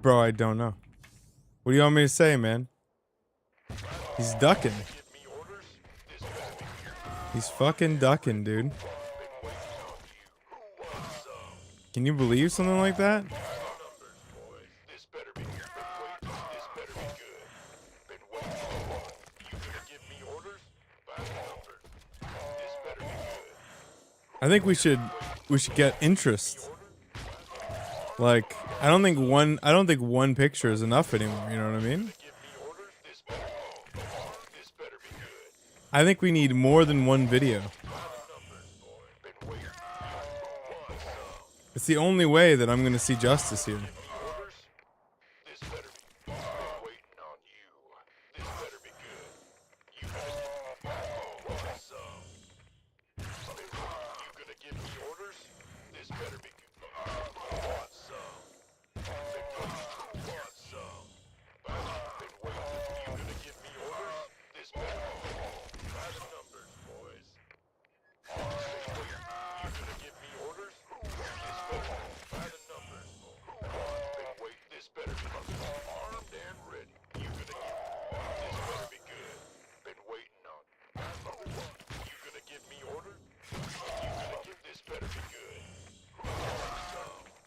Bro, I don't know. What do you want me to say, man? He's ducking. He's fucking ducking, dude. Can you believe something like that? I think we should get interest. Like, I don't think one picture is enough anymore, you know what I mean? I think we need more than one video. It's the only way that I'm gonna see justice here.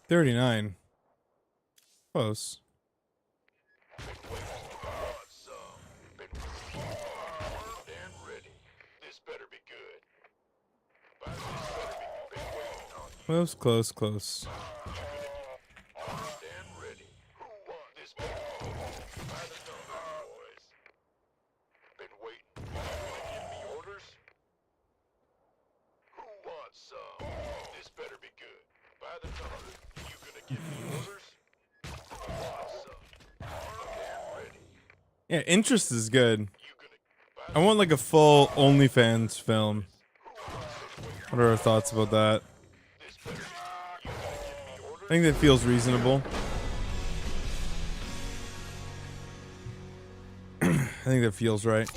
$39. Close. Close. Yeah, interest is good. I want like a full OnlyFans film. What are our thoughts about that? I think that feels reasonable. I think that feels right.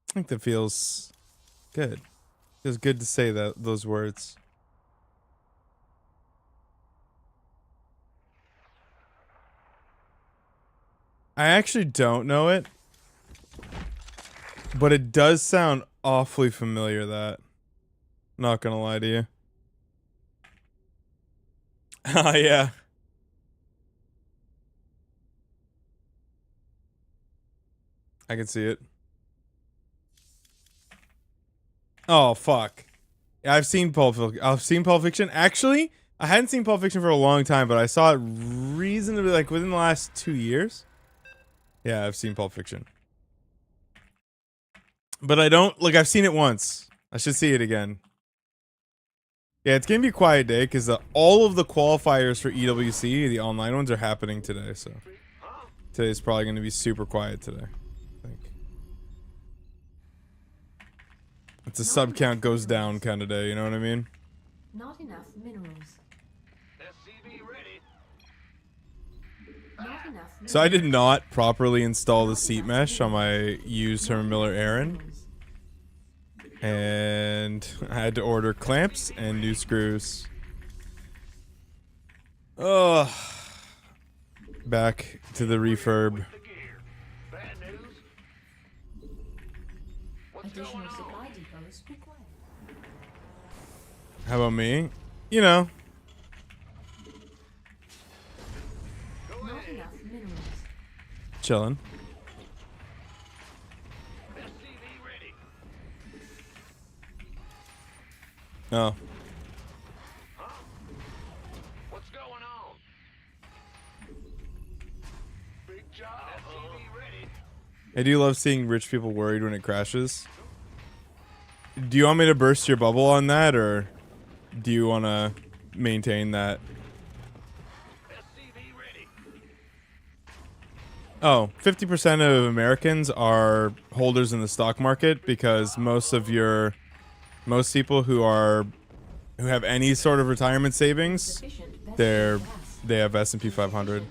I think that feels good. Feels good to say those words. I actually don't know it, but it does sound awfully familiar, that. Not gonna lie to you. Oh, yeah. I can see it. Oh, fuck. I've seen Pulp Fiction. Actually, I hadn't seen Pulp Fiction for a long time, but I saw it reasonably, like, within the last 2 years. Yeah, I've seen Pulp Fiction. But I don't, like, I've seen it once. I should see it again. Yeah, it's gonna be a quiet day, because all of the qualifiers for EWC, the online ones, are happening today, so. Today's probably gonna be super quiet today, I think. It's a sub count goes down kind of day, you know what I mean? Not enough minerals. So I did not properly install the seat mesh on my used Herman Miller Aaron. And I had to order clamps and new screws. Ugh. Back to the refurb. How about me? You know. Chillin'. Oh. I do love seeing rich people worried when it crashes. Do you want me to burst your bubble on that, or do you want to maintain that? Oh, 50% of Americans are holders in the stock market because most people who have any sort of retirement savings, they have S&P 500.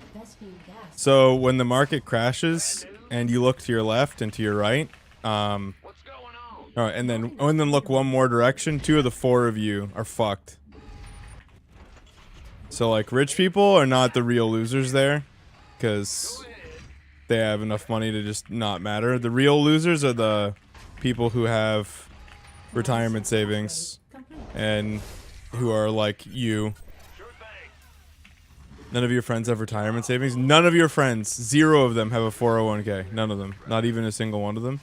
So when the market crashes and you look to your left and to your right, all right, and then look one more direction, 2 of the 4 of you are fucked. So like rich people are not the real losers there, because they have enough money to just not matter. The real losers are the people who have retirement savings and who are like you. None of your friends have retirement savings. None of your friends, 0 of them have a 401k. None of them. Not even a single one of them.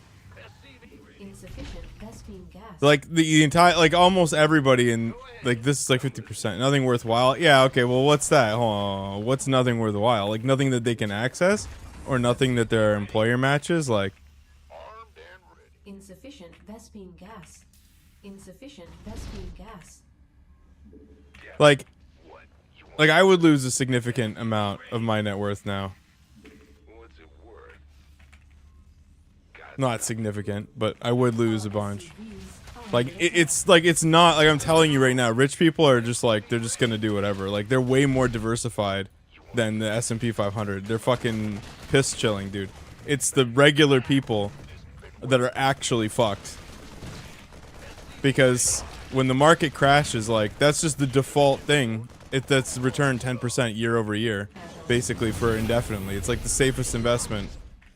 Like the entire, like almost everybody in, like this is like 50%. Nothing worthwhile. Yeah, okay, well what's that? Oh, what's nothing worthwhile? Like nothing that they can access? Or nothing that their employer matches? Like insufficient Vespine gas. Insufficient Vespine gas. Like I would lose a significant amount of my net worth now. Not significant, but I would lose a bunch. Like it's not like, I'm telling you right now, rich people are just like, they're just gonna do whatever. Like they're way more diversified than the S&P 500. They're fucking piss chilling, dude. It's the regular people that are actually fucked. Because when the market crashes, like that's just the default thing. That's returned 10% year over year, basically for indefinitely. It's like the safest investment.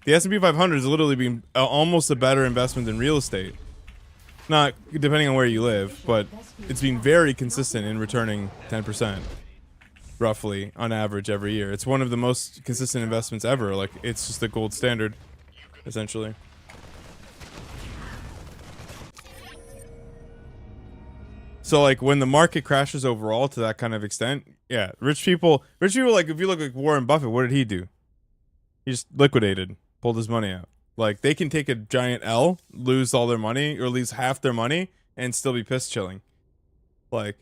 The S&P 500 has literally been almost a better investment than real estate. Not depending on where you live, but it's been very consistent in returning 10%, roughly, on average every year. It's one of the most consistent investments ever. Like, it's just the gold standard, essentially. So, like, when the market crashes overall to that kind of extent, yeah, rich people, like, if you look like Warren Buffett, what did he do? He just liquidated, pulled his money out. Like, they can take a giant L, lose all their money, or lose half their money, and still be piss chilling. Like,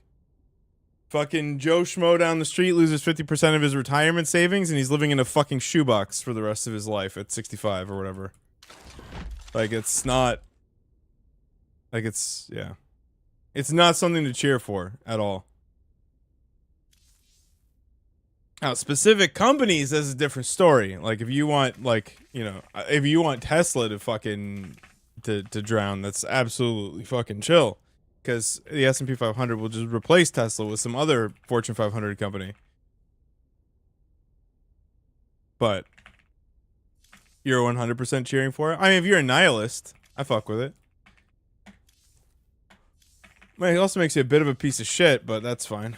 fucking Joe Schmo down the street loses 50% of his retirement savings, and he's living in a fucking shoebox for the rest of his life at 65 or whatever. Like, it's not... Like, it's... Yeah. It's not something to cheer for at all. Now, specific companies, that's a different story. Like, if you want, like, you know, if you want Tesla to fucking to drown, that's absolutely fucking chill. Because the S&P 500 will just replace Tesla with some other Fortune 500 company. But you're 100% cheering for it? I mean, if you're a nihilist, I fuck with it. Well, it also makes you a bit of a piece of shit, but that's fine.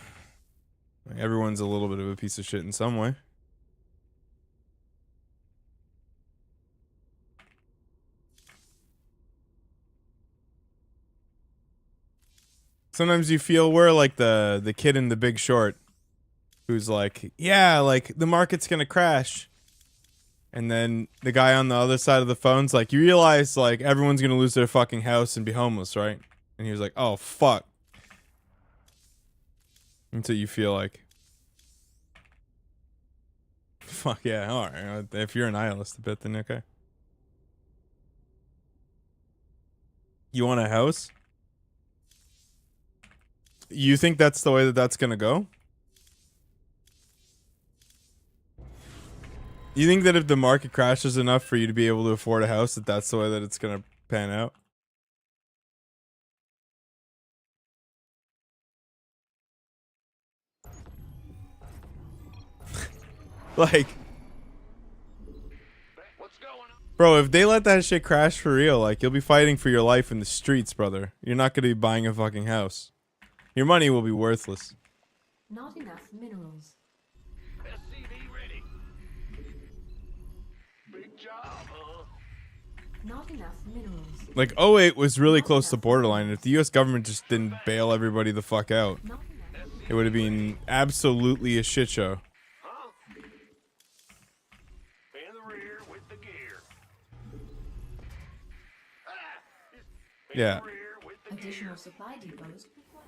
Like, everyone's a little bit of a piece of shit in some way. Sometimes you feel we're like the kid in The Big Short who's like, yeah, like the market's gonna crash. And then the guy on the other side of the phone's like, you realize like everyone's gonna lose their fucking house and be homeless, right? And he was like, oh, fuck. Until you feel like, fuck yeah, alright. If you're a nihilist a bit, then okay. You want a house? You think that's the way that that's gonna go? You think that if the market crashes enough for you to be able to afford a house, that that's the way that it's gonna pan out? Like, bro, if they let that shit crash for real, like, you'll be fighting for your life in the streets, brother. You're not gonna be buying a fucking house. Your money will be worthless. Not enough minerals. SCV ready. Big job, huh? Not enough minerals. Like, '08 was really close to borderline. If the US government just didn't bail everybody the fuck out, Not enough. it would have been absolutely a shit show. Huh? In the rear with the gear. Yeah. Rear with the Additional supply depots required.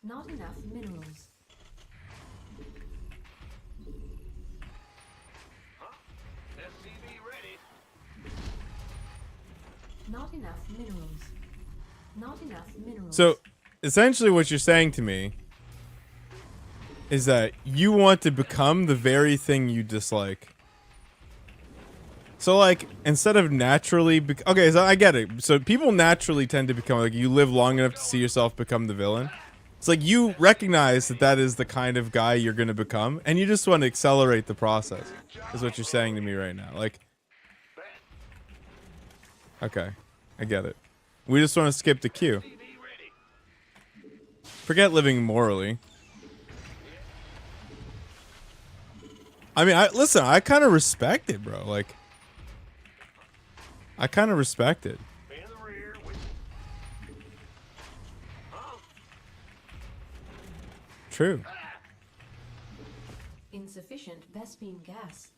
Not enough minerals. SCV ready. Not enough minerals. Not enough minerals. So, essentially what you're saying to me is that you want to become the very thing you dislike. So, like, instead of naturally... okay, so I get it. So, people naturally tend to become... like, you live long enough to see yourself become the villain. It's like you recognize that that is the kind of guy you're going to become, and you just want to accelerate the process, is what you're saying to me right now. Like... okay, I get it. We just want to skip the queue. SCV ready. Forget living morally. I mean, listen, I kind of respect it, bro. Like, I kind of respect it. In the rear with. True. Insufficient Vespine gas.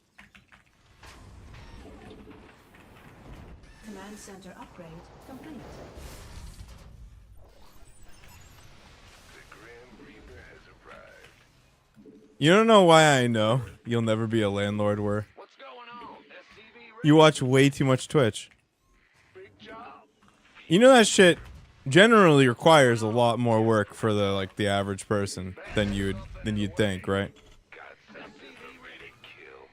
Command center upgrade complete. The Grim Reaper has arrived. You don't know why I know you'll never be a landlord, where What's going on? SCV ready. you watch way too much Twitch. Big job. You know that shit generally requires a lot more work for the average person than you'd think, right? Got SCV ready. Kill.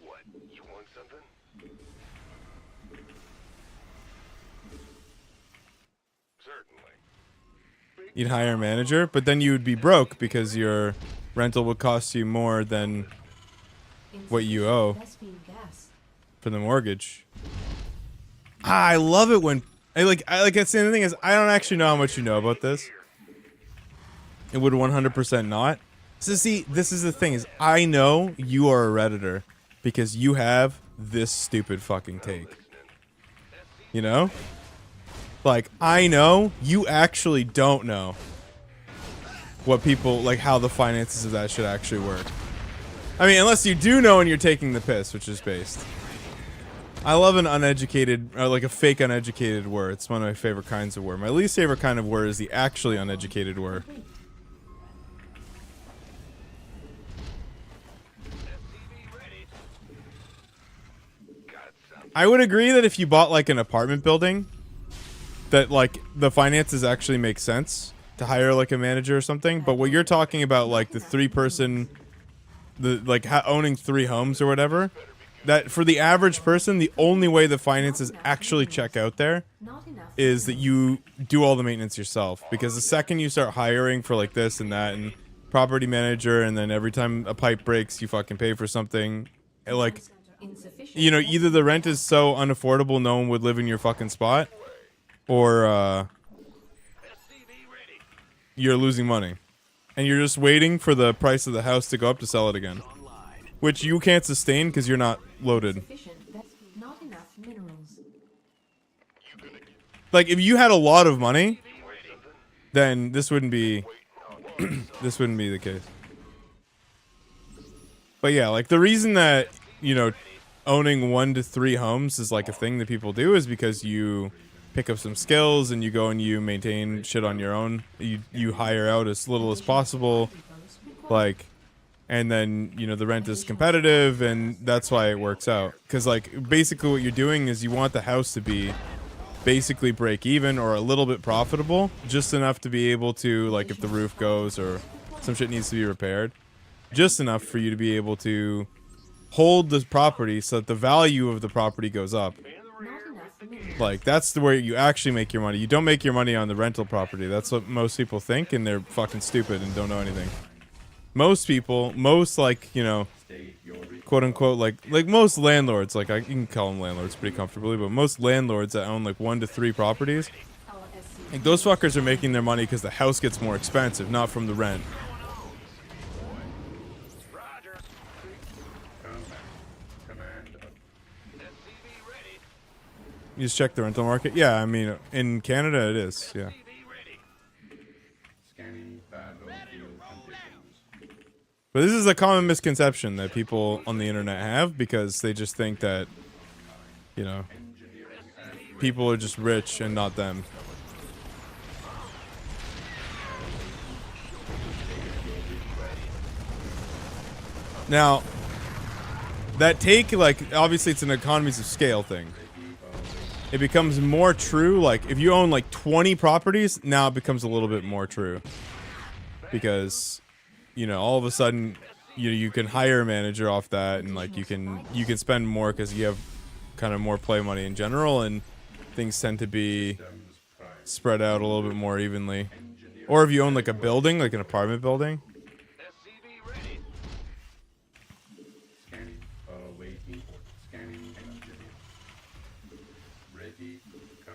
What? You want something? Certainly. You'd hire a manager, but then you would be broke because your rental would cost you more than what you owe Vespine gas. for the mortgage. I love it when that's the thing is I don't actually know how much you know about this. It would 100% not. So see, this is the thing is I know you are a Redditor because you have this stupid fucking take. You know? Like, I know you actually don't know what people, like, how the finances of that should actually work. I mean, unless you do know and you're taking the piss, which is based. I love an uneducated, or like a fake uneducated word. It's one of my favorite kinds of word. My least favorite kind of word is the actually uneducated word. SCV ready. Got something. I would agree that if you bought like an apartment building, that like the finances actually make sense to hire like a manager or something. But what you're talking about, like the three-person, owning 3 homes or whatever, that for the average person, the only way the finances actually check out there Not enough is that you do all the maintenance yourself. Because the second you start hiring for like this and that and property manager, and then every time a pipe breaks, you fucking pay for something, like, insufficient. you know, either the rent is so unaffordable no one would live in your fucking spot, or SCV ready. you're losing money. And you're just waiting for the price of the house to go up to sell it again. Which you can't sustain because you're not loaded. Insufficient Vespine. Not enough minerals. Like, if you had a lot of money, then this wouldn't be... this wouldn't be the case. But yeah, like, the reason that, you know, owning 1 to 3 homes is like a thing that people do is because you pick up some skills and you go and you maintain shit on your own. You hire out as little as possible, like, and then, you know, the rent is competitive, and that's why it works out. Because, like, basically what you're doing is you want the house to be basically break even or a little bit profitable, just enough to be able to, like, if the roof goes or some shit needs to be repaired, just enough for you to be able to hold the property so that the value of the property goes up. Not enough minerals. Like, that's the way you actually make your money. You don't make your money on the rental property. That's what most people think, and they're fucking stupid and don't know anything. Most people, like, you know, quote unquote, like most landlords, like, you can call them landlords pretty comfortably, but most landlords that own like 1 to 3 properties, Our SCV. like, those fuckers are making their money because the house gets more expensive, not from the rent. Roger. Command. SCV ready. You just check the rental market. Yeah, I mean, in Canada it is. Yeah. SCV ready. Scanning battlefield conditions. But this is a common misconception that people on the internet have because they just think that, you know, people are just rich and not them. Now, that take, like, obviously it's an economies of scale thing. It becomes more true, like, if you own, like, 20 properties, now it becomes a little bit more true. Because, you know, all of a sudden, you can hire a manager off that, and, like, you can spend more because you have kind of more play money in general, and things tend to be spread out a little bit more evenly. Or if you own, like, a building, like an apartment building. SCV ready. Scanning. Waiting. Scanning. Ready. Come.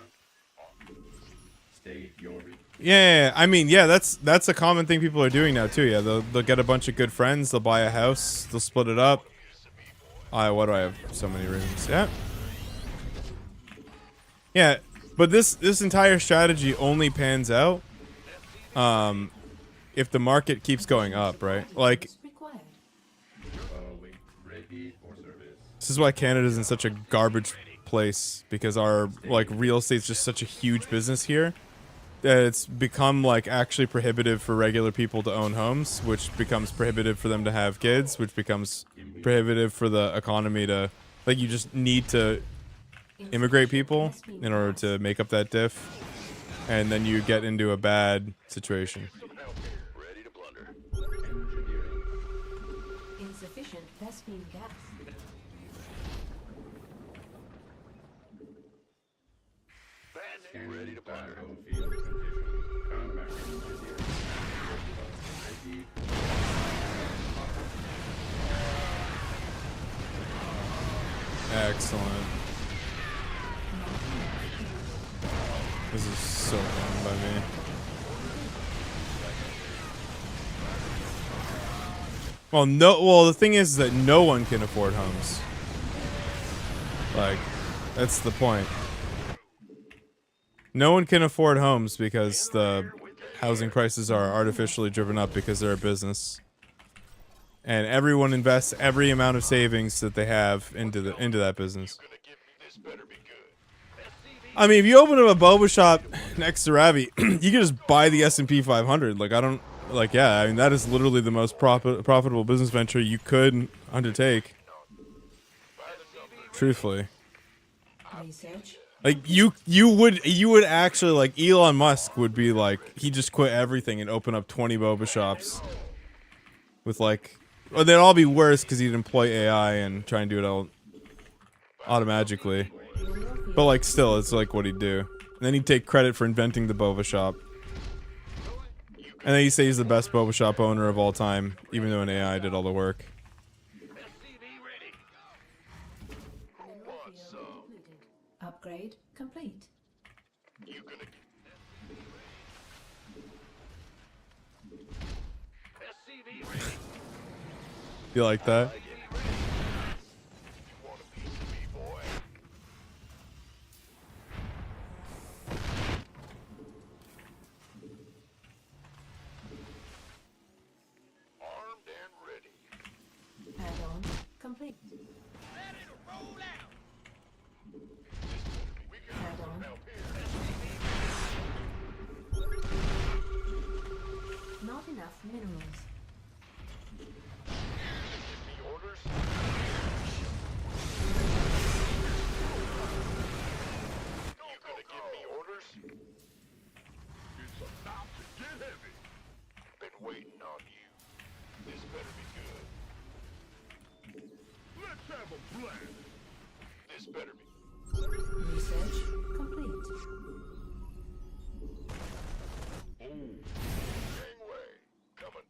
State your. Yeah, I mean, yeah, that's a common thing people are doing now too. Yeah, they'll get a bunch of good friends, they'll buy a house, they'll split it up. What do I have? So many rooms. Yeah. Yeah, but this entire strategy only pans out if the market keeps going up, right? Like, Required. Wait. Ready for service. this is why Canada's in such a garbage place, because our, like, real estate's just such a huge business here that it's become, like, actually prohibitive for regular people to own homes, which becomes prohibitive for them to have kids, which becomes prohibitive for the economy to, like, you just need to immigrate people in order to make up that diff, and then you get into a bad situation. Ready to blunder. Insufficient Vespine gas. Bandit ready to blunder. Battlefield condition. Combat engineering. Ready. Excellent. This is so fun by me. Well, the thing is that no one can afford homes. Like, that's the point. No one can afford homes because the housing prices are artificially driven up because they're a business. And everyone invests every amount of savings that they have into that business. This better be good. SCV I mean, if you open up a boba shop next to Ravi, you can just buy the S&P 500. Like, yeah, I mean, that is literally the most profitable business venture you could undertake. Truthfully. Research. Like, you would actually, like, Elon Musk would be like, he just quit everything and open up 20 boba shops with, like, or they'd all be worse because he'd employ AI and try and do it all automatically. But, like, still, it's like what he'd do. And then he'd take credit for inventing the boba shop. And then he'd say he's the best boba shop owner of all time, even though an AI did all the work. SCV ready. Mineral field completed. Upgrade complete. You gonna get SCV ready. You like that? You want a piece of me, boy? Armed and ready. Add-on complete. Add-on. Not enough minerals. Give me orders. You gonna give me orders? It's about to get heavy. Been waiting on you. This better be good. Let's have a blast. This better be. Research complete. Gangway. Coming.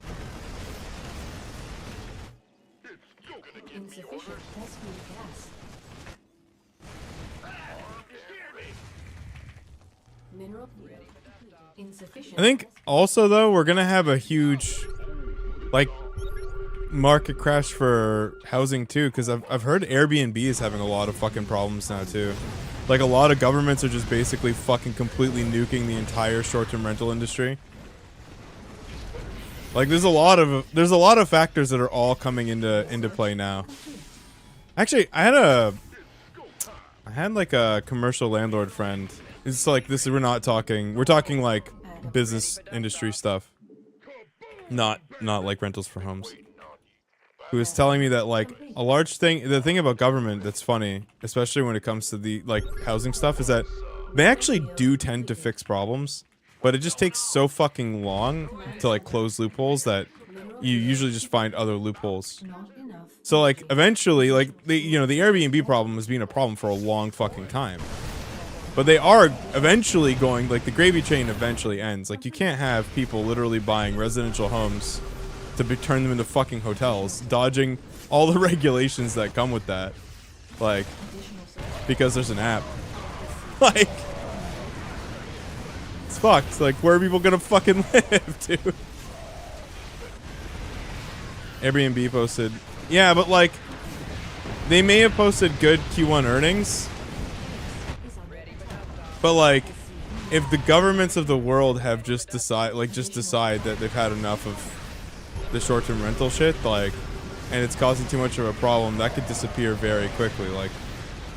It's you gonna give me Insufficient orders. Vespine gas. Armed and ready. Mineral field completed. Insufficient. I think also, though, we're gonna have a huge, like, market crash for housing too, because I've heard Airbnb is having a lot of fucking problems now too. Like, a lot of governments are just basically fucking completely nuking the entire short-term rental industry. Like there's a lot of factors that are all coming into play now. Actually, I had like a commercial landlord friend. It's like this. We're talking like business industry stuff, not like rentals for homes. Who was telling me that like a large thing, the thing about government that's funny, especially when it comes to the like housing stuff, is that they actually do tend to fix problems, but it just takes so fucking long to like close loopholes that you usually just find other loopholes. So like eventually, like the Airbnb problem has been a problem for a long fucking time. But they are eventually going, like the gravy train eventually ends. Like you can't have people literally buying residential homes to turn them into fucking hotels, dodging all the regulations that come with that. Like, because there's an app. Like, it's fucked. Like, where are people gonna fucking live, dude? Airbnb posted. Yeah, but like, they may have posted good Q1 earnings. But like, if the governments of the world have just decide that they've had enough of the short-term rental shit, like, and it's causing too much of a problem, that could disappear very quickly. Like,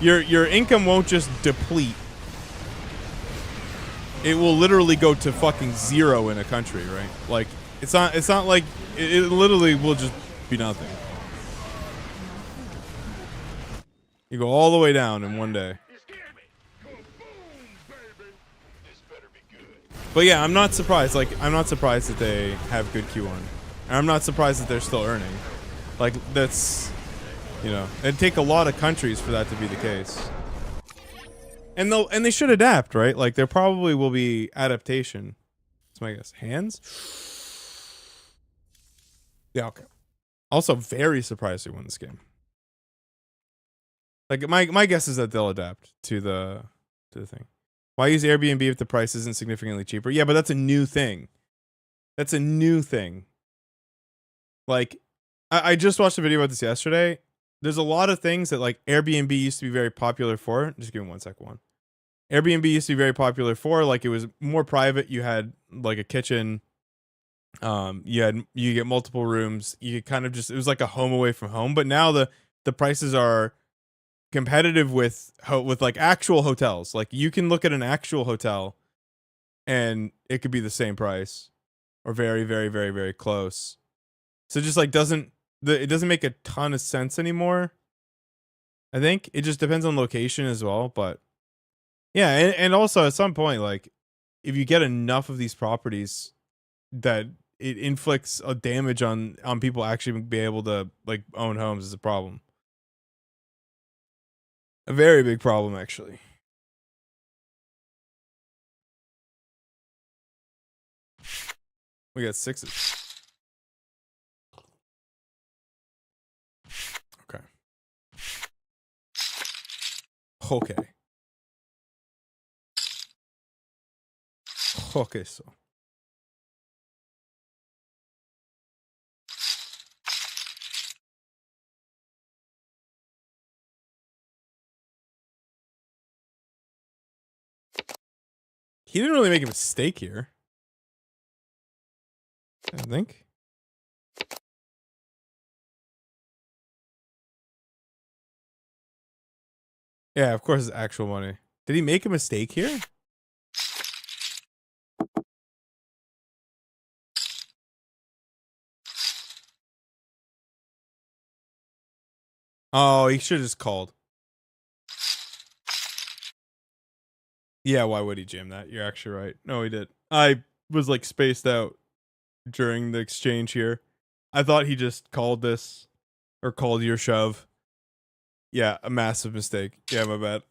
your income won't just deplete. It will literally go to fucking zero in a country, right? Like, it's not like it literally will just be nothing. You go all the way down in one day. But yeah, I'm not surprised. Like, I'm not surprised that they have good Q1. And I'm not surprised that they're still earning. Like, that's, you know, it'd take a lot of countries for that to be the case. And they should adapt, right? Like, there probably will be adaptation. That's my guess. Hands? Yeah, okay. Also, very surprised they won this game. Like, my guess is that they'll adapt to the thing. Why use Airbnb if the price isn't significantly cheaper? Yeah, but that's a new thing. That's a new thing. Like, I just watched a video about this yesterday. There's a lot of things that like Airbnb used to be very popular for. Just give me 1 sec. Airbnb used to be very popular for, like, it was more private. You had like a kitchen. You get multiple rooms. You could kind of just, it was like a home away from home. But now the prices are competitive with like actual hotels. Like, you can look at an actual hotel and it could be the same price or very, very, very, very close. So just like it doesn't make a ton of sense anymore. I think it just depends on location as well. But yeah, and also at some point, like, if you get enough of these properties that it inflicts a damage on people actually be able to like own homes is a problem. A very big problem, actually. We got 6s. Okay. Okay. Okay, so. He didn't really make a mistake here, I think. Yeah, of course it's actual money. Did he make a mistake here? Oh, he should have just called. Yeah, why would he jam that? You're actually right. No, he did. I was like spaced out during the exchange here. I thought he just called this or called your shove. Yeah, a massive mistake. Yeah, my bad.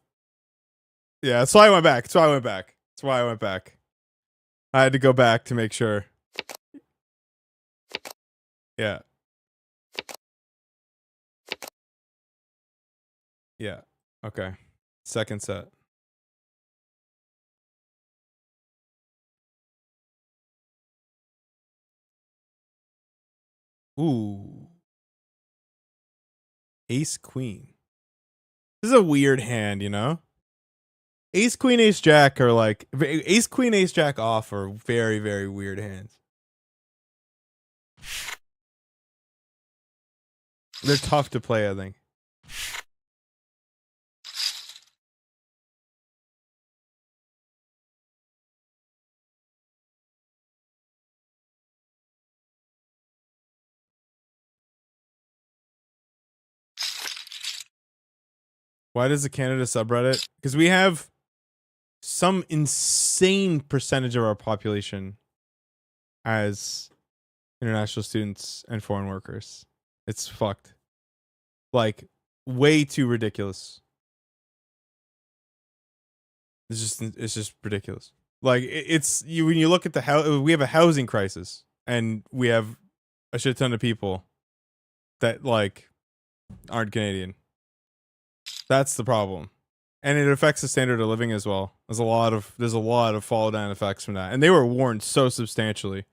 Yeah, that's why I went back. That's why I went back. I had to go back to make sure. Yeah. Yeah. Okay. Second set. Ooh. Ace Queen. This is a weird hand, you know? Ace Queen Ace Jack are like Ace Queen Ace Jack off are very, very weird hands. They're tough to play, I think. Why does the Canada subreddit? Because we have some insane percentage of our population as international students and foreign workers. It's fucked. Like, way too ridiculous. It's just ridiculous. Like, it's you when you look at we have a housing crisis, and we have a shit ton of people that like aren't Canadian. That's the problem. And it affects the standard of living as well. There's a lot of fall down effects from that. And they were warned so substantially.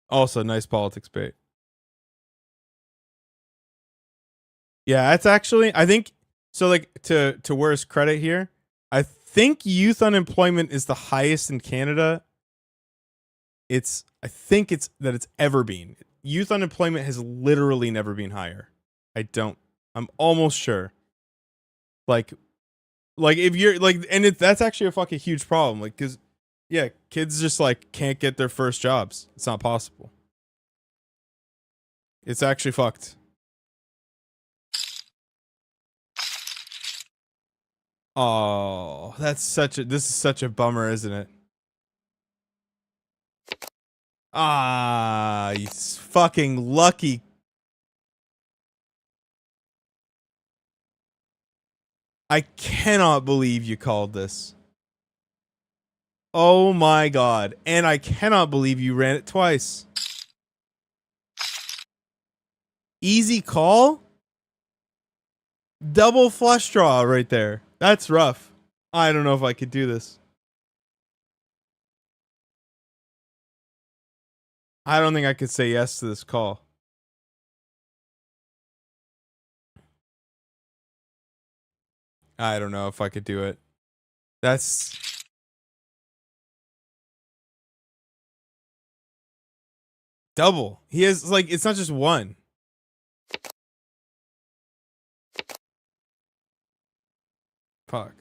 Also, nice politics bait. Yeah, that's actually, I think, so like to Wurst's credit here, I think youth unemployment is the highest in Canada. I think it's ever been. Youth unemployment has literally never been higher. I'm almost sure. Like if you're like, and that's actually a fucking huge problem. Like, cause yeah, kids just like can't get their first jobs. It's not possible. It's actually fucked. Oh, this is such a bummer, isn't it? Ah, you fucking lucky. I cannot believe you called this. Oh my god. And I cannot believe you ran it twice. Easy call? Double flush draw right there. That's rough. I don't know if I could do this. I don't think I could say yes to this call. I don't know if I could do it. That's double. He has like, it's not just one. Fuck.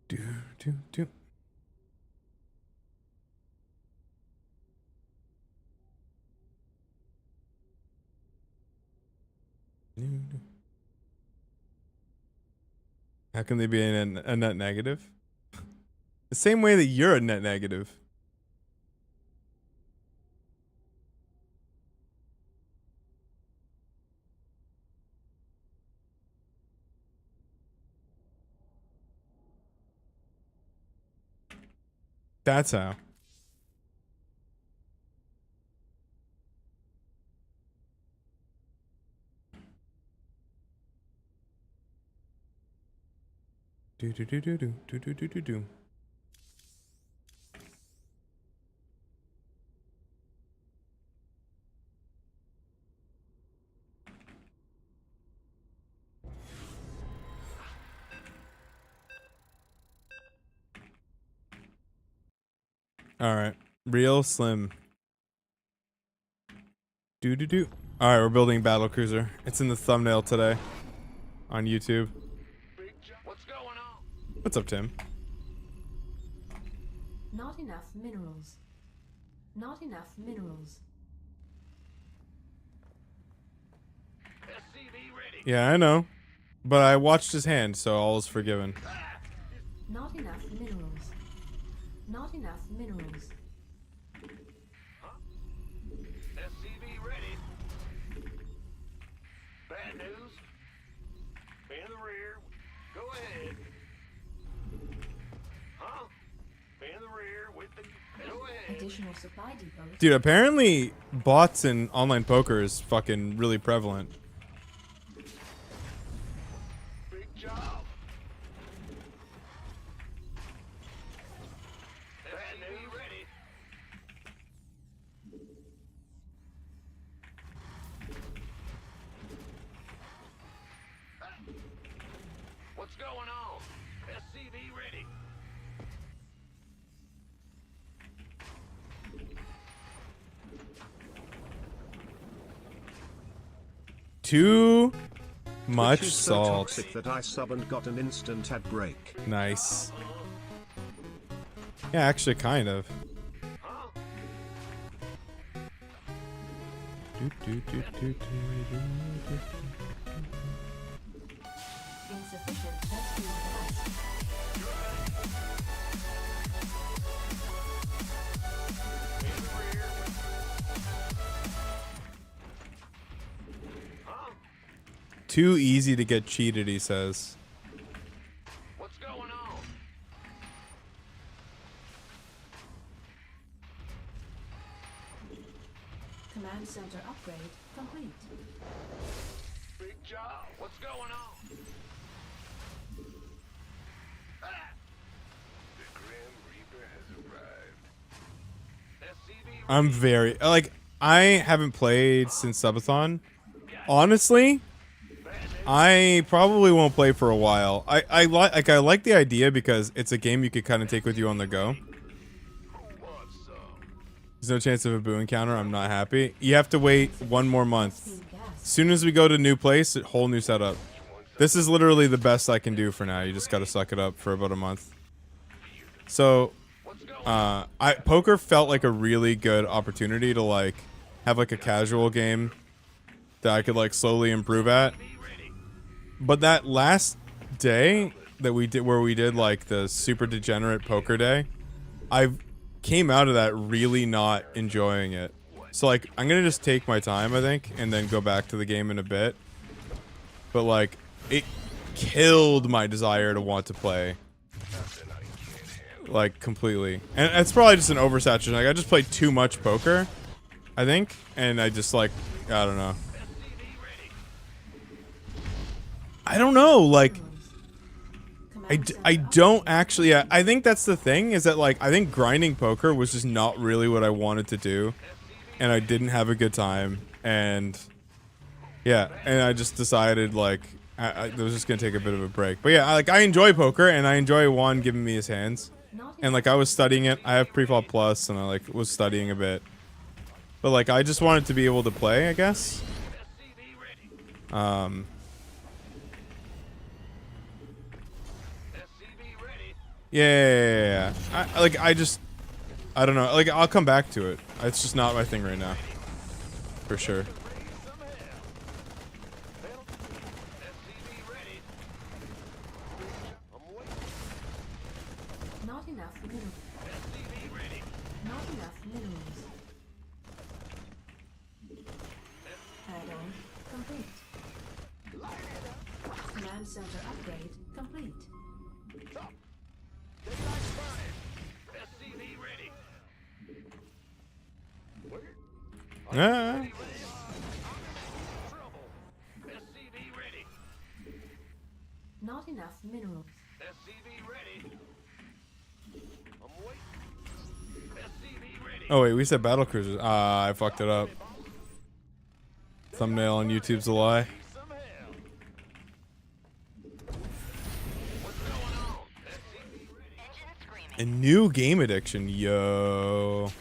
Do. How can they be a net negative? The same way that you're a net negative. That's how. Do. All right, real slim. Do. All right, we're building battle cruiser. It's in the thumbnail today on YouTube. What's going on? What's up, Tim? Not enough minerals. Not enough minerals. SCV ready. Yeah, I know, but I watched his hand, so all is forgiven. Not enough minerals. Not enough minerals. SCV ready. Bad news. In the rear. Go ahead. Huh? In the rear with the. Go ahead. Additional supply depots. Dude, apparently bots in online poker is fucking really prevalent. Big job. SCV ready. Too Which much is so salt. toxic that I sub and got an instant ad break. Nice. Yeah, actually, kind of. Insufficient rescue gas. Too easy to get cheated, he says. What's going on? Command center upgrade complete. Big job. What's going on? Ah! The Grim Reaper has arrived. SCV I'm very like I haven't played since Subathon. Honestly, I probably won't play for a while. I like the idea because it's a game you could kind of take with you on the go. wants some. There's no chance of a boo encounter. I'm not happy. You have to wait one more month. Team gas. As soon as we go to new place, a whole new setup. This is literally the best I can do for now. You just gotta suck it up for about a month. So, poker felt like a really good opportunity to like have like a casual game that I could like slowly improve at. But that last day that we did, where we did like the super degenerate poker day, I came out of that really not enjoying it. So like I'm gonna just take my time, I think, and then go back to the game in a bit. But like it killed my desire to want to play, like completely. And it's probably just an oversaturation. Like I just played too much poker, I think, and I just like I don't know. I don't know, like Command center I don't actually. I think that's the thing is that like I think grinding poker was just not really what I wanted to do, and I didn't have a good time, and yeah, and I just decided like I was just gonna take a bit of a break. But yeah, I enjoy poker and I enjoy Juan giving me his hands, not and like I was studying it. I have pre-flop plus and I like was studying a bit, but like I just wanted to be able to play, I guess. Yeah. I don't know. Like, I'll come back to it. It's just not my thing right now. For sure. not enough minerals. Not enough minerals. Add-on complete. Command center upgrade complete. Yeah. Not enough minerals. Oh wait, we said battle cruisers. I fucked it up. Thumbnail on YouTube's a lie. A new game addiction, yo.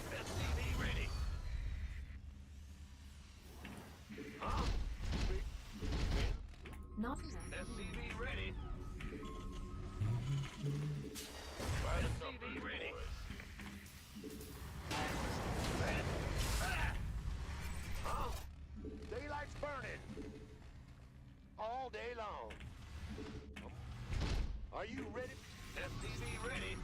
Not enough. Daylight's burning. All day long. Are you ready? SCV ready.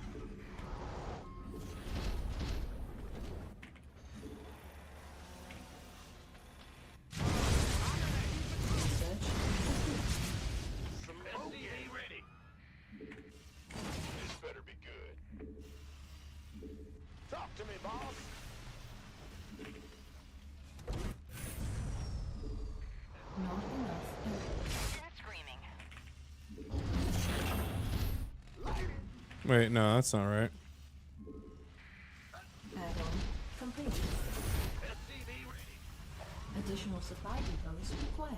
Search SCV ready. This better be good. Talk to me, boss. not enough. Wait, no, that's not right. Add-on complete. Additional supply depots required.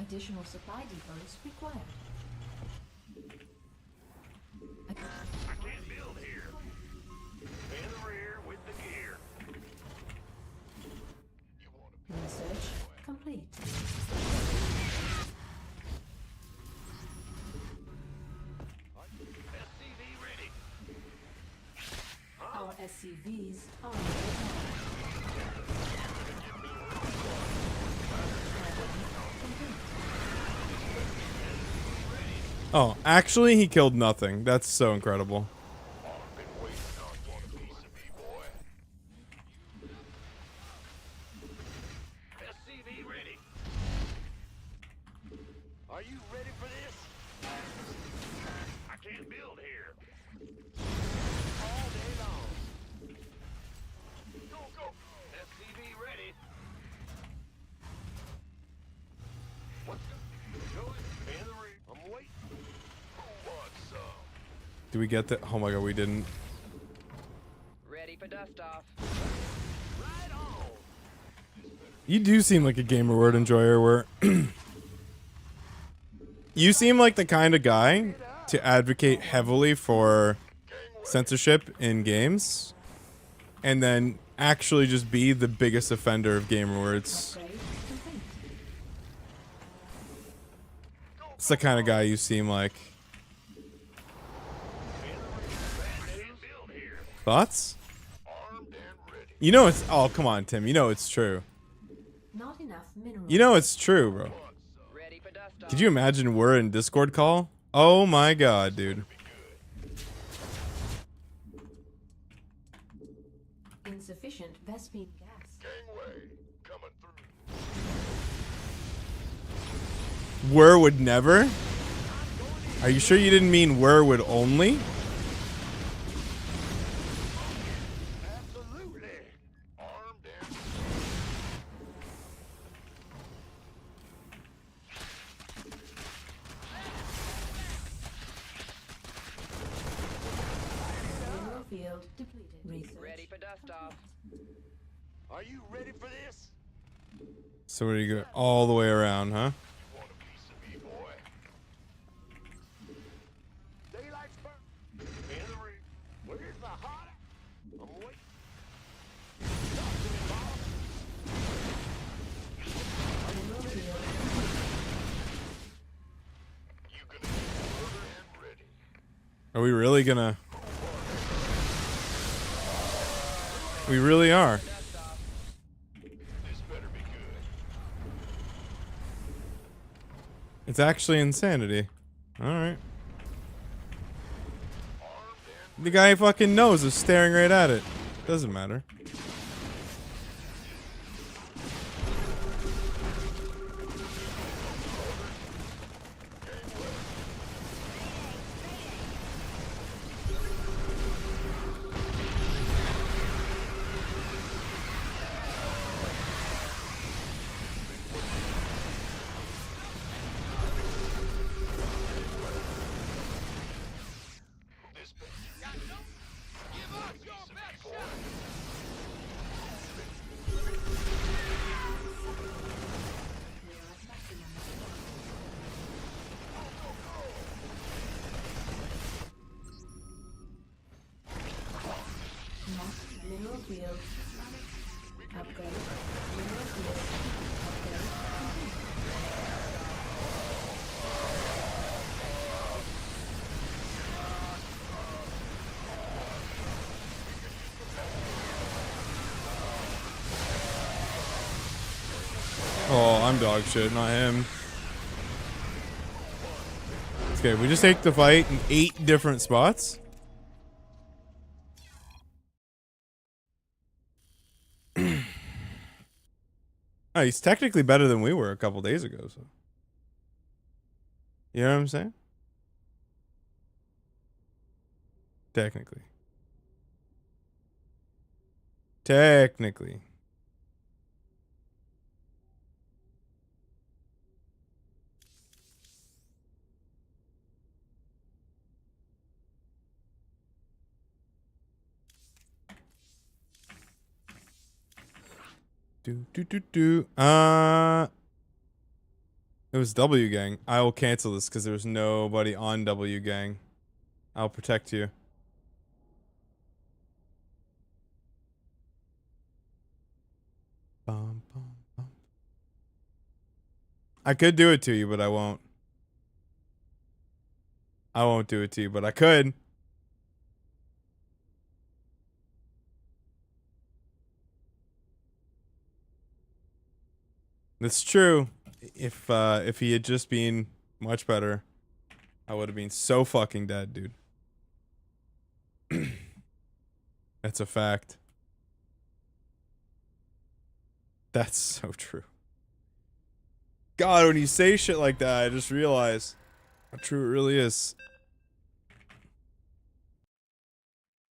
Additional supply depots required. I can't build here. In the rear with the gear. You want a SCVs on the Oh, actually, he killed nothing. That's so incredible. Been waiting on one piece of me, boy. SCV ready. Are you ready for this? I can't build here. All day long. Go, go. SCV ready. What's go? Going in the ring. I'm waiting. Who wants some? Do we get that? Oh my god, we didn't. Ready for dust off. Right on. You do seem like a gamer word enjoyer where you seem like the kind of guy to advocate heavily for censorship in games and then actually just be the biggest offender of gamer words. upgrade complete. It's the kind of guy you seem like. Thoughts? Armed and ready. You know it's oh come on Tim, you know it's true. Not enough minerals. You know it's true, bro. Ready for dust off. Could you imagine we're in Discord call? Oh my god, dude. Insufficient Vespine gas. Gangway coming through. Where would never? Are you sure you didn't mean where would only? Absolutely. Armed and Mineral field depleted. Research. Ready for dust off. Are you ready for this? So where do you go? All the way around, huh? Want a piece of me, boy? Daylight's burn. In the ring. Where's the hot? I'm waiting. Talk to me, boss. Mineral field. You gonna get order and ready. Are we really gonna? We really are. This better be good. It's actually insanity. Alright. The guy fucking knows is staring right at it. Doesn't matter. This better be good. Give up your best shot. We are at maximum. Lost mineral field. Upgrade. Mineral field. Upgrade complete. Oh, I'm dog shit, not him. Okay, we just take the fight in 8 different spots. Oh, he's technically better than we were a couple days ago, so. You know what I'm saying? Technically. Technically. Do. It was W gang. I will cancel this because there's nobody on W gang. I'll protect you. Bum, bum, bum. I could do it to you, but I won't. I won't do it to you, but I could. That's true. If he had just been much better, I would have been so fucking dead, dude. That's a fact. That's so true. God, when you say shit like that, I just realize how true it really is.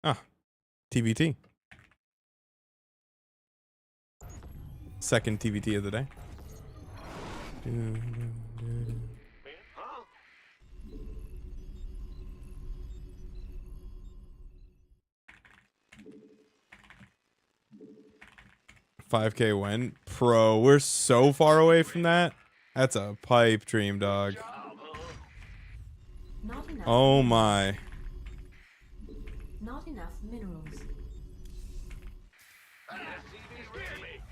Ah, TBT. Second TBT of the day. Huh? 5K win. Pro, we're so far away from that. That's a pipe dream, dog. Not enough. Oh my. Not enough minerals. SCV ready.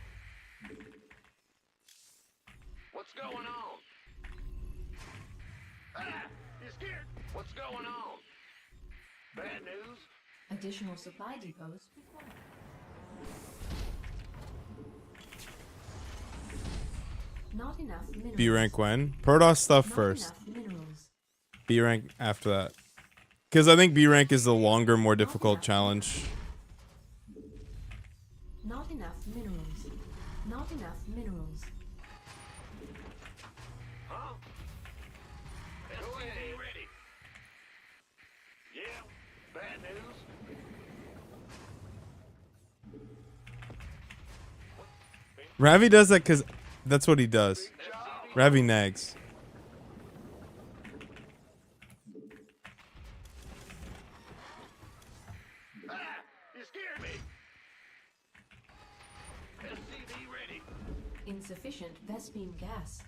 What's going on? You scared? What's going on? Bad news? Additional supply depots required. Not enough minerals. B rank when? Protoss stuff Not first. enough minerals. B rank after that. Because I think B rank is the longer, more difficult challenge. Not enough minerals. Not enough minerals. Huh? SCV ready. Yeah, bad news? Ravi does that because that's what he does. Ravi nags. You scared me. SCV ready. Insufficient Vespene gas.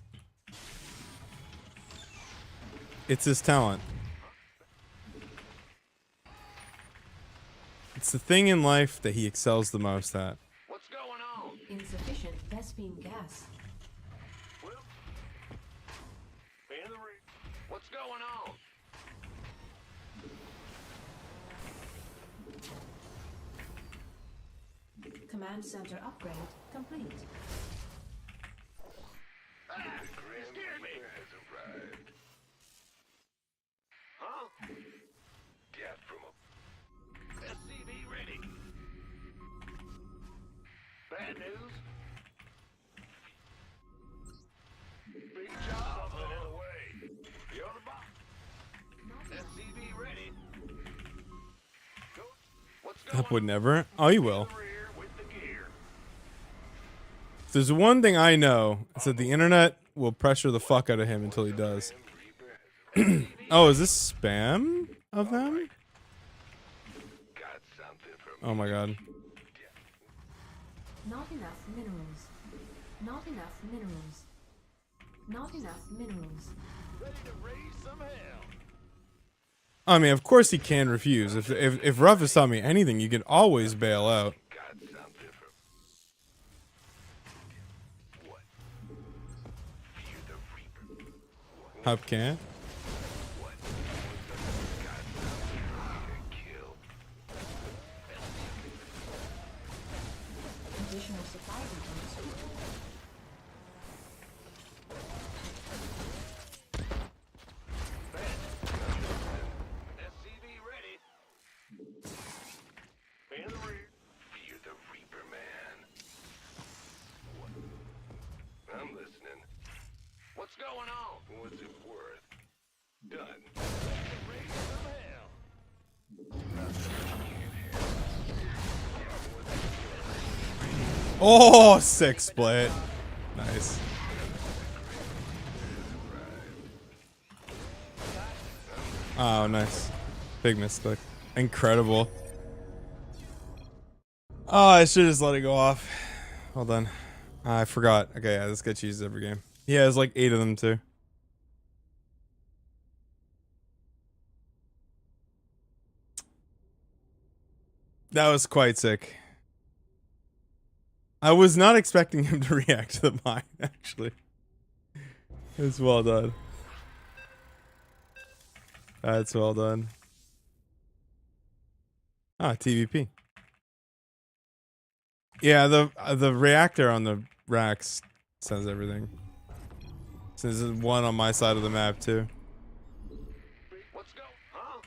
It's his talent. It's the thing in life that he excels the most at. What's going on? Insufficient Vespene gas. Well, in the ring. What's going on? Command center upgrade complete. You scared me. Has arrived. Huh? Gas from a SCV ready. Bad news? Big job. Something in the way. The other box. SCV ready. Go. What's going Up would on? never. Oh, he will. In the rear with the gear. If there's one thing I know, it's that the internet will pressure the fuck out of him until he does. Oh, is this spam of them? Got something for me. Oh my god. Not enough minerals. Not enough minerals. Not enough minerals. Ready to raise some hell. I mean, of course he can refuse. If Ruff is telling me anything, you can always bail out. Got something for what? Fear the Reaper. Hup can. What? Got something for me to kill. Additional supply depots required. SCV ready. In the rear. Fear the Reaper, man. What? I'm listening. What's going on? What's it worth? Done. Raise some hell. Oh, sick split. Nice. Oh, nice. Big misclick. Incredible. Oh, I should just let it go off. Well done. I forgot. Okay, yeah, this guy cheeses every game. He has like 8 of them too. That was quite sick. I was not expecting him to react to the mine, actually. It's well done. That's well done. Ah, TVP. Yeah, the reactor on the racks Says everything. Since there's one on my side of the map too. Let's go, huh?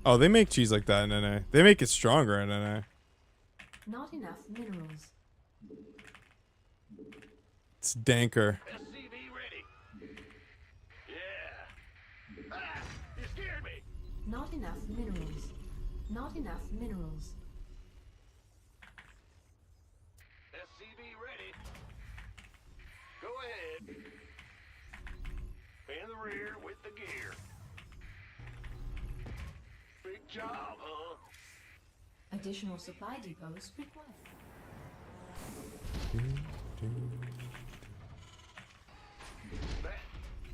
Oh, they make cheese like that in NA. They make it stronger in NA. Not enough minerals. It's danker. SCV ready. Yeah. Ah, you scared me. Not enough minerals. Not enough minerals. SCV ready. Go ahead. In the rear with the gear. Big job, huh? Additional supply depots required. That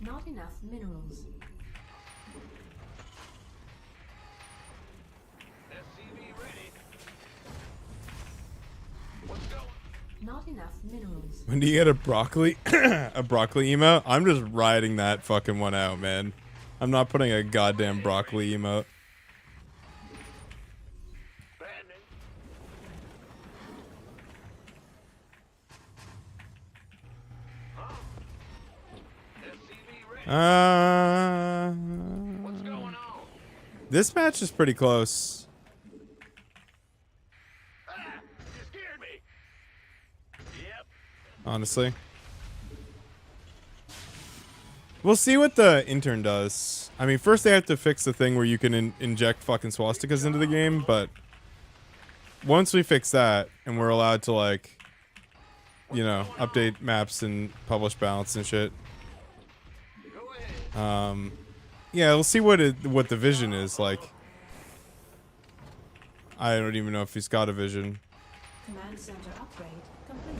Not enough minerals. SCV ready. Let's go. Not enough minerals. When do you get a broccoli a broccoli emote? I'm just riding that fucking one out, man. I'm not putting a goddamn broccoli emote. Bad news. Huh? SCV ready. What's going on? This match is pretty close. Ah, you scared me. Yep. Honestly. We'll see what the intern does. I mean, first they have to fix the thing where you can inject fucking swastikas into the game, but once we fix that and we're allowed to, like, you know, update maps and publish balance and shit. Go ahead. Yeah, we'll see what the vision is like. I don't even know if he's got a vision. Command center upgrade complete.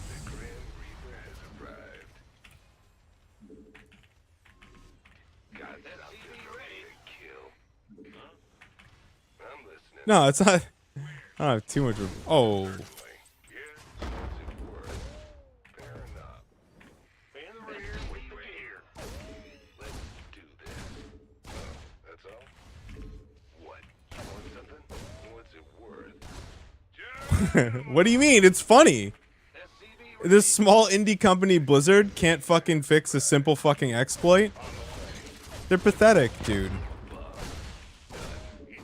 The Grim Reaper has arrived. Got SCV ready to kill. Huh? I'm listening. No, it's not. I don't have too much. Oh, Yeah, what's it worth? Fair enough. In the rear with the gear. Let's do this. That's all? What? You want something? What's it worth? what do you mean? It's funny. SCV This small indie company Blizzard can't fucking fix a simple fucking exploit. They're pathetic, dude. It's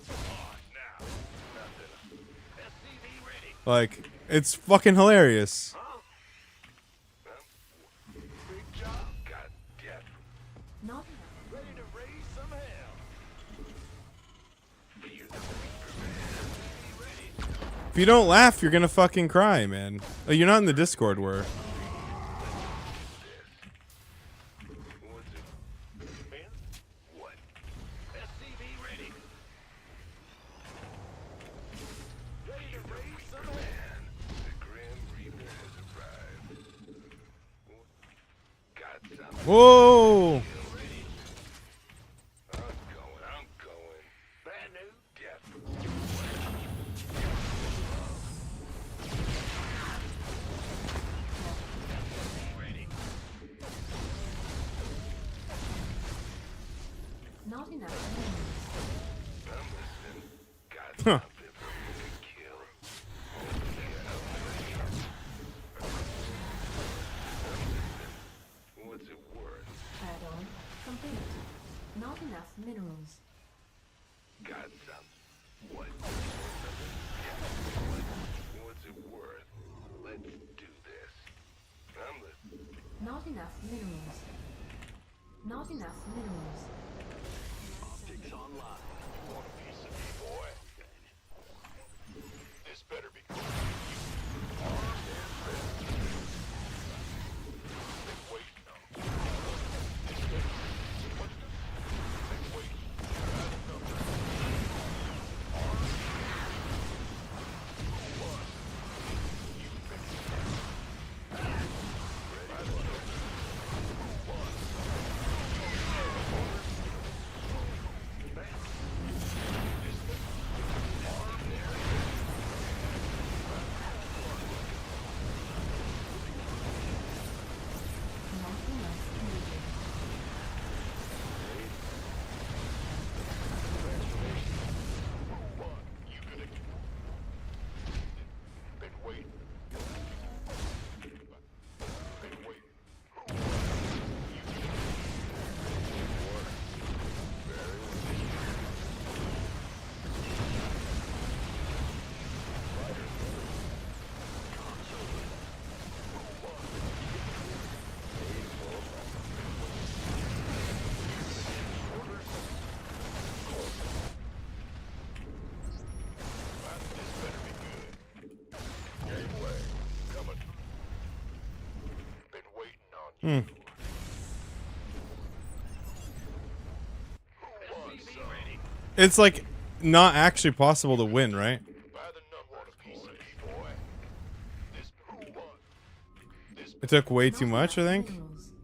on now. Nothing. SCV ready. Like, it's fucking hilarious. Big job. God damn. Not enough. Ready to raise some hell. Fear the If you don't laugh, you're gonna fucking cry, man. Oh, you're not in the Discord where. What's it? Man? What? SCV ready. Ready to raise some hell. The Grim Reaper has arrived. Got something. Whoa! I'm going. Bad news? Death. Ready. Not enough minerals. I'm listening. Got Huh. something for me to kill. What's it worth? Add-on complete. Not enough minerals. Got some. What? What's it worth? Let's do this. I'm listening. Not enough minerals. Not enough minerals. Optics online. Want a piece of me, boy? This better be good. Armed and ready. Been waiting on. This better be. What's this? Been waiting. Got something. Armed. What? You fix it. Ready? What? Hmm. It's like not actually possible to win, right? By the number on a piece of me, boy. This who won? This It took way too Not much, I enough think.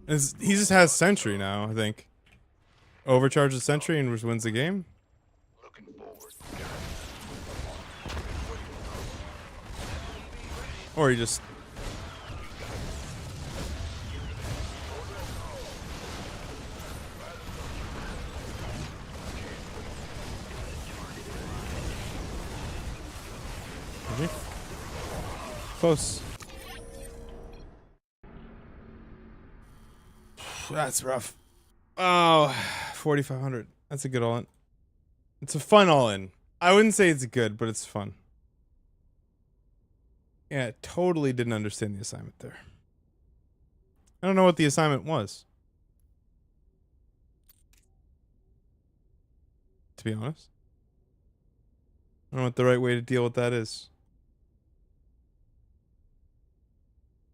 minerals. He just has Sentry now, I think. Overcharges Sentry and just wins the game. looking forward. Or he just... Did he? Close. That's rough. Oh, 4,500. That's a good all-in. It's a fun all-in. I wouldn't say it's good, but it's fun. Yeah, totally didn't understand the assignment there. I don't know what the assignment was, to be honest. I don't know what the right way to deal with that is.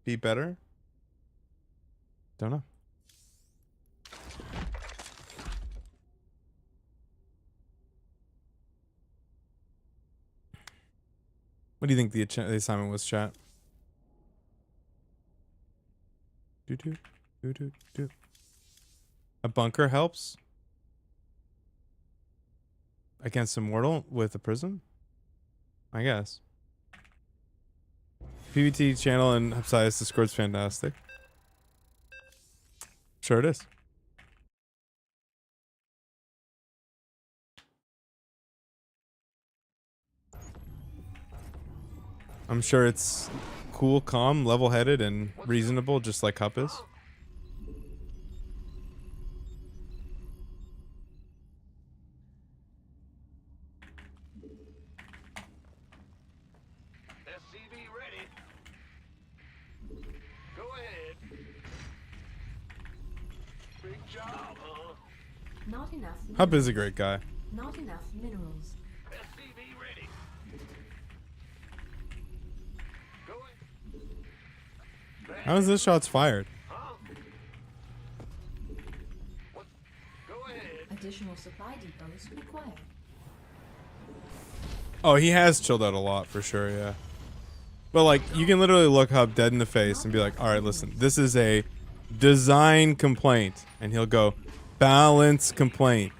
Be better? Don't know. What do you think the assignment was, chat? Do. A bunker helps against a mortal with a prism? I guess. PvT channel and Hepsias Discord's fantastic. Sure it is. I'm sure it's cool, calm, level-headed, and reasonable, just like Hup is. SCV ready. Go ahead. Big job, huh? Not enough. Hup is a minerals. great guy. Not enough minerals. SCV ready. Go ahead. How is this shots fired? Huh? What? Go ahead. Additional supply depots required. Oh, he has chilled out a lot for sure, yeah. But like, you can literally look Hup dead in the face and be like, all right, listen, this is a design complaint. And he'll go, balance complaint.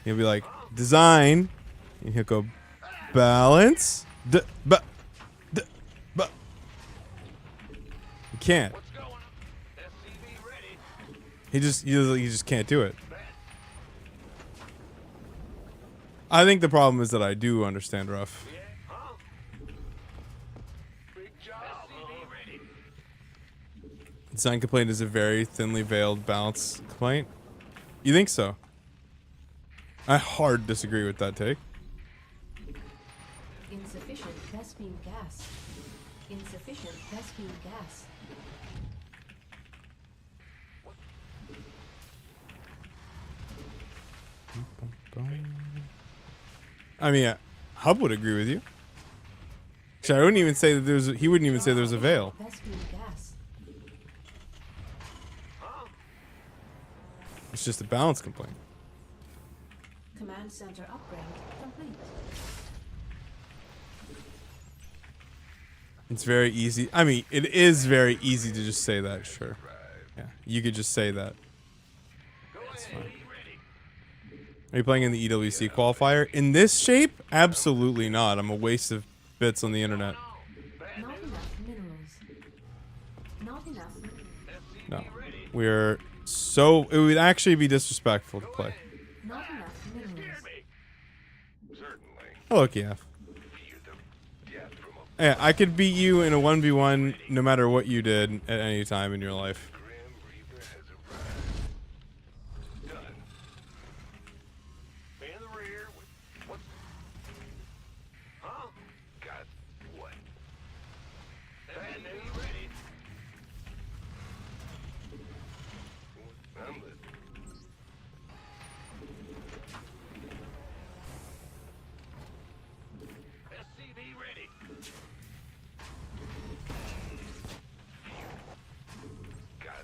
He'll be like, design. And he'll go, balance? You can't. What's going on? SCV ready. He just can't do it. I think the problem is that I do understand rough. Yeah, huh? Big job, SCV ready. Design complaint is a very thinly veiled balance complaint. You think so? I hard disagree with that take. Insufficient Vespine gas. Insufficient Vespine gas. I mean, Hub would agree with you. Actually, I wouldn't even say that he wouldn't even say there's a veil. Vespine gas. It's just a balance complaint. Command center upgrade complete. It's very easy. I mean, it is very easy to just say that, sure. Yeah, you could just say that. That's fine. Are you playing in the EWC qualifier? In this shape? Absolutely not. I'm a waste of bits on the internet. Not enough minerals. Not enough. No. We're so... It would actually be disrespectful to play. Not enough minerals. Certainly. Hello, Kiev. Feel the death from a Yeah, I could beat you in a 1v1 no matter what you did at any time in your life. Grim Reaper has arrived. Done. In the rear with what? Huh? Got what? Bad news ready. I'm listening. SCV ready. Got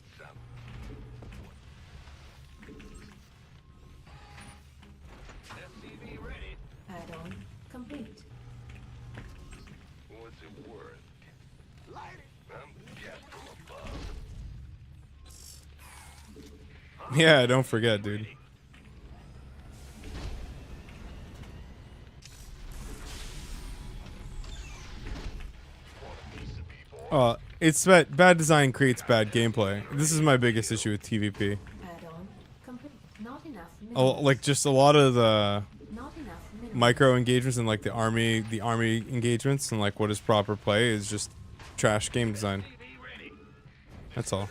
Yeah, don't forget, dude. It's bad design creates bad gameplay. This is my biggest issue with TVP. Add-on complete. Not enough Oh, minerals. like just a lot of the Not enough minerals. micro engagements and like the army engagements and like what is proper play is just trash game design. That's all.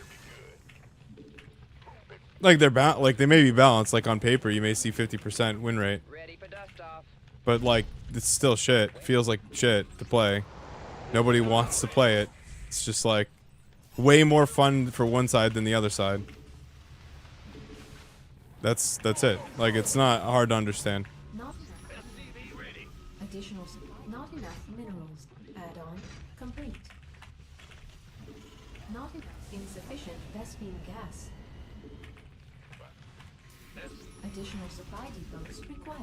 Like like they may be balanced. Like on paper, you may see 50% win rate, Ready for dust off. but like it's still shit. Feels like shit to play. Nobody wants to play it. It's just like way more fun for one side than the other side. That's it. Like it's not hard to understand. Not enough. Additional supply. Not enough minerals. Add-on complete. Not enough. Insufficient Vespine gas. Additional supply depots required.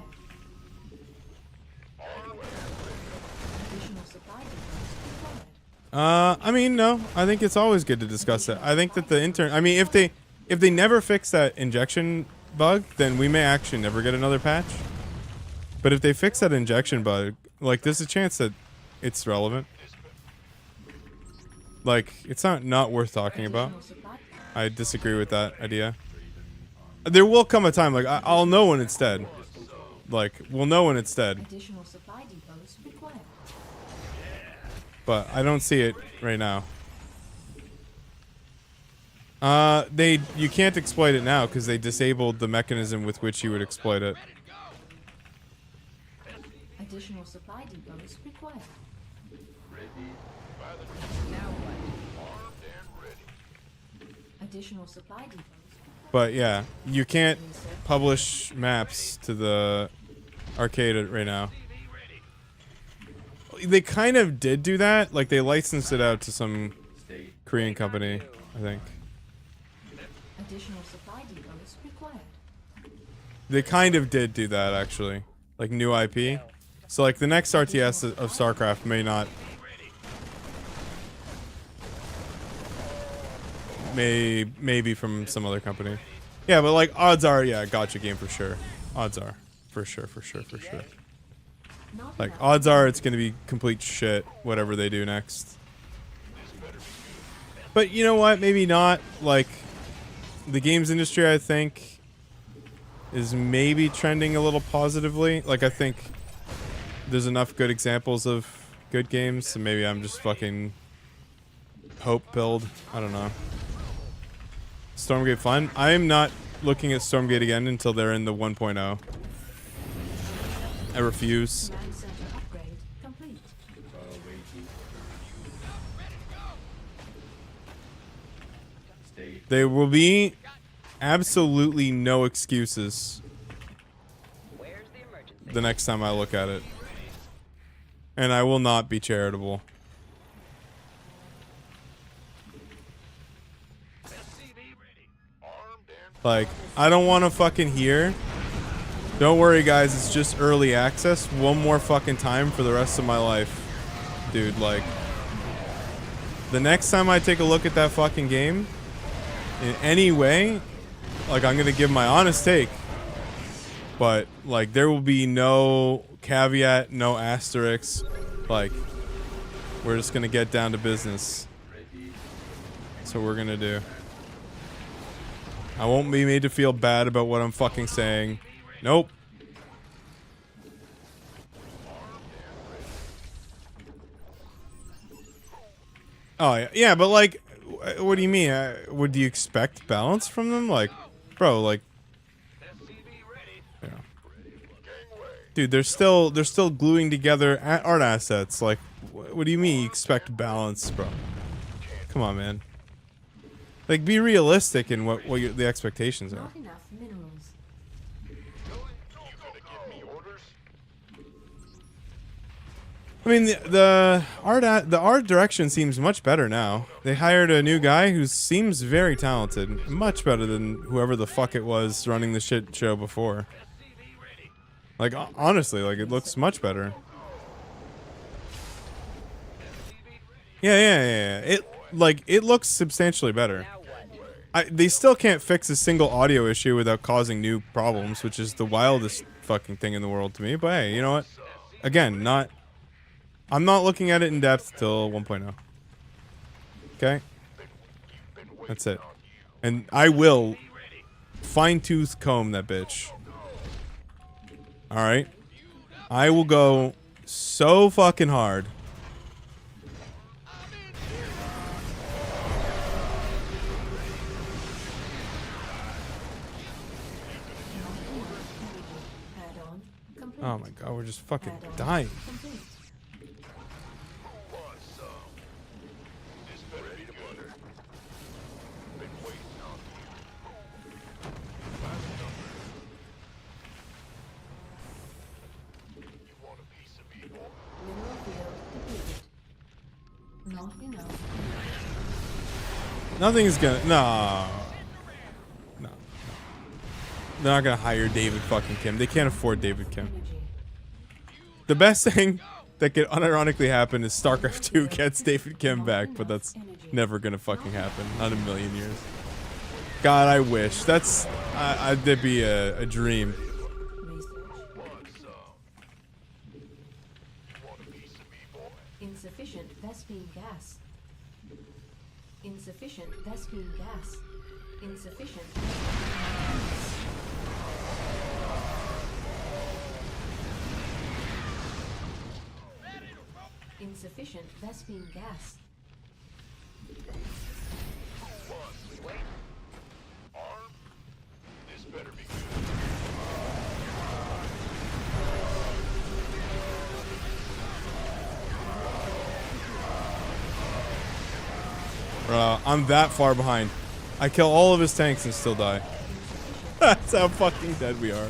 Additional supply depots required. I mean, no. I think it's always good to discuss it. I think that the intern. I mean, if they never fix that injection bug, then we may actually never get another patch. But if they fix that injection bug, like, there's a chance that it's relevant. Like, it's not worth talking about. Additional supply. I disagree with that idea. There will come a time, like, I'll know when it's dead. Like, we'll know when it's dead. Additional supply depots required. But I don't see it right now. You can't exploit it now because they disabled the mechanism with which you would exploit it. Additional supply depots required. Now what? Additional supply depots. But yeah, you can't publish maps to the arcade right now. They kind of did do that. Like they licensed it out to some Korean company, I think. Additional supply depots required. They kind of did do that actually. Like new IP. So like the next RTS of StarCraft may not may be from some other company. Yeah, but like odds are, yeah, gotcha game for sure. Odds are. For sure. Not Like enough. odds are it's gonna be complete shit, whatever they do next. But you know what? Maybe not. Like the games industry, I think, is maybe trending a little positively. Like I think there's enough good examples of good games, so maybe I'm just fucking hope-pilled. I don't know. Stormgate fun. I am not looking at Stormgate again until they're in the 1.0. I refuse. Command center upgrade complete. There will be absolutely no excuses Where's the emergency? the next time I look at it. And I will not be charitable. Like, I don't want to fucking hear. Don't worry, guys. It's just early access. One more fucking time for the rest of my life. Dude, like. The next time I take a look at that fucking game, in any way, like, I'm going to give my honest take. But, like, there will be no caveat, no asterisk. Like, we're just going to get down to business. That's what we're going to do. I won't be made to feel bad about what I'm fucking saying. Nope. Oh, yeah. Yeah, but, like, what do you mean? Would you expect balance from them? Like, bro, like... Yeah. Dude, they're still gluing together art assets. Like, what do you mean you expect balance, bro? Come on, man. Like, be realistic in what the expectations are. Not enough minerals. You gonna give me orders? I mean, the art direction seems much better now. They hired a new guy who seems very talented, much better than whoever the fuck it was running the shit show before. Like, honestly, like, it looks much better. Yeah. It looks substantially better. Now what? they still can't fix a single audio issue without causing new problems, which is the wildest fucking thing in the world to me. But hey, you know what? Again, I'm not looking at it in depth till 1.0. Okay? That's it. And I will fine-tooth comb that bitch. Alright? I will go so fucking hard. Add-on complete. Oh my god, we're just fucking Add-on dying. complete. This better be good. Been waiting on you. By the number. You want a piece of me, boy? Mineral field depleted. Not enough. Nothing's gonna. No. No. They're not gonna hire David fucking Kim. They can't afford David Kim. Energy. The best thing that could unironically happen is StarCraft 2 gets David Kim back, but that's never gonna fucking happen. Not in a million years. God, I wish. That's. That'd be a dream. Research. Want a piece of me, boy? Insufficient Vespine gas. Insufficient Vespine gas. Insufficient. Insufficient Vespine gas. Wait. Arm? This better be good. Bro, I'm that far behind. I kill all of his tanks and still die. That's how fucking dead we are.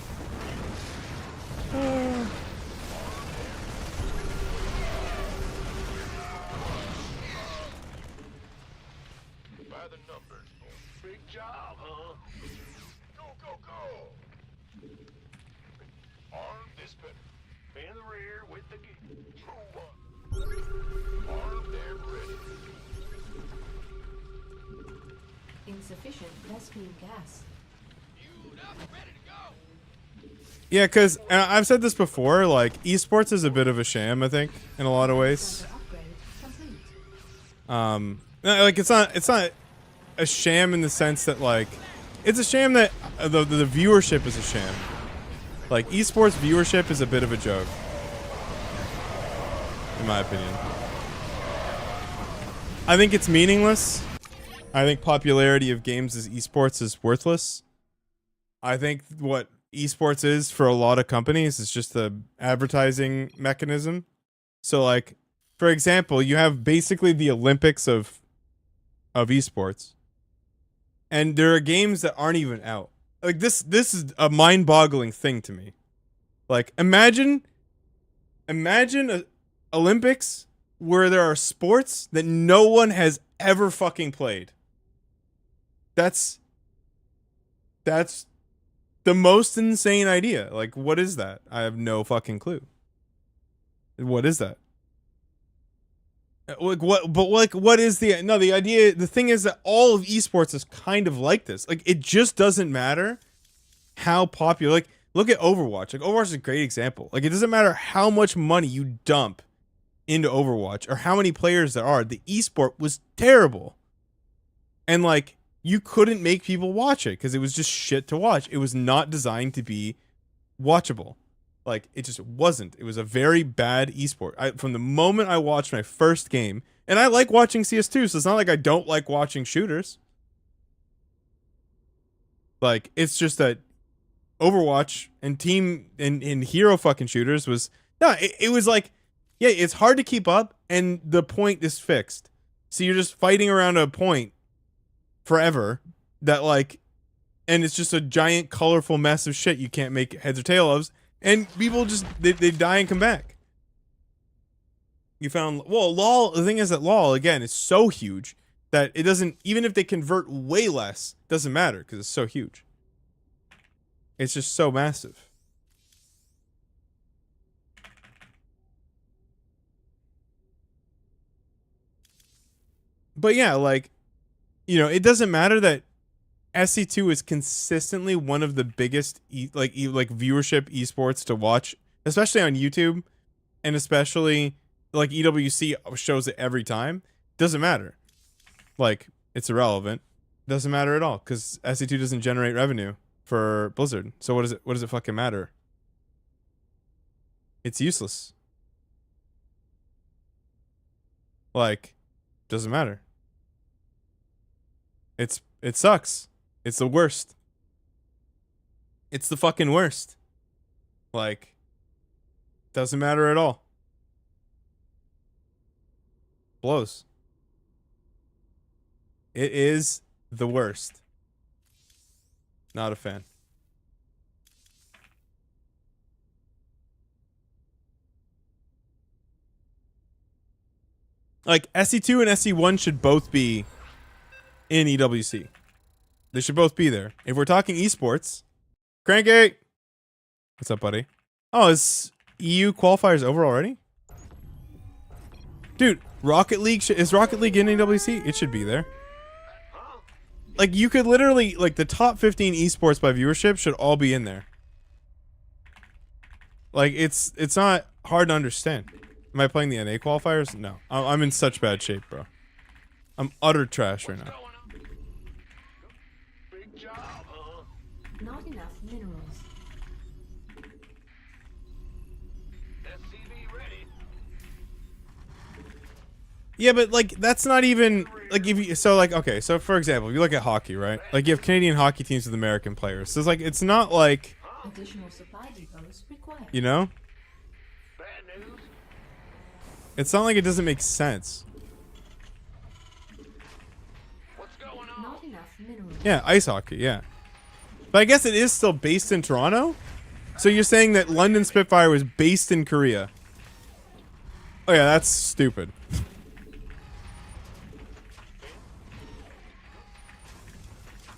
By the numbers. Big job, huh? Go, go, go! Arm this better. In the rear with the gear. Armed and ready. Insufficient Vespine gas. Yeah, because I've said this before, like, esports is a bit of a sham, I think, in a lot of ways. Server upgrade complete. Like, it's not a sham in the sense that, like, it's a sham that the viewership is a sham. Like, esports viewership is a bit of a joke. In my opinion. I think it's meaningless. I think popularity of games as esports is worthless. I think what esports is for a lot of companies is just the advertising mechanism. So, like, for example, you have basically the Olympics of esports, and there are games that aren't even out. Like, this is a mind-boggling thing to me. Like, imagine a Olympics where there are sports that no one has ever fucking played. That's the most insane idea. Like, what is that? I have no fucking clue. What is that? Like, what? But like, what is the idea? The thing is that all of esports is kind of like this. Like, it just doesn't matter how popular. Like, look at Overwatch. Like, Overwatch is a great example. Like, it doesn't matter how much money you dump into Overwatch or how many players there are. The esport was terrible, and like, you couldn't make people watch it because it was just shit to watch. It was not designed to be watchable. Like, it just wasn't. It was a very bad esport. From the moment I watched my first game, and I like watching CS2, so it's not like I don't like watching shooters. Like, it's just that Overwatch and team and hero fucking shooters was, no, it was like, yeah, it's hard to keep up, and the point is fixed. So you're just fighting around a point forever that, like, and it's just a giant colorful mess of shit you can't make heads or tail of, and people just they die and come back. You found, well, LOL, the thing is that LOL, again, is so huge that it doesn't, even if they convert way less, doesn't matter because it's so huge. It's just so massive. But yeah, like, you know, it doesn't matter that SC2 is consistently one of the biggest viewership esports to watch, especially on YouTube, and especially like EWC shows it every time. Doesn't matter. Like, it's irrelevant. Doesn't matter at all because SC2 doesn't generate revenue for Blizzard. So what does it fucking matter? It's useless. Like, doesn't matter. It sucks. It's the worst. It's the fucking worst. Like, doesn't matter at all. Blows. It is the worst. Not a fan. Like, SC2 and SC1 should both be in EWC. They should both be there. If we're talking esports, Cranky! What's up, buddy? Oh, is EU qualifiers over already? Dude, Rocket League, is Rocket League in EWC? It should be there. Like, you could literally, like, the top 15 esports by viewership should all be in there. Like, it's not hard to understand. Am I playing the NA qualifiers? No. I'm in such bad shape, bro. I'm utter trash right now. Big job, huh? Not enough minerals. SCV ready. Yeah, but like that's not even like if you so like okay, so for example, if you look at hockey, right? Like you have Canadian hockey teams with American players. So it's like it's not like Additional supply depots required. you know? Bad news. It's not like it doesn't make sense. What's going on? Not enough minerals. Yeah, ice hockey, yeah. But I guess it is still based in Toronto? So you're saying that London Spitfire was based in Korea? Oh yeah, that's stupid.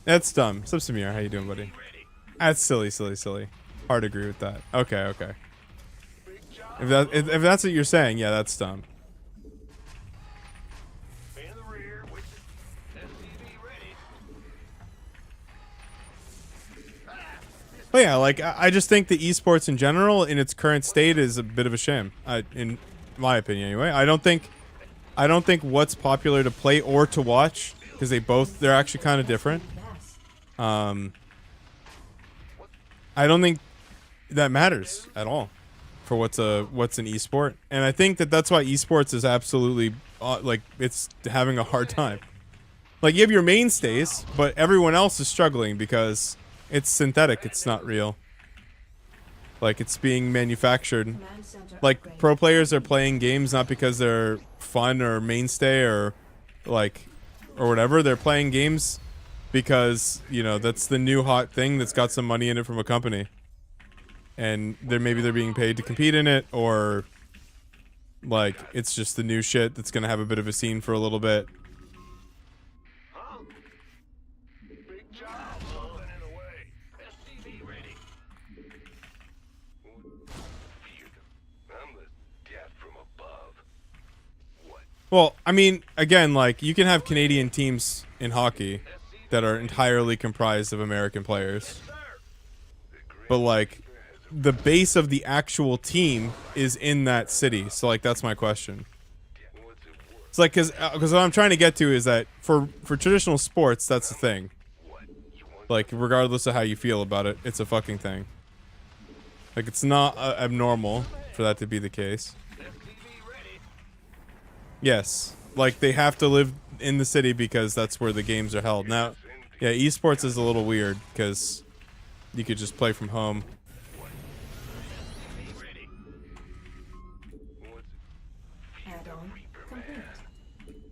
That's dumb. What's up, Samir? How you doing, buddy? That's silly. Hard to agree with that. Okay. If that's what you're saying, yeah, that's dumb. In the rear with SCV ready. But yeah, like I just think the esports in general, in its current state, is a bit of a sham. In my opinion, anyway. I don't think what's popular to play or to watch, because they're actually kind of different. I don't think that matters at all for what's an esport, and I think that's why esports is absolutely like it's having a hard time. Like you have your mainstays, but everyone else is struggling because it's synthetic. It's not real. Like it's being manufactured. Command center Like upgrade. pro players are playing games not because they're fun or mainstay or like or whatever. They're playing games because, you know, that's the new hot thing that's got some money in it from a company. And maybe they're being paid to compete in it, or like it's just the new shit that's gonna have a bit of a scene for a little bit. Big job, huh? In the way. SCV ready. I'm the death from above. What? Well, I mean, again, like you can have Canadian teams in hockey that are entirely comprised of American players. But like the base of the actual team is in that city. So like that's my question. It's like cuz what I'm trying to get to is that for traditional sports, that's the thing. Like regardless of how you feel about it, it's a fucking thing. Like it's not abnormal for that to be the case. Yes, like they have to live in the city because that's where the games are held. Now, yeah, esports is a little weird because you could just play from home. Add-on complete.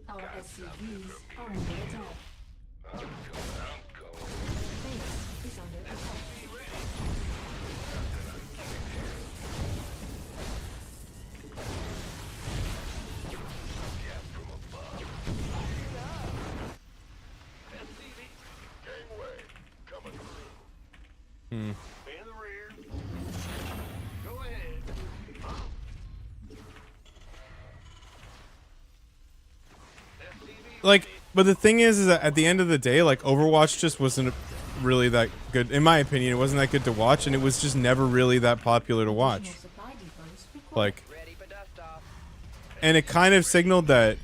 Our SCVs are under attack. Base is under attack. Gangway coming through. Hmm. In the rear. Go ahead. Like But the thing is that at the end of the day, like Overwatch just wasn't really that good, in my opinion. It wasn't that good to watch, and it was just never really that popular to watch. Additional supply depots required. Like, Ready for dust off. and it kind of signaled that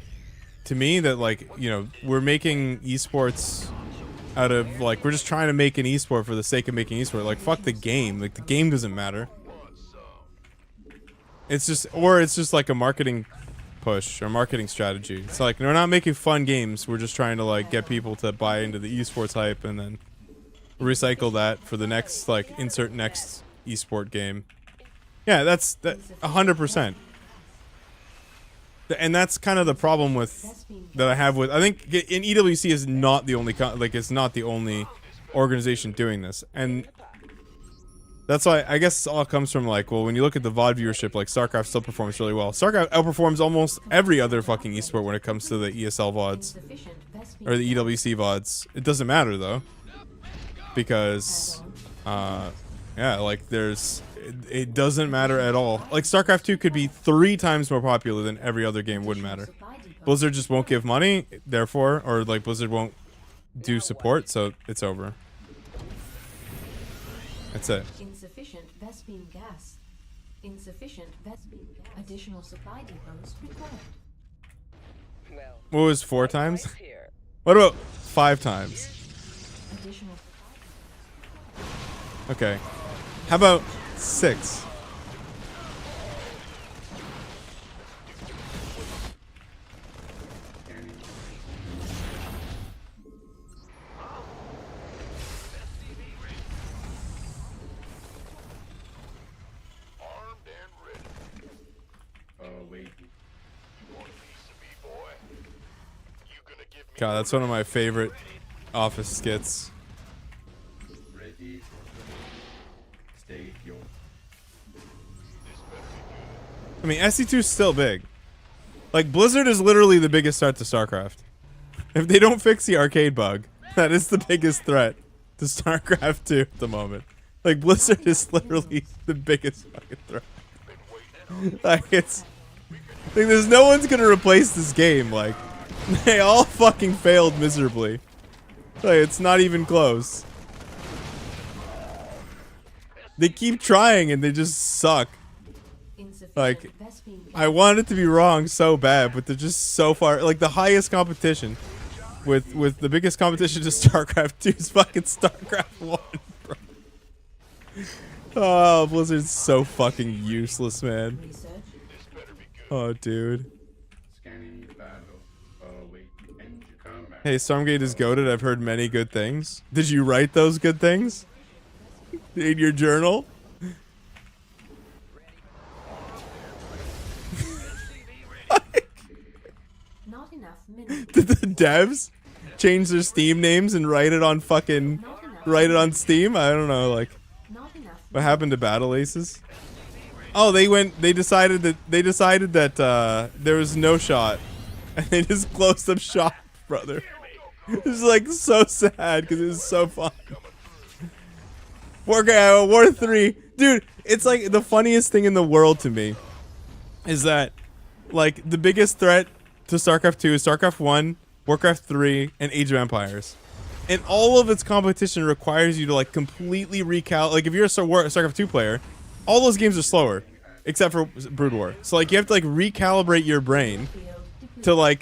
to me that, like, you know, we're making esports out of, like, we're just trying to make an esport for the sake of making esport. Like, fuck the game. Like, the game doesn't matter. It's just, or it's just like a marketing push or marketing strategy. It's like, we're not making fun games. We're just trying to, like, get people to buy into the esports hype and then recycle that for the next, like, insert next esport game. Yeah, that's 100%. And that's kind of the problem with that I have with, I think in EWC is not the only it's not the only organization doing this, and that's why I guess it all comes from, like, well, when you look at the VOD viewership, like StarCraft still performs really well. StarCraft outperforms almost every other fucking esport when it comes to the ESL VODs Insufficient Vespene or the EWC VODs. It doesn't matter though, because yeah, like it doesn't matter at all. Like StarCraft 2 could be 3 times more popular than every other game, wouldn't matter. supply depots. Blizzard just won't give money, therefore, or like Blizzard won't do support, so it's over. That's it. Insufficient Vespene gas. Insufficient Vespene gas. Additional supply depots required. Well, What was 4 times? right here. What about 5 times? Additional supply depots. Okay. How about 6? Armed and ready. Wait. You want a piece of me, boy? You gonna give me God, that's one of my favorite Office skits. Ready for state your I mean, SC2 is still big. Like, Blizzard is literally the biggest threat to StarCraft. If they don't fix the arcade bug, that is the biggest threat to StarCraft 2 at the moment. Like, Blizzard is literally the biggest fucking threat. Like, it's... Like, there's no one's gonna replace this game, like... They all fucking failed miserably. Like, it's not even close. They keep trying and they just suck. Insufficient Like, Vespene gas. I want it to be wrong so bad, but they're just so far. Like, the highest competition with the biggest competition to StarCraft 2 is fucking StarCraft 1, bro. Oh, Blizzard's so fucking useless, man. Research. Oh, dude. scanning battle. Wait. Engine combat. Hey, Stormgate is goated. I've heard many good things. Did you write those good things in your journal? Not enough minerals. Did the devs change their Steam names and write it on fucking Steam? I don't know, like, Not enough. what happened to Battle Aces? Oh, they decided that there was no shot, and they just closed up shop, brother. It's like so sad because it was so fun. War 3, dude. It's like the funniest thing in the world to me is that, like, the biggest threat to StarCraft 2 is StarCraft 1, Warcraft 3, and Age of Empires. And all of its competition requires you to, like, completely like, if you're a StarCraft 2 player, all those games are slower, except for Brood War. So, like, you have to, like, recalibrate your brain to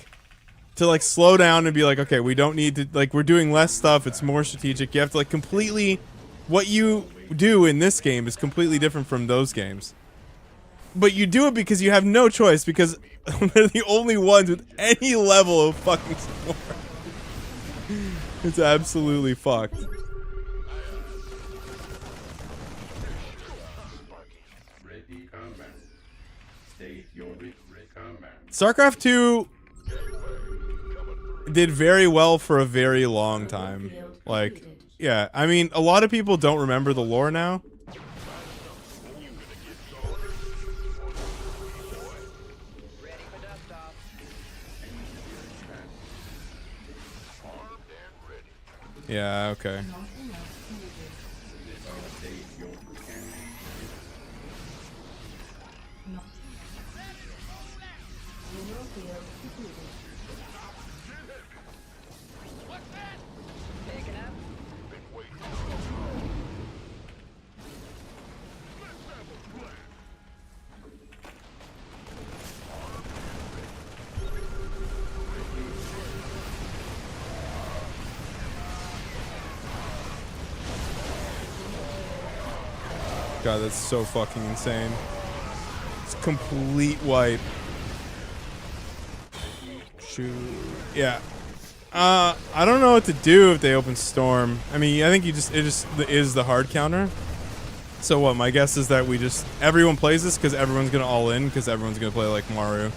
slow down and be like, okay, we don't need to, like, we're doing less stuff, it's more strategic. You have to, like, completely, what you do in this game is completely different from those games. But you do it because you have no choice, because they're the only ones with any level of fucking support. It's absolutely fucked. Ready combat. State your ready combat. StarCraft 2 did very well for a very long time. Like, yeah, I mean, a lot of people don't remember the lore now. Ready for dust off. Yeah, okay. Not enough minerals. State your scanning. Not. Mineral field depleted. God, that's so fucking insane. It's complete wipe. Shoot. Yeah. I don't know what to do if they open Storm. I mean, I think it just is the hard counter. So what? My guess is that everyone plays this because everyone's gonna all in because everyone's gonna play like Maru.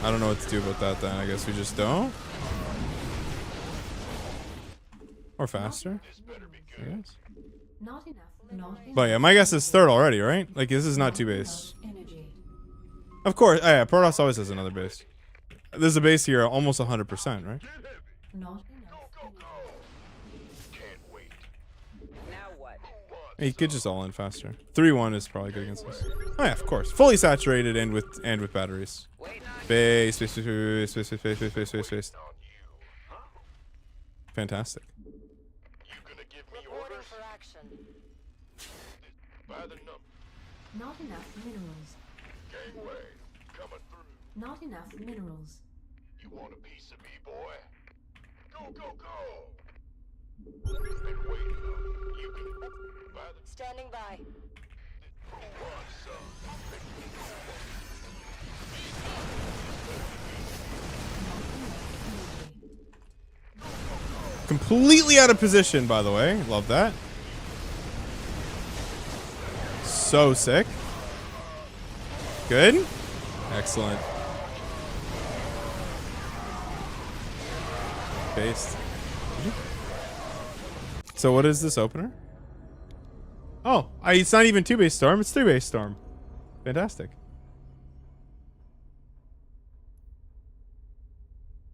I don't know what to do about that then. I guess we just don't. Or faster. I guess. Not enough. Not enough. But yeah, my guess is third already, right? Like this is not two base. Energy. Of course. Oh, yeah, Protoss always has another base. There's a base here almost 100%, right? Not enough. Energy. Can't wait. Now what? Hey, you could just all in faster. 3-1 is probably good against us. Oh yeah, of course. Fully saturated and with batteries. Waiting on Base. Fantastic. You gonna give me reporting orders? for action. By the number. Not enough minerals. Gangway. Coming through. Not enough minerals. You want a piece of me, boy? Go, go, go! Been waiting on you. Can by the Standing by. who wants some? Completely out of position, by the way. Love that. So sick. Good. Excellent. Based. So what is this opener? Oh, it's not even 2-base Storm. It's 3-base Storm. Fantastic.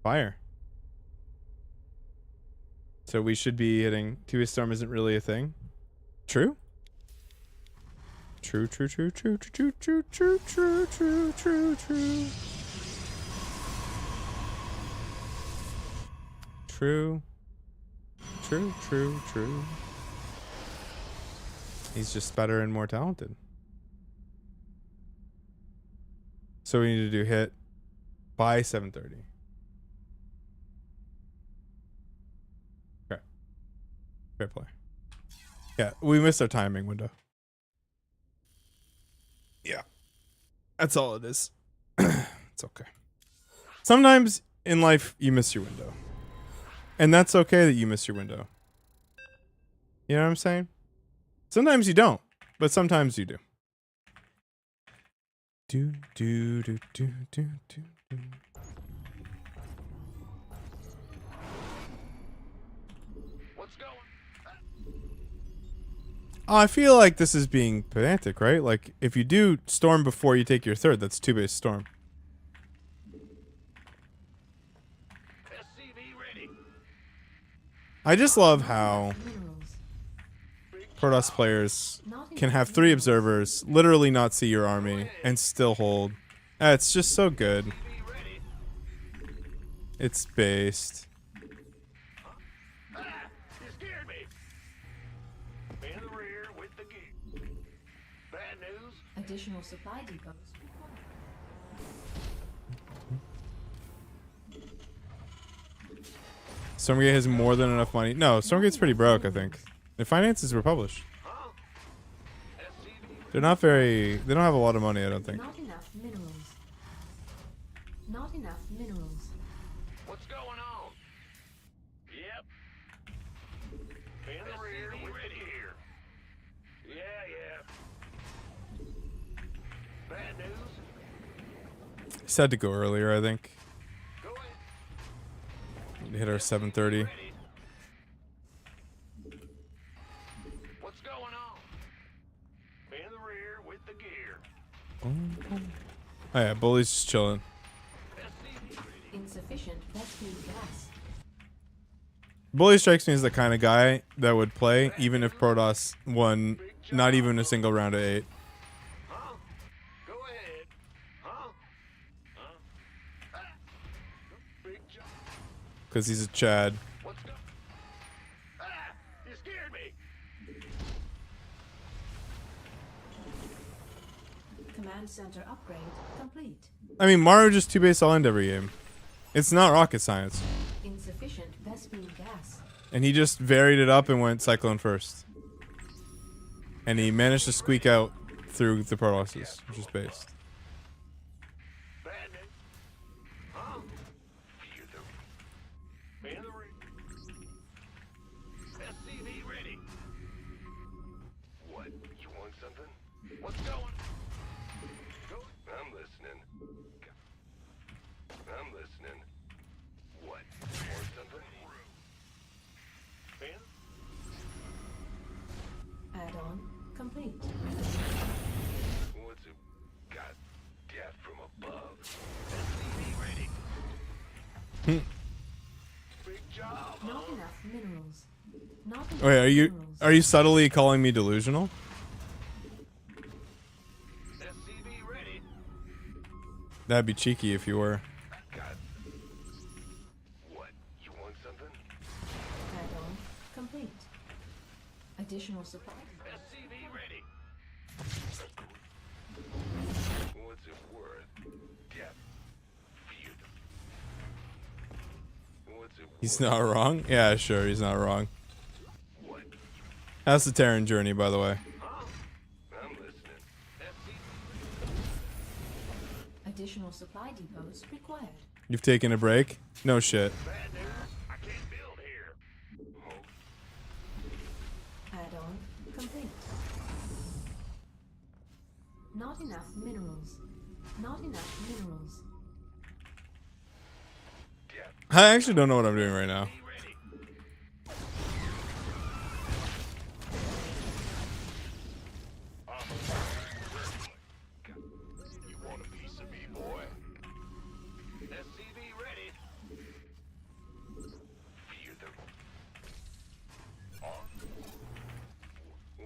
Fire. So we should be hitting 2-base Storm isn't really a thing. True? True. True. He's just better and more talented. So we need to do hit by 7:30. Okay. Fair play. Yeah, we missed our timing window. Yeah. That's all it is. It's okay. Sometimes in life you miss your window. And that's okay that you miss your window. You know what I'm saying? Sometimes you don't, but sometimes you do. Do. What's going? Oh, I feel like this is being pedantic, right? Like, if you do Storm before you take your third, that's 2-base Storm. SCV ready. I just love how Minerals. Protoss players Not can enough have 3 minerals. observers, literally not see your army, and still hold. It's just so good. Be ready. It's based. Ah, you scared me. In the rear with the gear. Bad news. Additional supply depots. Stormgate has more than enough money. No, Stormgate's pretty broke, I think. Their finances were published. Huh? SCV They're not very... They don't have a lot of money, I don't think. Not enough minerals. Not enough minerals. What's going on? Yep. In the rear with the gear. Yeah. Bad news. Just had to go earlier, I think. Go ahead. Hit our 7:30. Ready. What's going on? In the rear with the gear. Oh yeah, Bully's just chilling. SCV ready. Insufficient Vespene gas. Bully strikes me as the kind of guy that would play even if Protoss won not even a single round of 8. Huh? Go ahead. Huh? Ah. Big jump. Because he's a Chad. What's going? Ah! You scared me. Command center upgrade complete. I mean, Maru just 2-base all end every game. It's not rocket science. Insufficient Vespene gas. And he just varied it up and went Cyclone first. and he managed to squeak out through the process, which is based. Bandit. Huh? Fear the SCV ready. What? You want something? What's going? I'm listening. I'm listening. What? You want something? Bandit? Add-on complete. What's it? Got death from above. SCV ready. Big job. Not enough minerals. Not enough Wait, minerals. are you subtly calling me delusional? SCV ready. That'd be cheeky if you were. Got. What? You want something? Add-on complete. Additional supply. SCV ready. What's it worth? Death. Fear. What's it worth? He's not wrong? Yeah, sure, he's not wrong. What? How's the Terran journey, by the way? Huh? I'm listening. SCV. Additional supply depots required. You've taken a break? No shit. Bad news. I can't build here. Add-on complete. Not enough minerals. Not enough minerals. Death. I actually don't know what I'm doing right now. Be ready. You want a piece of me, boy? SCV ready. Fear the.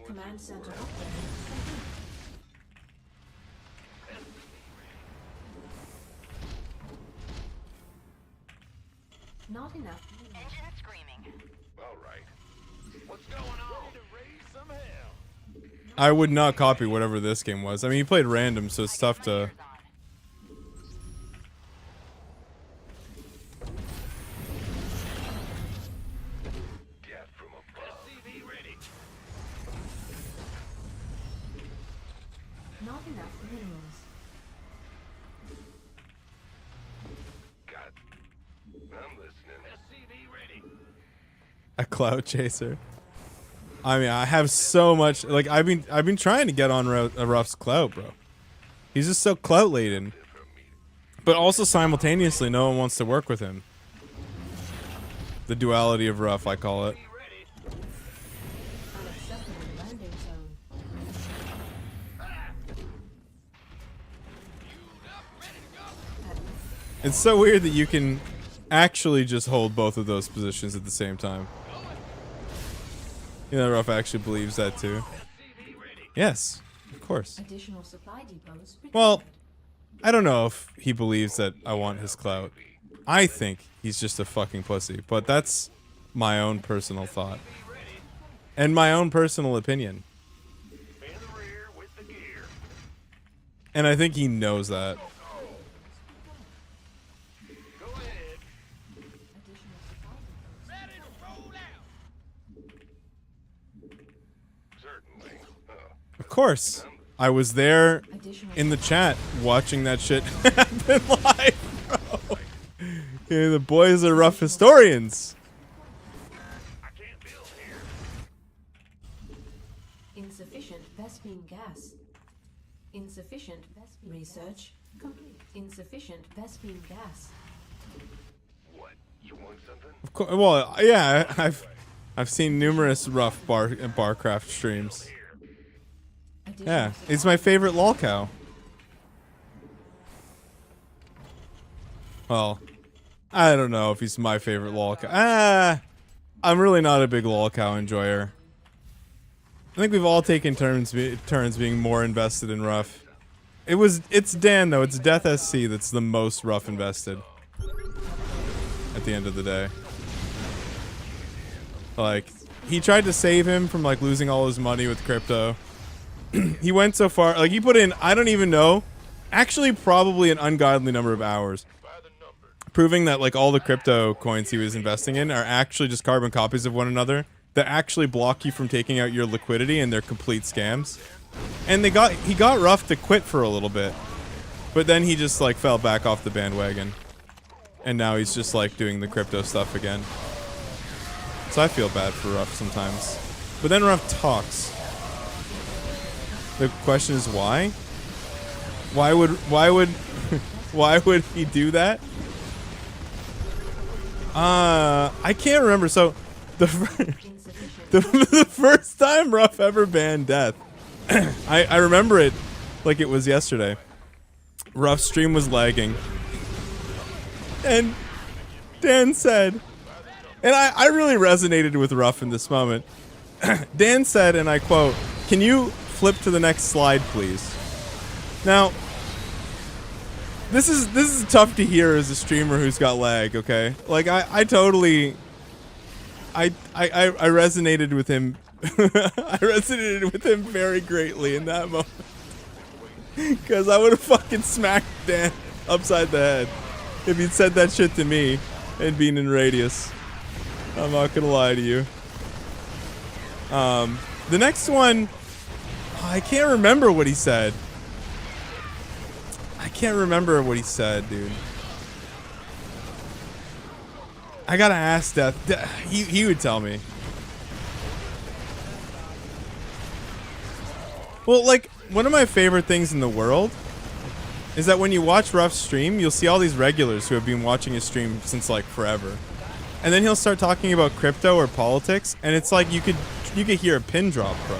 Command center upgrade complete. Not enough minerals. Engine screaming. All right. What's going on? To raise some hell. I would not copy whatever this game was. I mean, you played random, so it's tough to... On. Death from above. SCV ready. Not enough minerals. Got. I'm listening. SCV ready. A cloud chaser. I mean, I have so much... Like, I've been trying to get on Ruff's clout, bro. He's just so clout-laden. But also, simultaneously, no one wants to work with him. The duality of Ruff, I call it. Be ready. Unacceptable landing zone. It's so weird that you can actually just hold both of those positions at the same time. You know, Ruff actually believes that too. Yes, of course. Additional supply depots required. Well, I don't know if he believes that I want his clout. I think he's just a fucking pussy, but that's my own personal thought. And my own personal opinion. In the rear with the gear. And I think he knows that. Go ahead. Additional supply depots. Ready to roll out. Certainly. Of course. I was there Additional in the chat watching that shit happen live, bro. Yeah, the boys are rough historians. I can't build here. insufficient Vespine gas. Insufficient Vespine research complete. Insufficient Vespine gas. What? You want something? Of course. Well, yeah, I've seen numerous rough barcraft streams. Additional Yeah, supply it's my favorite lolcow. Well, I don't know if he's my favorite lolcow. I'm really not a big lolcow enjoyer. I think we've all taken turns being more invested in rough. It's Dan though. It's Death SC that's the most rough invested. At the end of the day, like he tried to save him from like losing all his money with crypto. He went so far, like he put in, I don't even know, actually probably an ungodly number of hours, proving that like all the crypto coins he was investing in are actually just carbon copies of one another that actually block you from taking out your liquidity, and they're complete scams. And he got Ruff to quit for a little bit, but then he just like fell back off the bandwagon, and now he's just like doing the crypto stuff again. So I feel bad for Ruff sometimes, but then Ruff talks. The question is why? Why would why would he do that? I can't remember. So the first time Ruff ever banned Death, I remember it like it was yesterday. Ruff's stream was lagging, and Dan said, and I really resonated with Ruff in this moment. Dan said, and I quote, "Can you flip to the next slide, please?" Now, this is tough to hear as a streamer who's got lag, okay? Like I totally I resonated with him. I resonated with him very greatly in that moment. Cause I would have fucking smacked Dan upside the head if he'd said that shit to me and been in radius. I'm not gonna lie to you. The next one, I can't remember what he said. I can't remember what he said, dude. I gotta ask Death. He would tell me. Well, like, one of my favorite things in the world is that when you watch Ruff's stream, you'll see all these regulars who have been watching his stream since like forever. And then he'll start talking about crypto or politics, and it's like you could hear a pin drop, bro.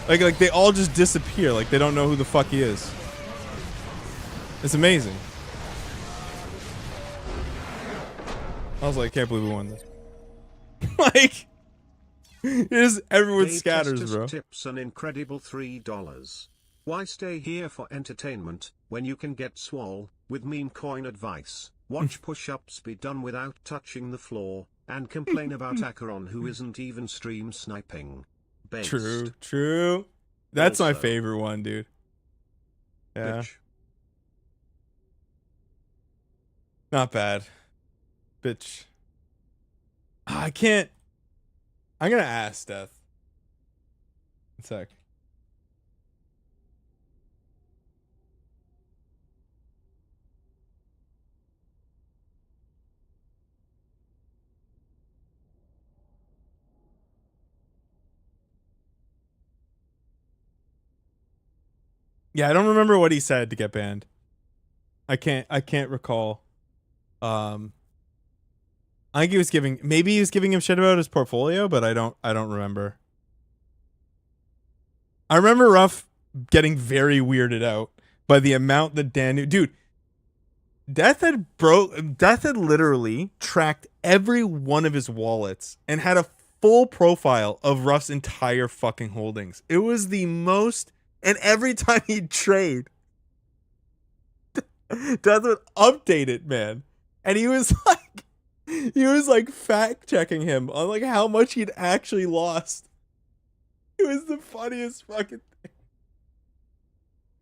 Like they all just disappear, like they don't know who the fuck he is. It's amazing. I was like, can't believe we won this. Like, everyone scatters, bro. Tips an incredible $3. Why stay here for entertainment when you can get swole with meme coin advice? Watch push-ups be done without touching the floor, and complain about Acheron who isn't even stream sniping. Based. True. That's Also, my favorite one, dude. Yeah. Bitch. Not bad. Bitch. I can't. I'm gonna ask Death. One sec. Yeah, I don't remember what he said to get banned. I can't recall. I think he was maybe he was giving him shit about his portfolio, but I don't remember. I remember Ruff getting very weirded out by the amount that Dan knew. Dude, Death had literally tracked every one of his wallets and had a full profile of Ruff's entire fucking holdings. It was the most, and every time he'd trade, Death would update it, man. And he was like fact checking him on like how much he'd actually lost. It was the funniest fucking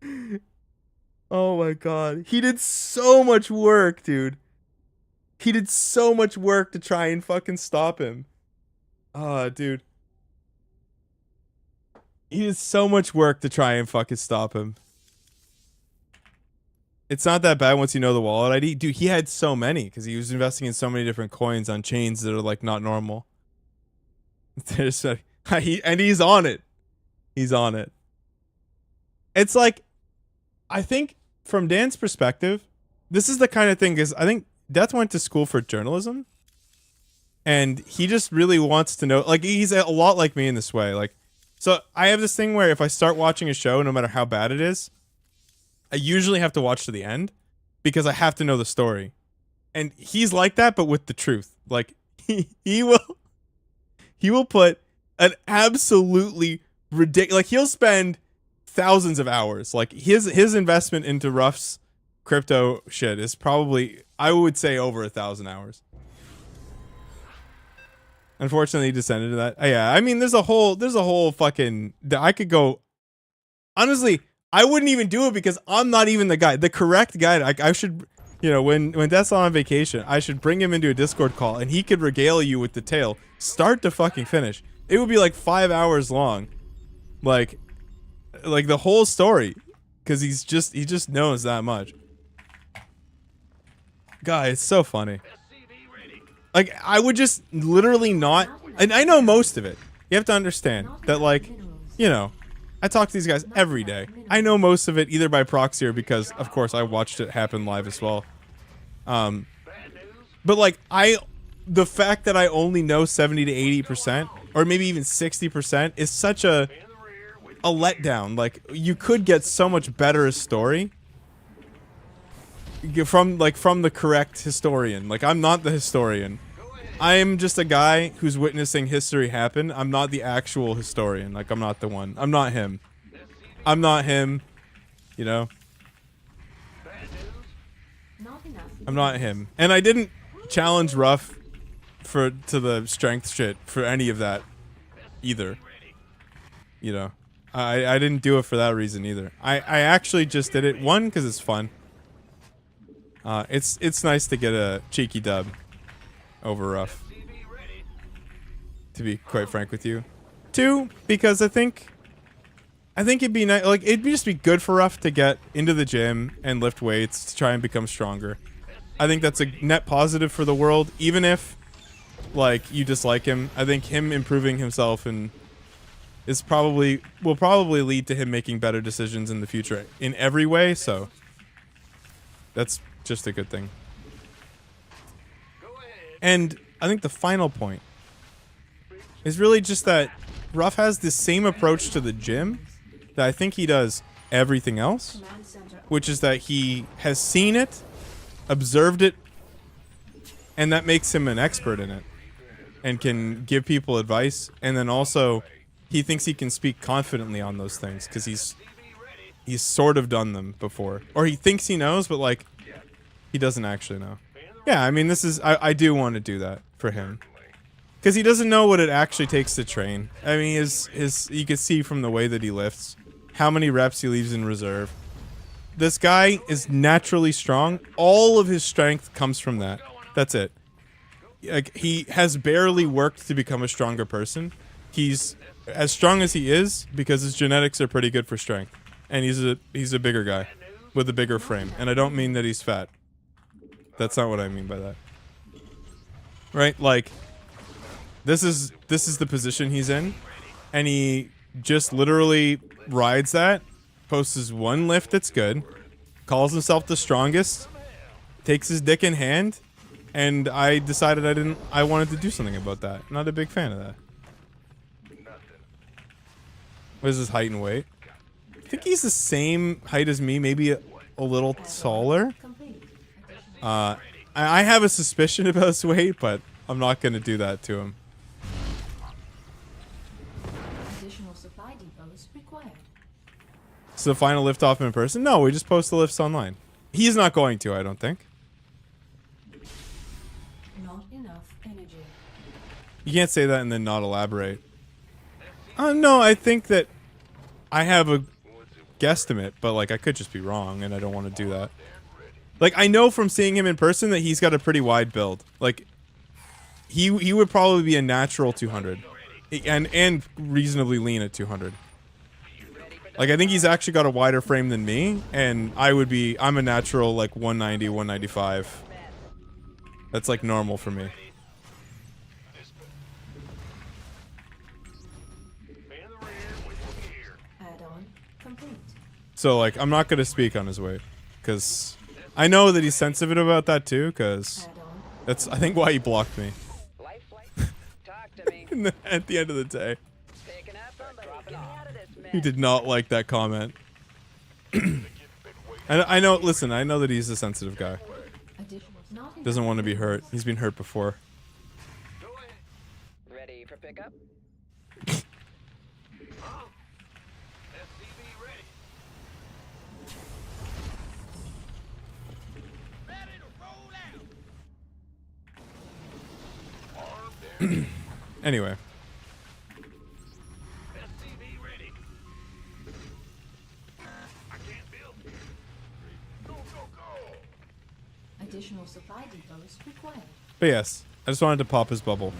thing. Oh my god. He did so much work, dude. He did so much work to try and fucking stop him. Dude. He did so much work to try and fucking stop him. It's not that bad once you know the wallet ID. Dude, he had so many because he was investing in so many different coins on chains that are like not normal. He's on it. He's on it. It's like, I think from Dan's perspective, this is the kind of thing, because I think Death went to school for journalism, and he just really wants to know, like, he's a lot like me in this way. Like, so I have this thing where if I start watching a show, no matter how bad it is, I usually have to watch to the end because I have to know the story. And he's like that, but with the truth. Like, he will put an absolutely ridiculous, like, he'll spend thousands of hours. Like, his investment into Ruff's crypto shit is probably, I would say, over 1,000 hours. Unfortunately, he descended to that. Yeah, I mean, there's a whole fucking, I could go, honestly, I wouldn't even do it because I'm not even the guy. The correct guy, I should, when Death's on vacation, I should bring him into a Discord call and he could regale you with the tale start to fucking finish. It would be like 5 hours long, like the whole story, because he just knows that much. God, it's so funny. Like, I would just literally not, and I know most of it. You have to understand that, like, you know, I talk to these guys every day. I know most of it either by proxy or because, of course, I watched it happen live as well. But like, the fact that I only know 70 to 80%, or maybe even 60%, is such a letdown. Like, you could get so much better a story from the correct historian. Like, I'm not the historian. I am just a guy who's witnessing history happen. I'm not the actual historian. Like, I'm not the one. I'm not him. I'm not him. You know? I'm not him. And I didn't challenge Ruff to the strength shit for any of that either. You know? I didn't do it for that reason either. I actually just did it, one, because it's fun. It's nice to get a cheeky dub over Ruff, to be quite frank with you. Two, because I think it'd be nice, like, it'd just be good for Ruff to get into the gym and lift weights to try and become stronger. I think that's a net positive for the world, even if, like, you dislike him. I think him improving himself and will probably lead to him making better decisions in the future in every way, so that's just a good thing. And I think the final point is really just that Ruff has the same approach to the gym that I think he does everything else, which is that he has seen it, observed it, and that makes him an expert in it and can give people advice. And then also he thinks he can speak confidently on those things because he's sort of done them before, or he thinks he knows, but like he doesn't actually know. Yeah, I mean, this is I do want to do that for him because he doesn't know what it actually takes to train. I mean, his you can see from the way that he lifts, how many reps he leaves in reserve. This guy is naturally strong. All of his strength comes from that. That's it. Like, he has barely worked to become a stronger person. He's as strong as he is because his genetics are pretty good for strength, and he's a bigger guy with a bigger frame. And I don't mean that he's fat. That's not what I mean by that. Right? Like, this is the position he's in, and he just literally rides that, posts his one lift that's good, calls himself the strongest, takes his dick in hand, and I decided I wanted to do something about that. I'm not a big fan of that. What is his height and weight? I think he's the same height as me, maybe a little taller. I have a suspicion about his weight, but I'm not going to do that to him. Additional supply depots required. So the final lift off in person? No, we just post the lifts online. He's not going to, I don't think. Not enough energy. You can't say that and then not elaborate. No, I think that I have a guesstimate, but like I could just be wrong, and I don't want to do that. Like, I know from seeing him in person that he's got a pretty wide build. Like, he would probably be a natural 200, and reasonably lean at 200. Like, I think he's actually got a wider frame than me, and I'm a natural like 190, 195. That's like normal for me. Add-on complete. So like, I'm not gonna speak on his weight, because I know that he's sensitive about that too, because Add-on. that's, I think, why he blocked me. Talk to me. At the end of the day, Picking up somebody. Get me out of this mess. he did not like that comment. I know. Listen, I know that he's a sensitive guy. Additional not enough Doesn't want to be hurt. He's been hurt before. Ready for pickup? Anyway. additional supply depots required. But yes, I just wanted to pop his bubble.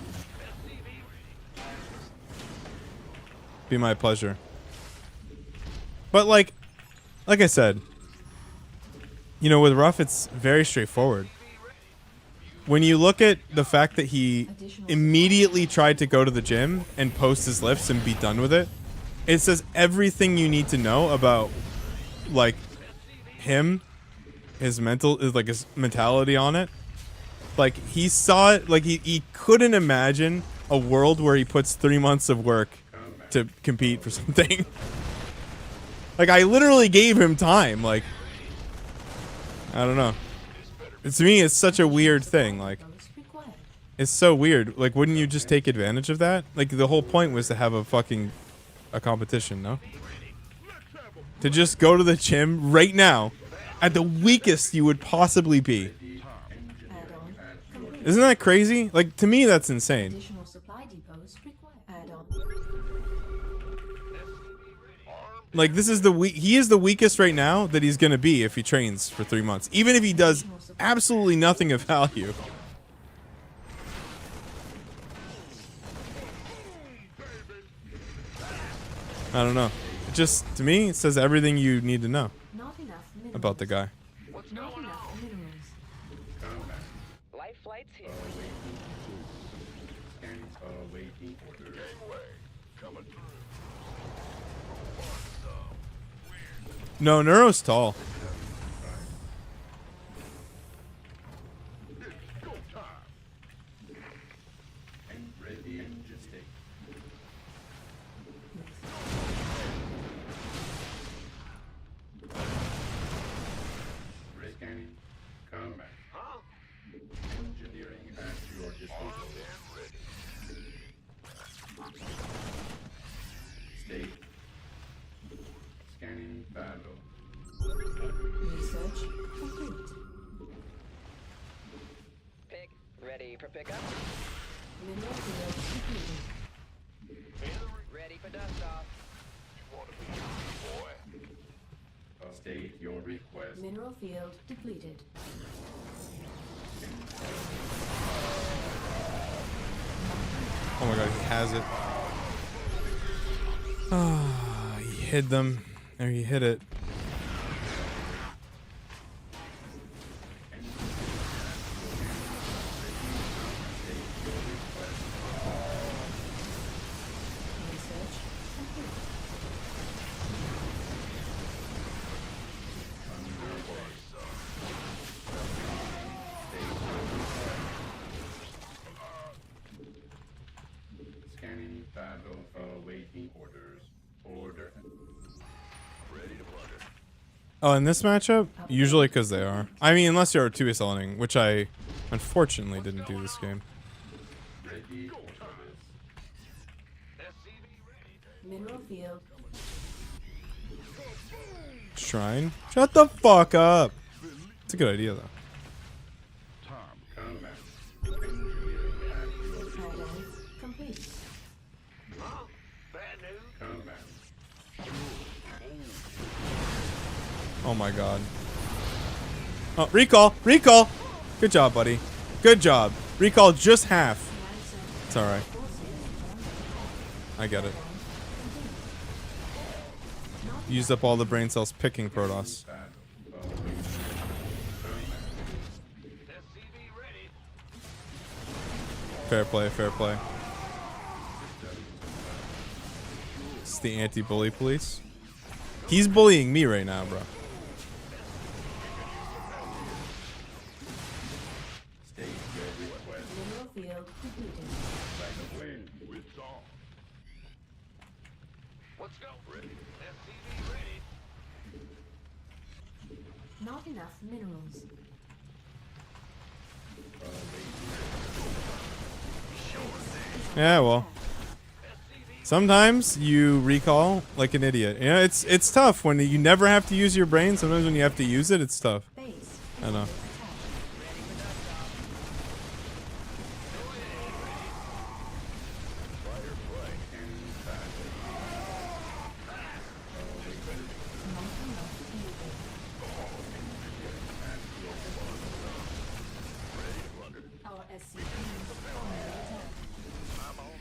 Be my pleasure. But like I said, you know, with Ruff, it's very straightforward. When you look at the fact that he immediately tried to go to the gym and post his lifts and be done with it, it says everything you need to know about, like, him, his mentality on it. Like, he saw it, like, he couldn't imagine a world where he puts 3 months of work to compete for something. Like, I literally gave him time, like, I don't know. To me, it's such a weird thing, like, it's so weird. Like, wouldn't you just take advantage of that? Like, the whole point was to have a competition, no? To just go to the gym right now, at the weakest you would possibly be. Isn't that crazy? Like, to me, that's insane. Additional supply depots required. Add-on. Like, this is he is the weakest right now that he's gonna be if he trains for 3 months. Even if he does absolutely nothing of value. I don't know. It just, to me, it says everything you need to know Not enough minerals. about the guy. Not enough minerals. Life flights here. Scanning, waiting orders. Coming through. No, Neuro's tall. It's go time. And ready, engine state. Scanning, combat. Huh? Engineering at your disposal. State. Scanning battle. Research complete. Pig, ready for pickup. Mineral field depleted. Ready for dust off. You want to be free, boy? State your request. Mineral field depleted. Oh my god, he has it. Ah, he hid them. Or he hit it. Research complete. Scanning battle, awaiting orders. Order. Ready to plunder. Oh, in this matchup? Usually because they are. I mean, unless you're 2 soloing, which I unfortunately didn't do this game. Ready for service. SCV ready. Mineral field. Shrine? Shut the fuck up! It's a good idea, though. Time. Combat. Engineering at your Add-on complete. Huh? Bad news? combat. Oh my god. Oh, recall! Recall! Good job, buddy. Good job. Recall just half. It's alright. I get it. Used up all the brain cells picking Protoss. Battle, awaiting. SCV ready. Fair play, fair play. It's the anti-bully police. He's bullying me right now, bro. State your request. Mineral field depleted. Right away. It's on. Let's go. Ready. SCV ready. Not enough minerals. Yeah, well. Sometimes you recall like an idiot. You know, it's tough when you never have to use your brain. Sometimes when you have to use it, it's tough. Base. I know. Our SCP is under attack.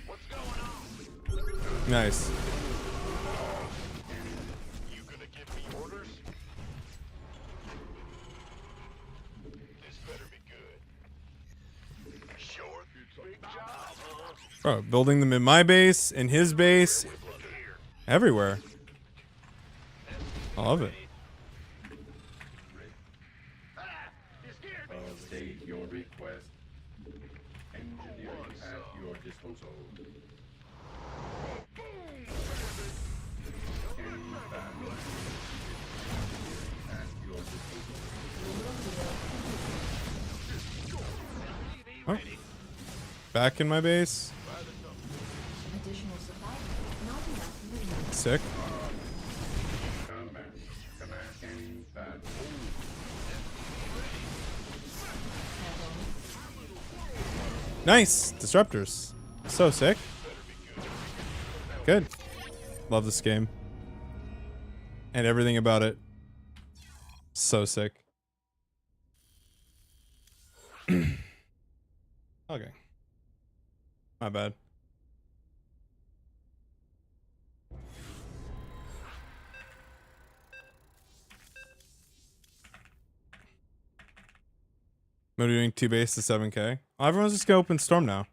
What's going on? Nice. Bro, building them in my base, in his base, everywhere. I love it. State your request. Engineering at your disposal. Scanning battle. At your disposal. Oh. Back in my base. Additional supply. Not enough minerals. Sick. Combat. Command scanning battle. Nice. Disruptors. So sick. Good. Love this game. And everything about it. So sick. Okay. My bad. We're doing 2 base to 7k. Oh, everyone's just gonna open Storm now.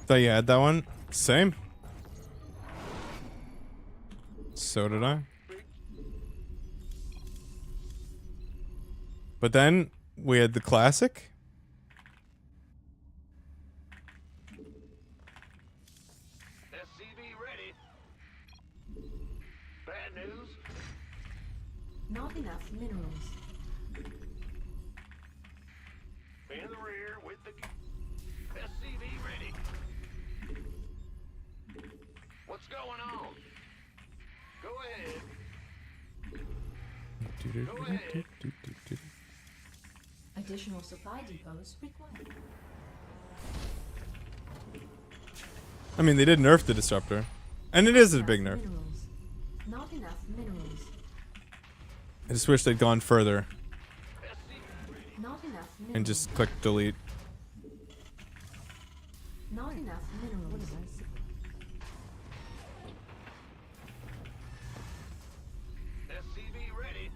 Thought you had that one. Same. So did I. But then we had the classic. SCV ready. Bad news. Not enough minerals. In the rear with the SCV ready. What's going on? Go ahead. Go ahead. Additional supply depots required. I mean, they did nerf the disruptor. And it is a big nerf. Minerals. Not enough minerals. I just wish they'd gone further Not enough minerals. and just click delete. Not enough minerals. SCV ready.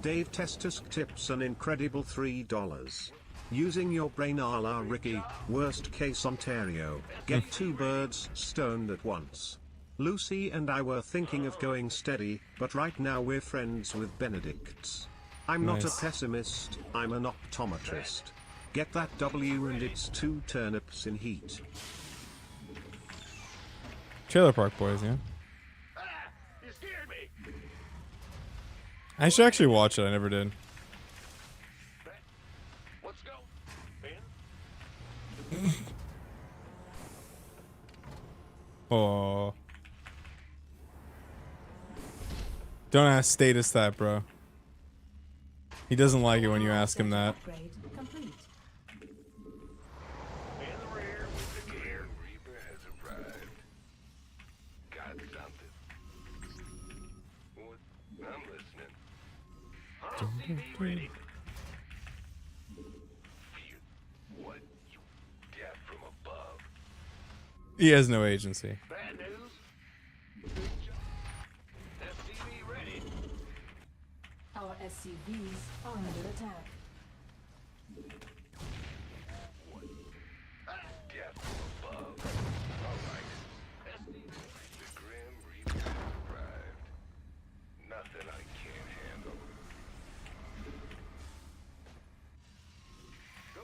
Dave Testusk tips an incredible $3. Using your brain a la Ricky, worst case Ontario, get 2 birds stoned at once. Lucy and I were thinking of going steady, but right now we're friends with Benedicts. I'm not a Nice. pessimist, I'm an optometrist. Get that W and it's 2 turnips in heat. Trailer Park Boys, yeah. You scared me. I should actually watch it. I never did. Let's go. Ben. Oh. Don't ask Status that, bro. He doesn't like it when you ask him that. Upgrade complete. In the rear with the gear. Reaper has arrived. Got something. What? I'm listening. SCV ready. Feel what you get from above. He has no agency. Bad news. Big job. SCV ready. Our SCVs are under attack. Get from above. All right. SCV. The Grim Reaper has arrived. Nothing I can't handle. Go.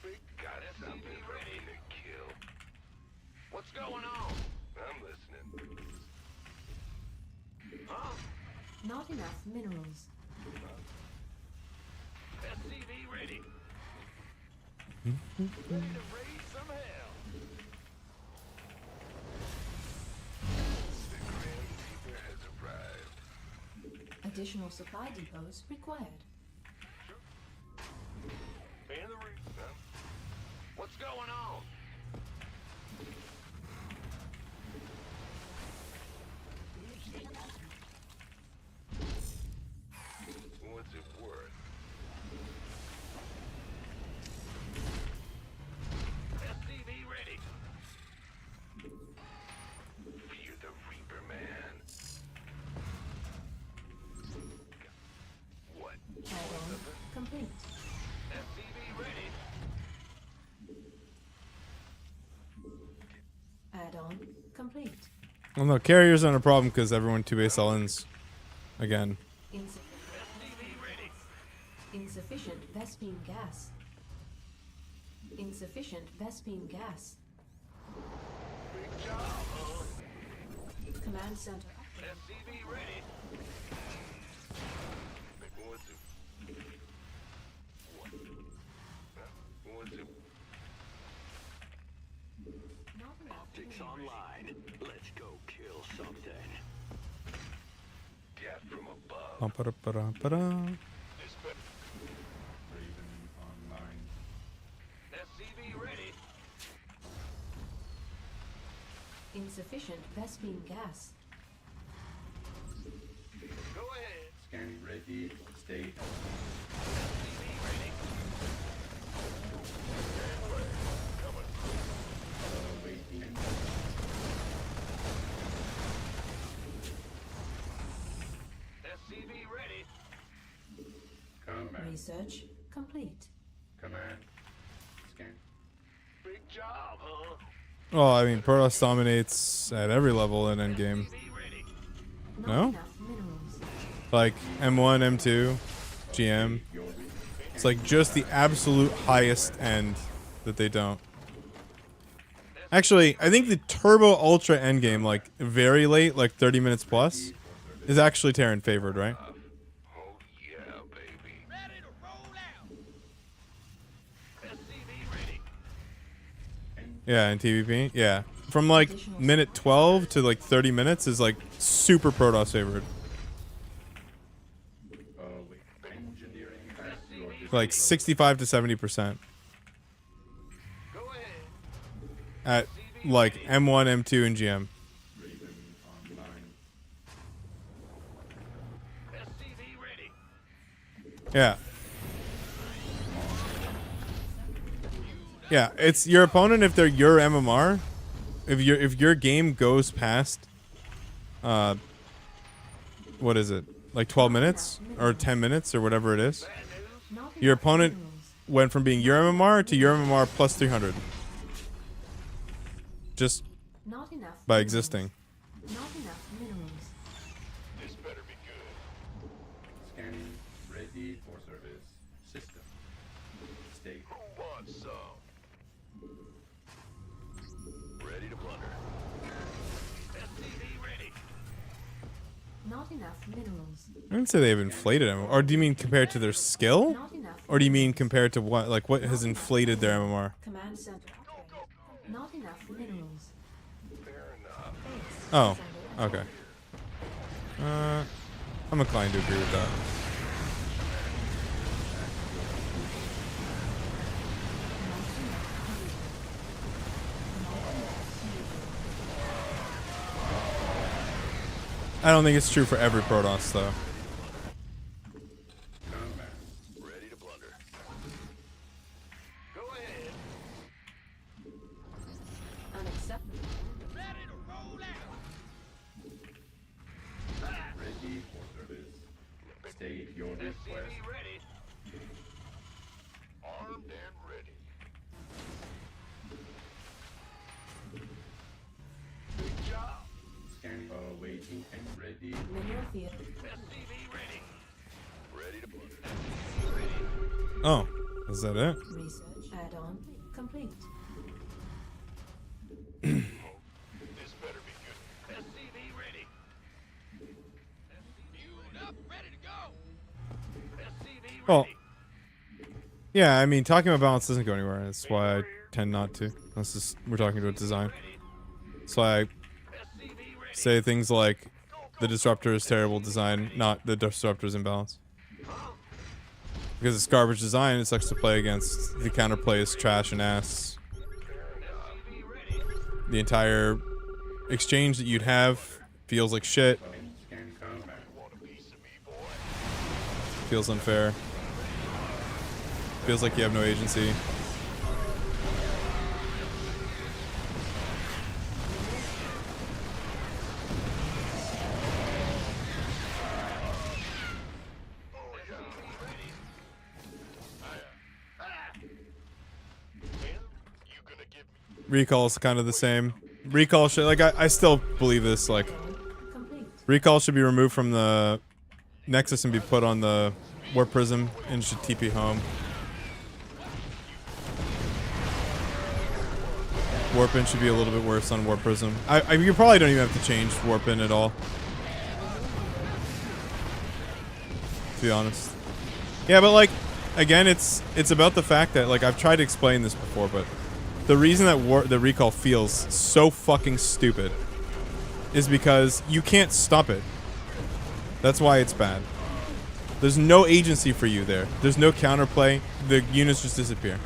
Big got SCV ready to kill. What's going on? I'm listening. Huh? Not enough minerals. SCV ready. Ready to raise some hell. The Grim Reaper has arrived. Additional supply depots required. In the rear. What's going on? What's it worth? SCV ready. Fear the Reaper Man. What? add-on complete. Well, no, carriers aren't a problem because everyone 2-base all-ins again. Insufficient Vespine gas. Insufficient Vespine gas. Command center. SCV ready. One, two. One, two. Not enough. Optics online. Let's go kill something. Gas from above. Ba-da-ba-da-ba-da. This better. Raven online. SCV ready. Insufficient Vespine gas. Go ahead. Scan ready. Stay. Waiting. SCV ready. Command. Research complete. Command. Scan. Big job, huh? Well, I mean, Protoss dominates at every level in endgame. SCV ready. Not No? enough minerals. Like M1, M2, GM. It's like just the absolute highest end that they don't. Actually, I think the Turbo Ultra endgame, like very late, like 30 minutes plus, is actually Terran favored, right? Oh yeah, baby. Ready to roll out. SCV ready. Yeah, in TVP. Yeah. From like minute 12 to like 30 minutes is like super Protoss favored. Wait. Engineering has your Like 65 to 70% Go ahead. at like M1, M2, and GM. Raven online. SCV ready. Yeah. Yeah, it's your opponent if they're your MMR. If your game goes past what is it? Like 12 minutes or 10 minutes or whatever it is. Not Your enough opponent minerals. went from being your MMR to your MMR plus 300. Just Not enough. by minerals. existing. Not enough minerals. This better be good. Scanning. Ready for service. System. Stay. Who wants some? Ready to plunder. SCV ready. Not enough minerals. I didn't say they've inflated MMR. Or do you mean compared to their skill? Not enough. Or do you mean compared to what? Like what has inflated their MMR? Command center. upgrade. Not enough minerals. Fair enough. Base Oh, center. okay. I'm inclined to agree with that. I don't think it's true for every Protoss though. Ready to plunder. Go ahead. Unacceptable. Ready to roll out. Ready for service. State your request. SCV ready. Armed and ready. Good job. Scanning. Waiting and ready. Mineral field. SCV ready. Ready to plunder. Oh, is that it? Research add-on complete. This better be good. SCV ready. Fueled up, ready to go. SCV ready. Well, yeah, I mean, talking about balance doesn't go anywhere. That's why I tend not to. Unless this, we're talking about design. That's why I SCV ready. say things like the disruptor is terrible design, not the disruptor is imbalance. Because it's garbage design, it sucks to play against. The counterplay is trash and ass. The entire exchange that you'd have feels like shit. Scan command. Want a piece of me, boy? Feels unfair. Feels like you have no agency. You gonna give me Recall is kind of the same. recall should, like, I still believe this, like, Complete. recall should be removed from the Nexus and be put on the Warp Prism and should TP home. Warpin should be a little bit worse on Warp Prism. You probably don't even have to change Warpin at all. To be honest. Yeah, but like, again, it's about the fact that, like, I've tried to explain this before, but the reason that the recall feels so fucking stupid is because you can't stop it. That's why it's bad. There's no agency for you there. There's no counterplay. The units just disappear.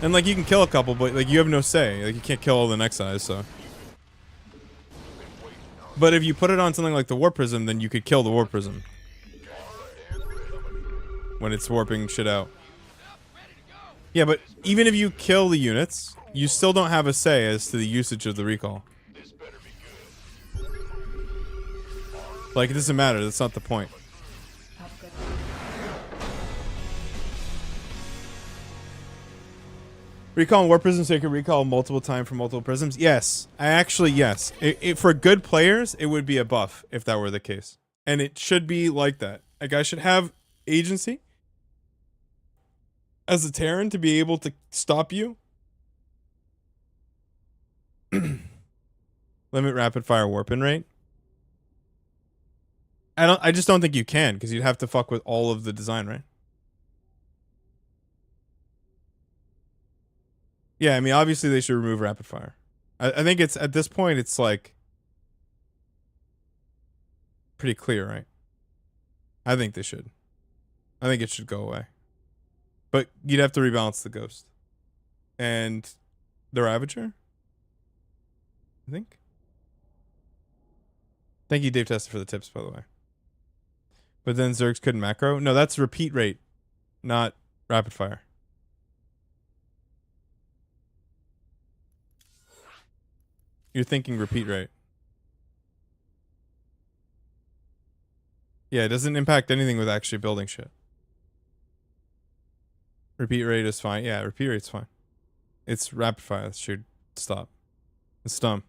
And like, you can kill a couple, but like, you have no say. Like, you can't kill all the Nexus, so. But if you put it on something like the Warp Prism, then you could kill the Warp Prism when it's warping shit out. Yeah, but even if you kill the units, you still don't have a say as to the usage of the recall. Like, it doesn't matter. That's not the point. Recall and Warp Prism so you can recall multiple times from multiple prisms? Yes. Yes. For good players, it would be a buff if that were the case. And it should be like that. Like, I should have agency as a Terran to be able to stop you. Limit rapid fire warping rate. I just don't think you can, because you'd have to fuck with all of the design, right? Yeah, I mean, obviously they should remove rapid fire. I think it's, at this point, it's like pretty clear, right? I think they should. I think it should go away. But you'd have to rebalance the Ghost. And the Ravager? I think. Thank you, Dave Tester, for the tips, by the way. But then Zergs couldn't macro? No, that's repeat rate, not rapid fire. You're thinking repeat rate. Yeah, it doesn't impact anything with actually building shit. Repeat rate is fine. Yeah, repeat rate's fine. It's rapid fire. It should stop. It's dumb.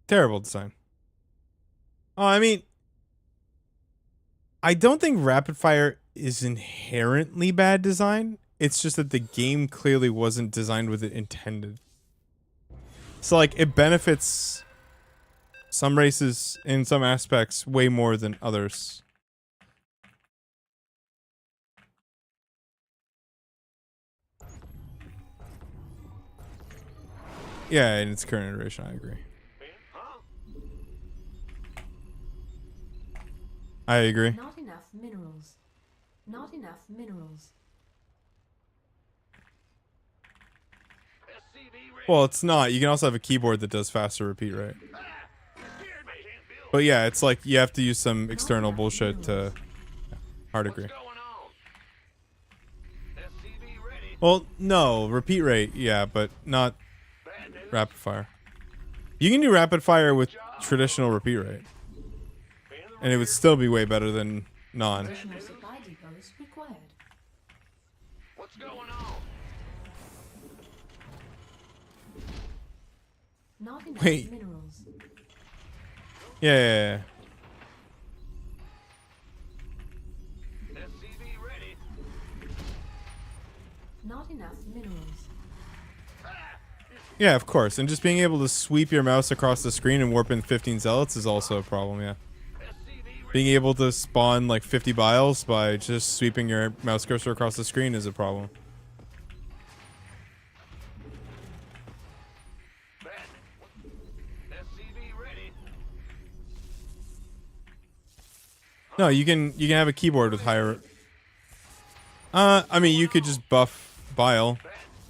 Terrible design. Oh, I mean, I don't think rapid fire is inherently bad design. It's just that the game clearly wasn't designed with it intended. So like, it benefits some races in some aspects way more than others. Yeah, in its current iteration, I agree. I agree. Not enough minerals. Not enough minerals. Well, it's not. You can also have a keyboard that does faster repeat rate. But yeah, it's like you have to use some external bullshit to... Yeah, hard agree. Well, no. Repeat rate, yeah, but not rapid fire. You can do rapid fire with traditional repeat rate. And it would still be way better than non. Additional supply depots required. What's going on? Not enough Wait. minerals. Yeah. SCV ready. Not enough minerals. Yeah, of course. And just being able to sweep your mouse across the screen and warp in 15 zealots is also a problem, yeah. Being able to spawn like 50 biles by just sweeping your mouse cursor across the screen is a problem. No, you can have a keyboard with higher. I mean, you could just buff bile,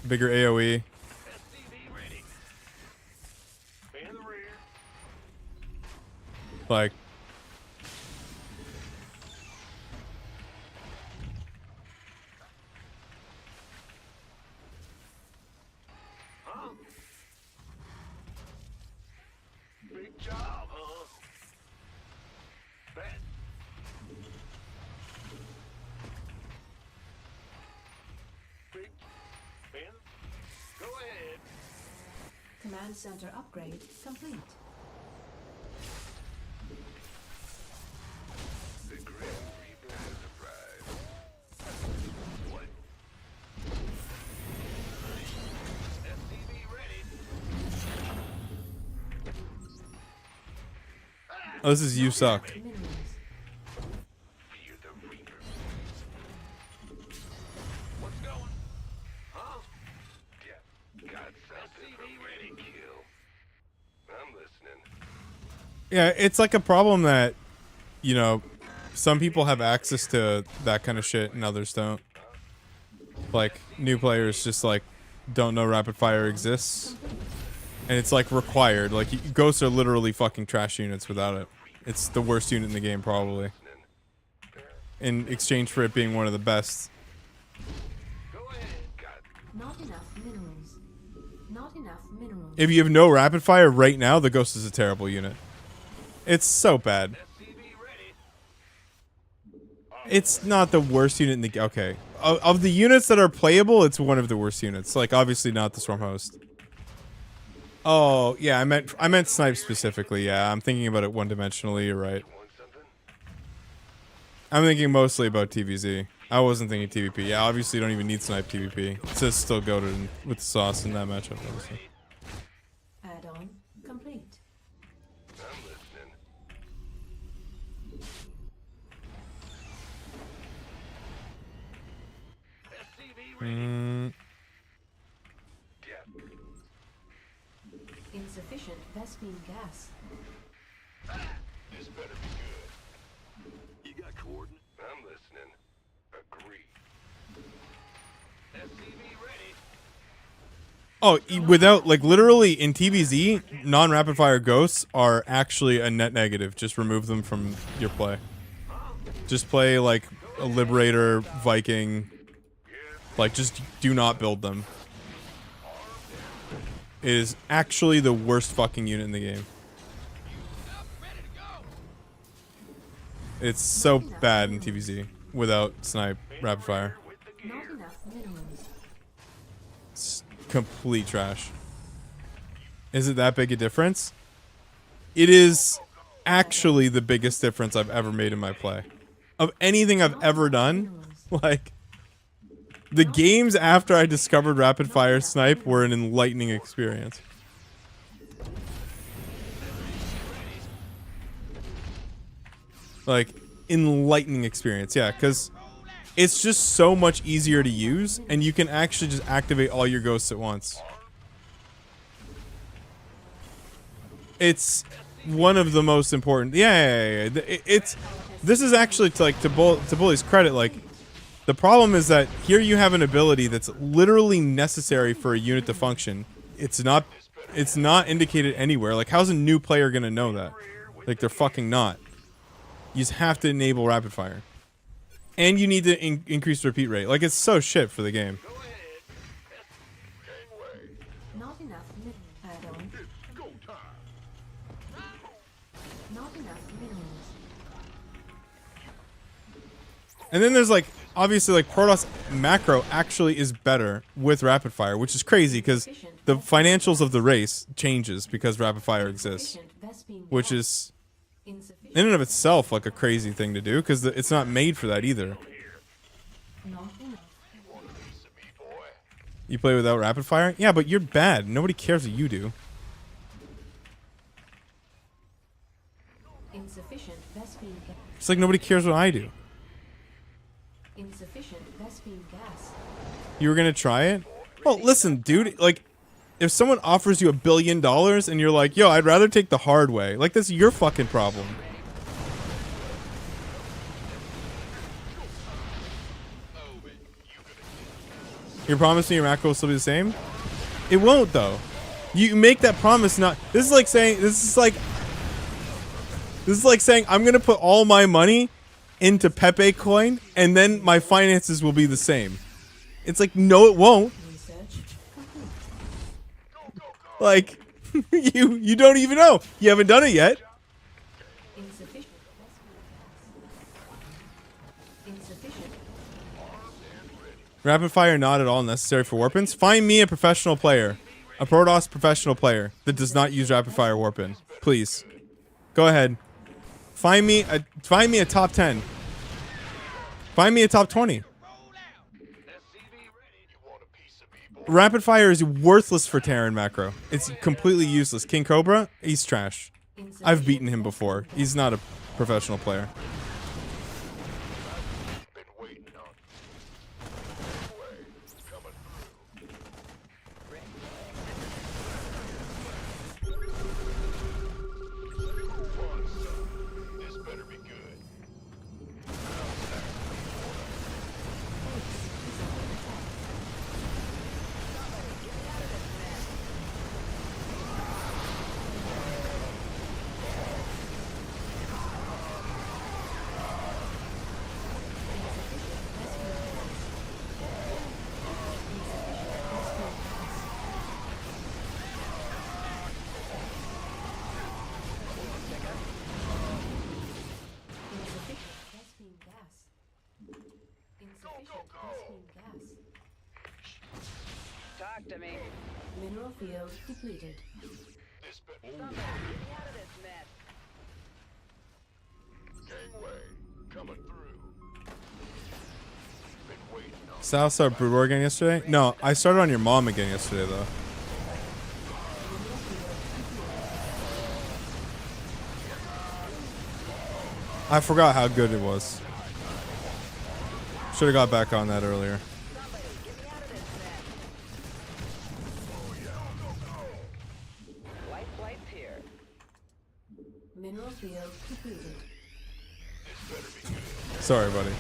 bigger AOE. Like. Command center upgrade complete. The Grim Reaper has arrived. What? SCV ready. Oh, this is you suck. Minerals. Fear the Reaper. What's going? Huh? Yeah. Got something for me to kill. I'm listening. Yeah, it's like a problem that, you know, some people have access to that kind of shit and others don't. Like, new players just, like, don't know rapid fire exists. And it's, like, required. Like, ghosts are literally fucking trash units without it. It's the worst unit in the game, probably. In exchange for it being one of the best. Go ahead. Got Not enough minerals. Not enough minerals. If you have no rapid fire right now, the ghost is a terrible unit. It's so bad. SCV ready. It's not the worst unit in the game. Okay. Of the units that are playable, it's one of the worst units. Like, obviously not the Storm Host. Oh, yeah, I meant snipe specifically. Yeah, I'm thinking about it one-dimensionally. You're right. Want something? I'm thinking mostly about TVZ. I wasn't thinking TVP. Yeah, obviously you don't even need snipe TVP. It says still goated with the sauce in that matchup, obviously. Add-on complete. I'm listening. SCV ready. Yeah. Insufficient Vespine gas. This better be good. You got coordinates? I'm listening. Agree. SCV ready. Oh, without, like, literally in TVZ, non-rapid fire ghosts are actually a net negative. Just remove them from your play. Just play, like, a Liberator, Viking. Like, just do not build them. It is actually the worst fucking unit in the game. It's so bad in TVZ without snipe rapid fire. Not enough minerals. It's complete trash. Is it that big a difference? It is actually the biggest difference I've ever made in my play. Of anything I've ever done, like, the games after I discovered rapid fire snipe were an enlightening experience. Like, enlightening experience, yeah, because it's just so much easier to use, and you can actually just activate all your ghosts at once. It's one of the most important. Yeah. This is actually to Bully's credit. Like, the problem is that here you have an ability that's literally necessary for a unit to function. It's not indicated anywhere. Like, how's a new player gonna know that? Like, they're fucking not. You just have to enable rapid fire, and you need to increase the repeat rate. Like, it's so shit for the game. Not enough minerals. Add-on. Go time. Not enough minerals. And then there's, like, obviously, like, Protoss macro actually is better with rapid fire, which is crazy because the financials of the race changes because rapid fire exists, Insufficient Vespine which gas. is Insufficient. in and of itself like a crazy thing to do because it's not made for that either. Not enough. You play without rapid fire? Yeah, but you're bad. Nobody cares what you do. Insufficient Vespine gas. It's like nobody cares what I do. Insufficient Vespine gas. You were gonna try it? Well, listen, dude. Like, if someone offers you $1 billion and you're like, "Yo, I'd rather take the hard way," like, that's your fucking problem. You promise me your macro will still be the same? It won't, though. You make that promise not. This is like saying I'm gonna put all my money into Pepe coin and then my finances will be the same. It's like, no, it won't. Research complete. Like, you don't even know. You haven't done it yet. Insufficient Vespine gas. Insufficient. Rapid fire not at all necessary for weapons. Find me a professional player A Protoss professional player that does not use rapid fire warp in. Please. Go ahead. Find me a top 10. Find me a top 20. Rapid fire is worthless for Terran macro. It's completely useless. King Cobra, he's trash. I've beaten him before. He's not a professional player. Talk to me. Mineral field depleted. Somebody get me out of this mess. Gangway, coming through. Been waiting on Sal started Brood War again yesterday? No, I started on your mom again yesterday, though. I forgot how good it was. Should have got back on that earlier. Somebody get me out of this mess. Life flight's here. Mineral field depleted. Sorry, buddy.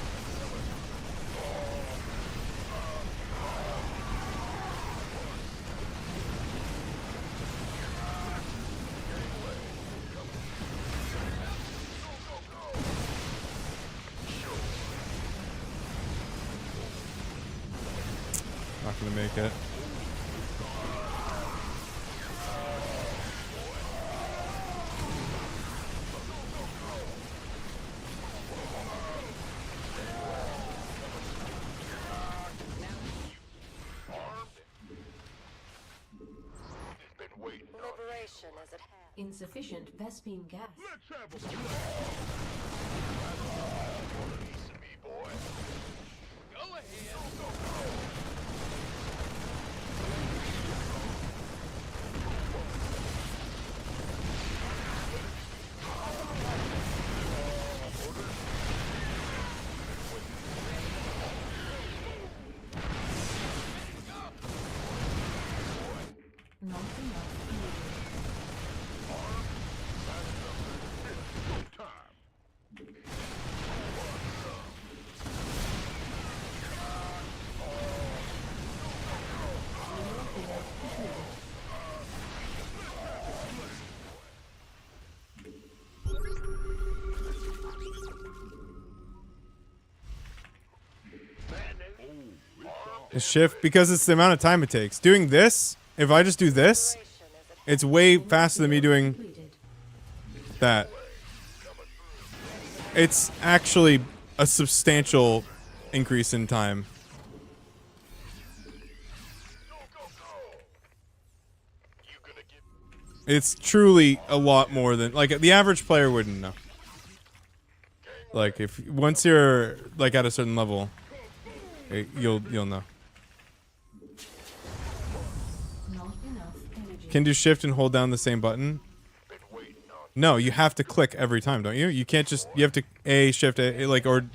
Not gonna make it. Liberation is at hand. Insufficient Vespine gas. Not enough fuel. Mineral field depleted. A shift because it's the amount of time it takes. Doing this, if I just do this, it's way faster than me doing Depleted. that. It's actually a substantial increase in time. It's truly a lot more than, like, the average player wouldn't know. Like, if once you're like at a certain level, you'll know. Not enough energy. Can do shift and hold down the same button? No, you have to click every time, don't you? You can't just, you have to shift A, like, or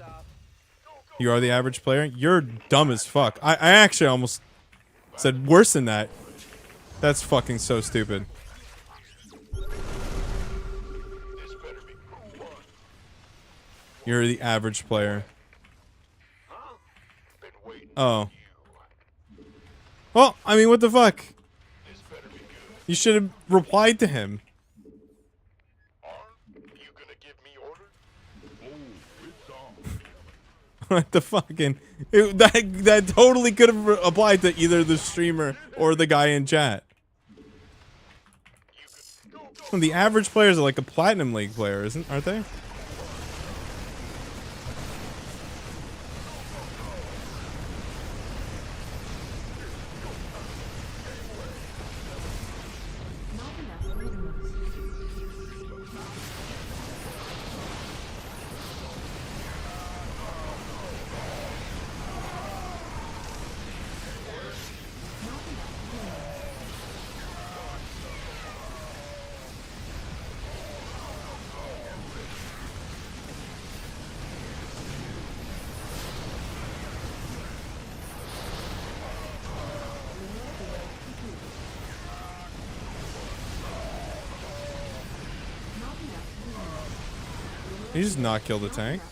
you are the average player. You're dumb as fuck. I actually almost said worse than that. That's fucking so stupid. You're the average player. Oh. Well, I mean, what the fuck? You should have replied to him. What the fucking... that totally could have applied to either the streamer or the guy in chat. The average players are like a Platinum League player, aren't they? He just not kill the tank.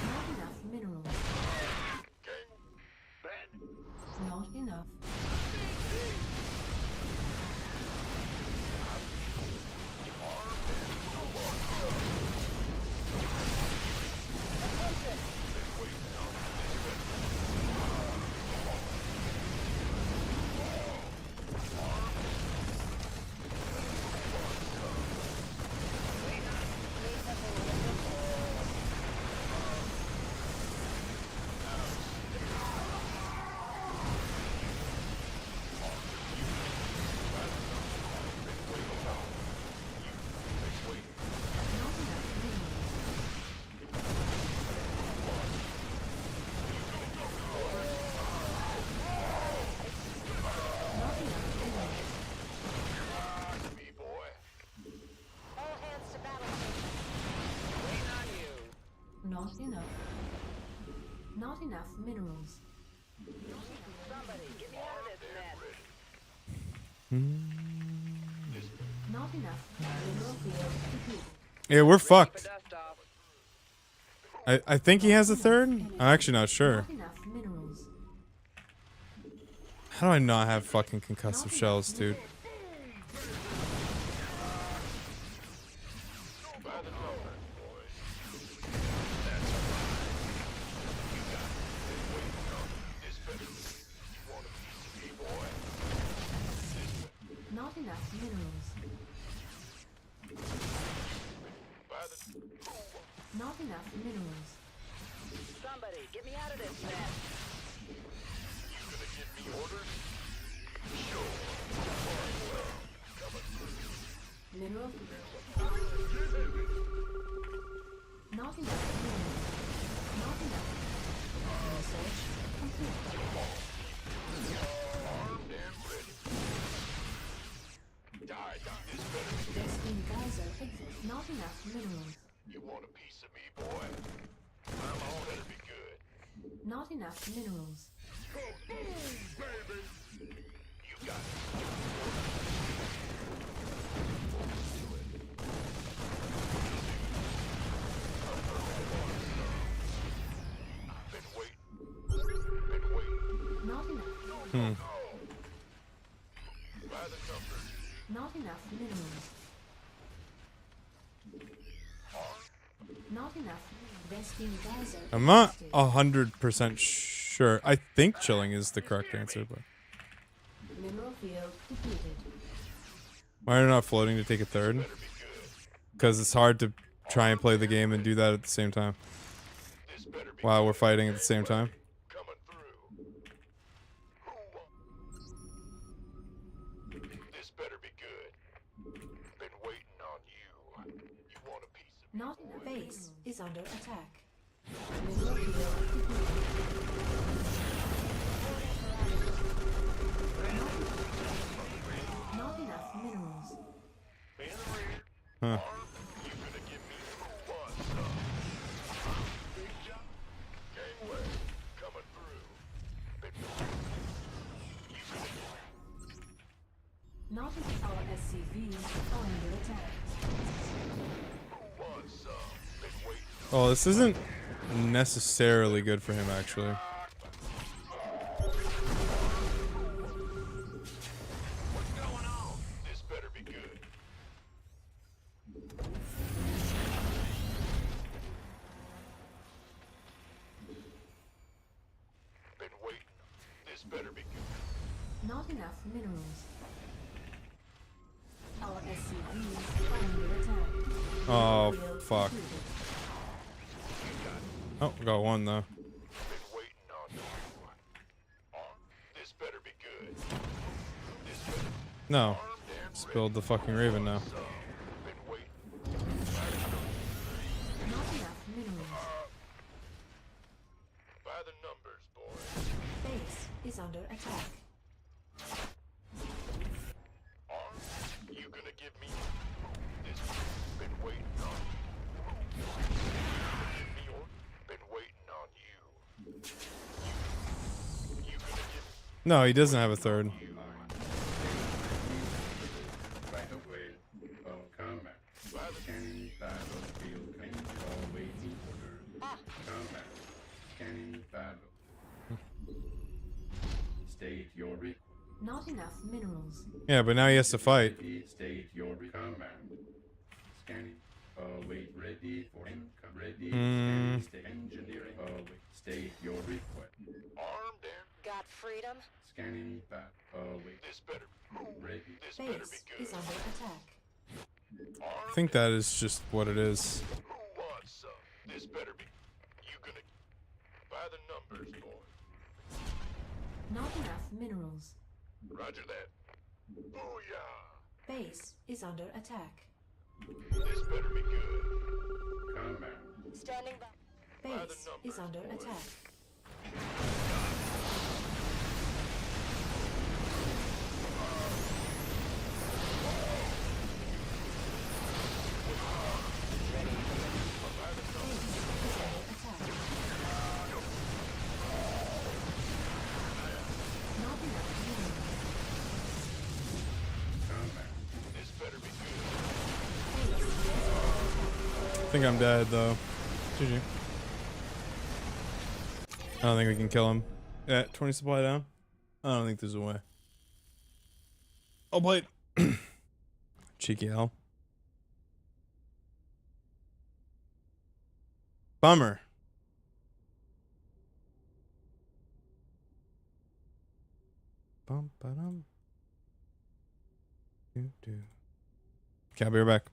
Not enough minerals. Not enough. All hands to battle station. Waiting on you. Not enough. Not enough minerals. Somebody, get me out of this mess. Not enough mineral field depleted. Yeah, we're Keep fucked. the dust off. I think he has a third. I'm actually not sure. Not enough minerals. How do I not have fucking concussive shells, dude? Not enough minerals. Not enough minerals. Somebody, get me out of this mess. Mineral. Not enough minerals. Not enough. Research complete. Destined geyser exit. Not enough minerals. You want a piece of me, boy? Well, better be good. Not enough minerals. You got it. Been waiting. Not enough. Hmm. By the numbers. Not enough minerals. Not enough. Destined geyser. I'm not exhausted. 100% sure. I think chilling is the correct answer, but Mineral field depleted. why are you not floating to take a third? Because it's hard to try and play the game and do that at the same time This better be while we're fighting at the same time. coming through. This better be good. Been waiting on you. You want a piece of Not enough. Base is under attack. Mineral field depleted. Not enough minerals. Huh. you gonna give me who wants some? Big job. Gangway coming through. Been you gonna Not enough. Our SCVs are under attack. who wants some? Been waiting. Oh, this isn't necessarily good for him, actually. What's going on? This better be good. Been waiting. This better be good. Not enough minerals. Our SCVs are under attack. Oh, Field fuck. depleted. Oh, we got one, though. Been waiting on you. This better be good. This better No. Spilled the fucking raven now. been waiting. Not enough minerals. By the numbers, boys. Base is under attack. You gonna give me this? Been waiting on you. Give me your. Been waiting on you. You gonna give No, he doesn't have a third. Right away. Oh, combat. Scanning battlefield range. Awaiting orders. Combat. Scanning battle. State your request. Not enough minerals. Yeah, but now he has to fight. State your command. Scanning. Wait. Ready for income. Ready. Hmm. Scanning. State engineering. Wait. State your request. Armed and Got freedom? Scanning back. Wait. this better. Ready. This better be Base good. is under attack. I think that is just what it is. Who wants some? This better be. You gonna by the numbers, boy. Not enough minerals. Roger that. Booyah! Base is under attack. This better be good. Command. Standing by. Base is under attack. This better be good. I think I'm dead though. GG. I don't think we can kill him. Yeah, 20 supply down. I don't think there's a way. I'll play it. Cheeky hell. Bummer. Bum ba dum. Do do. Okay, I'll be right back.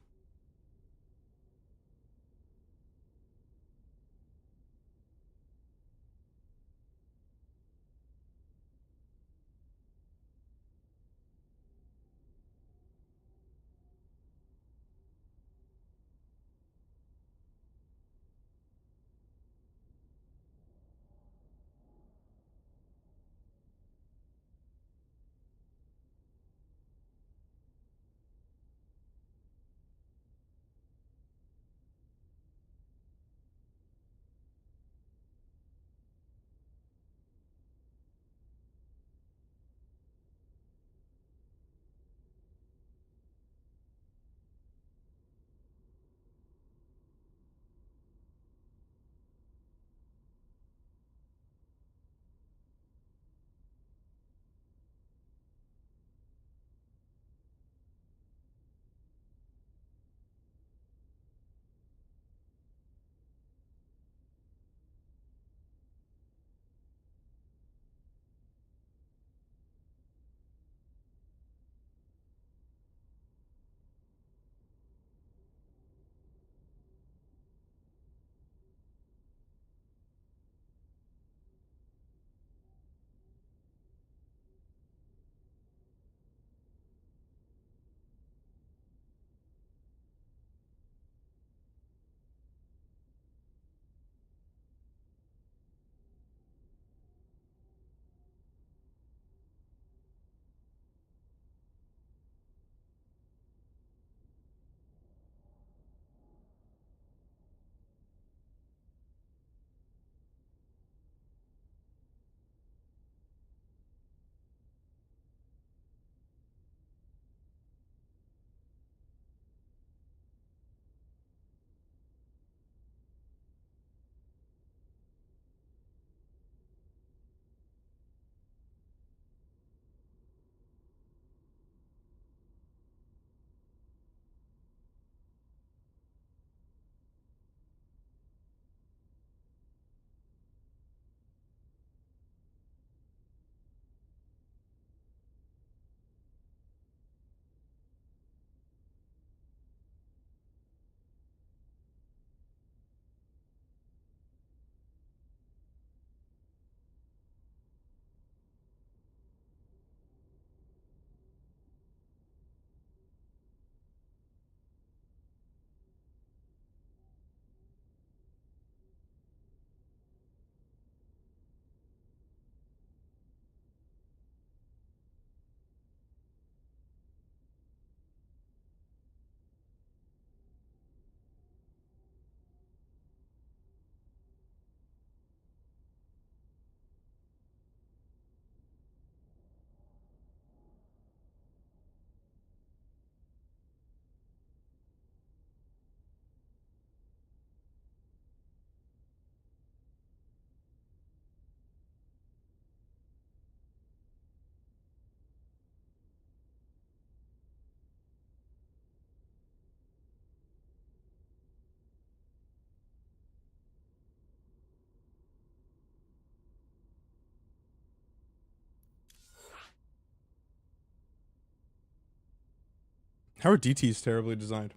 How are DTs terribly designed?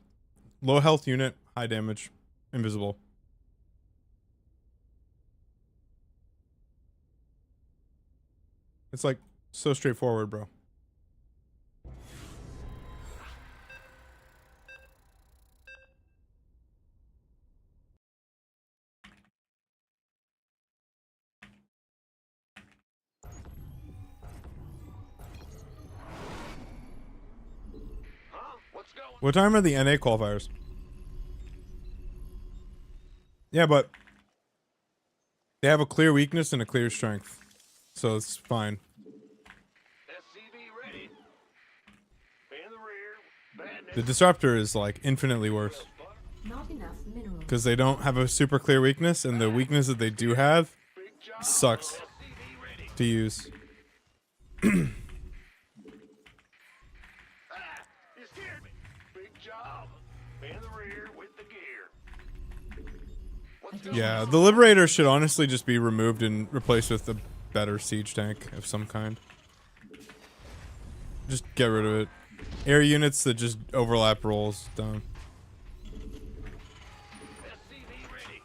Low health unit, high damage, invisible. It's like so straightforward, bro. Huh? What's going? What time are the NA qualifiers? Yeah, but they have a clear weakness and a clear strength. So it's fine. SCV ready. In the rear. Bad news. The disruptor is like infinitely worse. Not enough minerals. Because they don't have a super clear weakness, and the weakness that they do have Big job. sucks SCV ready. to use. Ah, you scared me. Big job. In the rear with the gear. What's going Yeah, on? the Liberator should honestly just be removed and replaced with a better siege tank of some kind. Just get rid of it. Air units that just overlap rolls, dumb. SCV ready.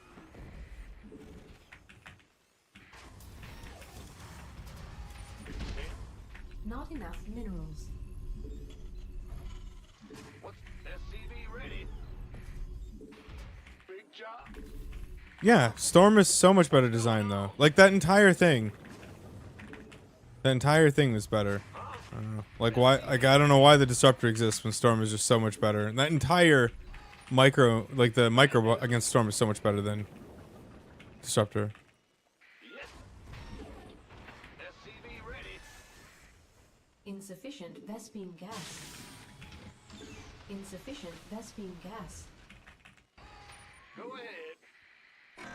Not enough minerals. What's SCV ready? Big job. Yeah, Storm is so much better design though. Like that entire thing. The entire thing was better. I don't know. Like why? Like I don't know why the Disruptor exists when Storm is just so much better. And that entire micro, like the micro against Storm is so much better than Disruptor. Yes. SCV ready. Insufficient Vespene gas. Insufficient Vespene gas. Go ahead.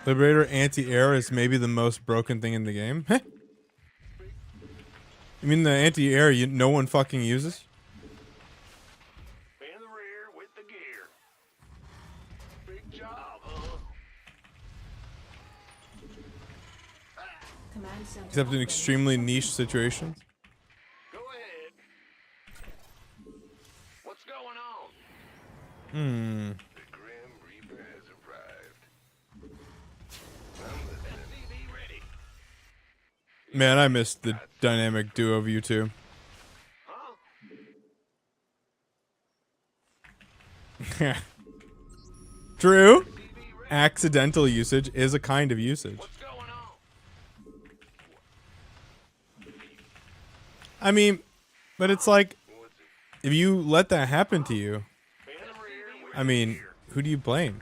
Liberator anti-air is maybe the most broken thing in the game. Heh. You mean the anti-air no one fucking uses? In the rear with the gear. Big job. Command center. Except in upgrade. extremely niche situations. Go ahead. What's going on? Hmm. The Grim Reaper has arrived. SCV ready. Man, I missed the dynamic duo of you two. Huh? True. Accidental usage is a kind of usage. What's going on? I mean, but it's like, if you let that happen to you, In the rear with I mean, who do you blame?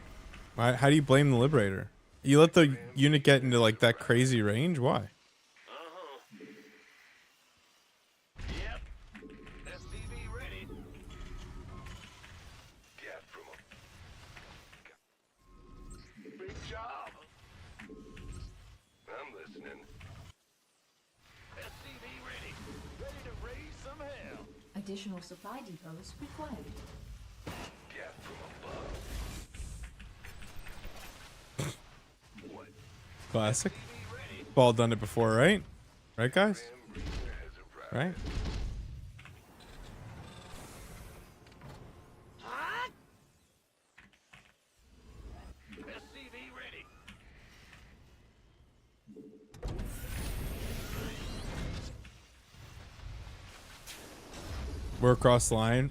Why, how do you blame the Liberator? You let the unit get into like that crazy range? Why? Yep. SCV ready. Get from a big job. I'm listening. SCV ready. Ready to raise some hell. Additional supply depots required. Get from above. What? Classic. SCV ready. Ball done it before, right? Right, guys? Grim Reaper has arrived. Right? SCV ready. We're across the line.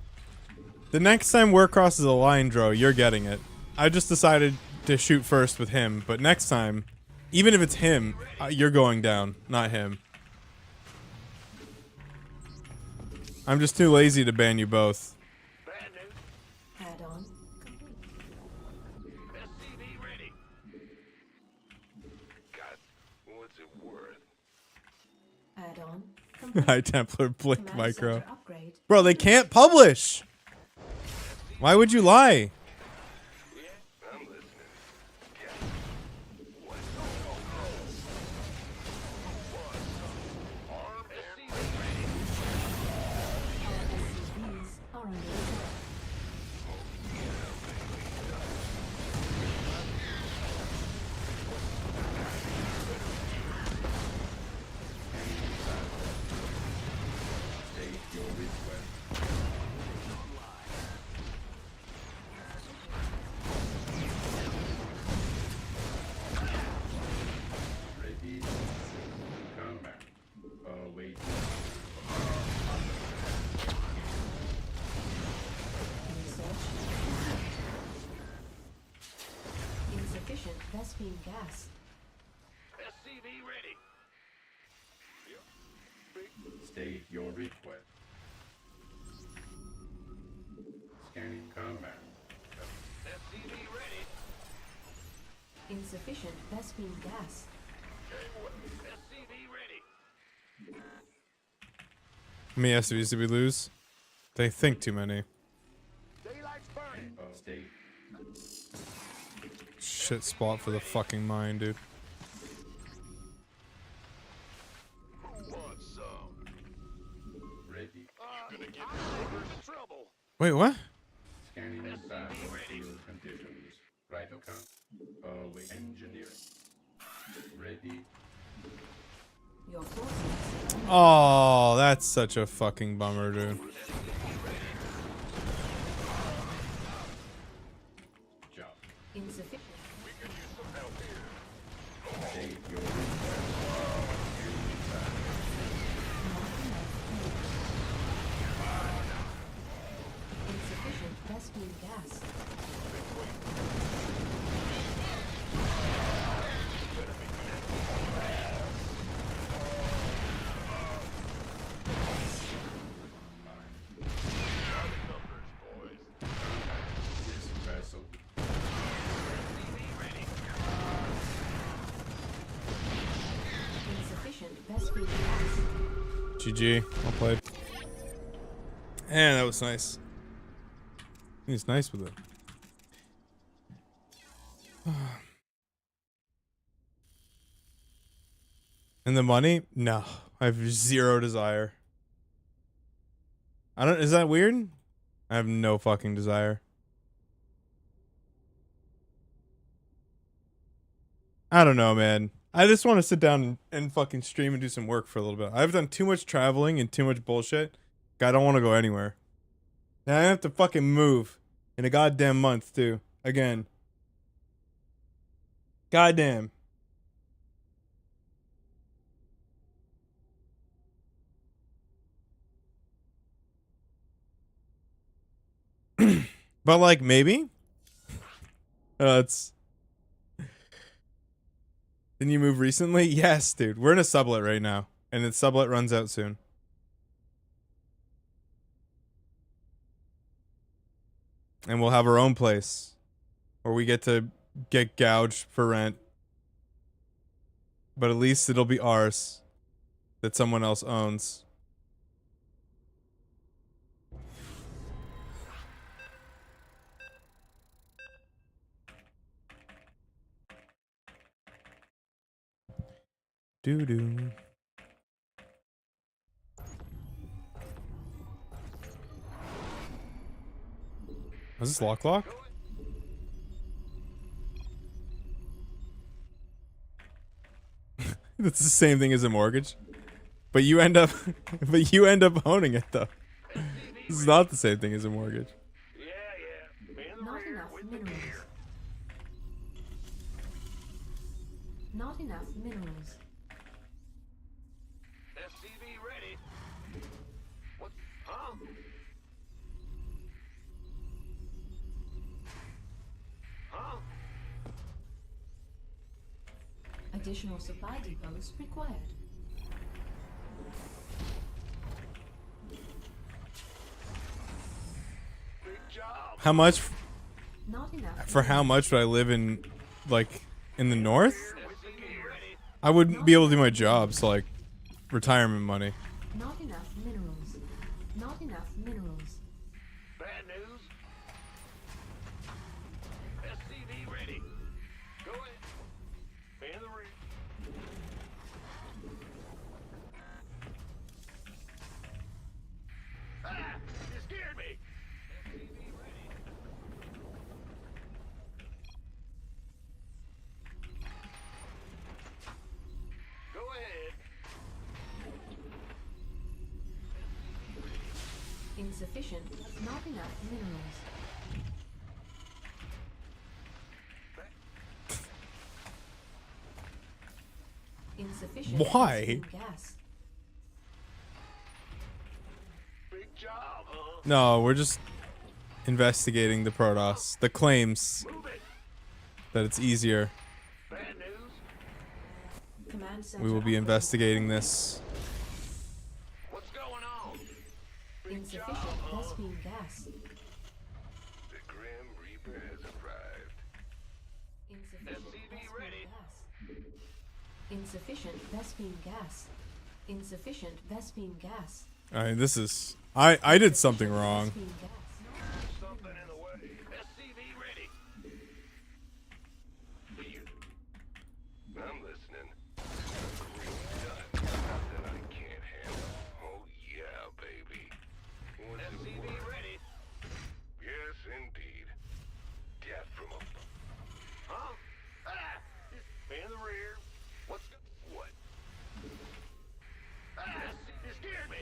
The next time we're crosses a line, Dro, you're getting it. I just decided to shoot first with him, but next time, even if it's him, you're going down, not him. I'm just too lazy to ban you both. Bad news. Add-on complete. SCV ready. God, what's it worth? Add-on complete. High Templar Blink Command Micro. center upgrade. Bro, they can't publish! Why would you lie? I'm listening. Armed and ready. SCVs are under attack. State your request. Vespine gas. SCV ready. State your request. Scanning command. SCV ready. Insufficient Vespine gas. SCV ready. How many SUVs did we lose? They think too many. Daylight's burning. State. Shit spot for the fucking mine, dude. Who wants some? Ready. Gonna give me orders in trouble. Wait, what? Scanning inside field conditions. Right account. With engineering. Ready. Your forces. Oh, that's such a fucking bummer, dude. Job. Insufficient. State your request. Insufficient Vespine gas. This vessel. Insufficient Vespine gas. GG. Well played. And that was nice. He's nice with it. And the money? No. I have zero desire. I don't. Is that weird? I have no fucking desire. I don't know, man. I just want to sit down and fucking stream and do some work for a little bit. I've done too much traveling and too much bullshit. I don't want to go anywhere. Now I have to fucking move in a goddamn month, too. Again. Goddamn. But like maybe. It's. Didn't you move recently? Yes, dude. We're in a sublet right now, and the sublet runs out soon. And we'll have our own place, where we get to get gouged for rent. But at least it'll be ours, that someone else owns. Doo-doo. Is this lock? That's the same thing as a mortgage. But you end up owning it though. This is not the same thing as a mortgage. Not enough minerals. Not enough minerals. SCV ready. What? Huh? Huh? Additional supply depots required. Big job. How much Not enough. for how much would I live in like in the north? SCV ready. I wouldn't be able to do my job, so like retirement money. Not enough minerals. Not enough minerals. Bad news. SCV ready. Go ahead. Man the ring. Ah! You scared me. SCV ready. Go ahead. Insufficient. Not enough minerals. Insufficient. Why? Vespine gas. Big job, huh? No, we're just investigating the Protoss. The claims Move it. that it's easier command center We will be upgrade. investigating this. What's going on? Insufficient Vespene gas. The Grim Reaper has arrived. Insufficient SCV Vespene ready. gas. Insufficient Vespene gas. Insufficient Vespene gas. Alright, this is... I did something wrong. Vespene gas. Something in the way. SCV ready. Here. I'm listening. Green done. Nothing I can't handle. Oh yeah, baby. SCV ready. Yes, indeed. Death from a... Huh? Ah! In the rear. What's... What? Ah! You scared me!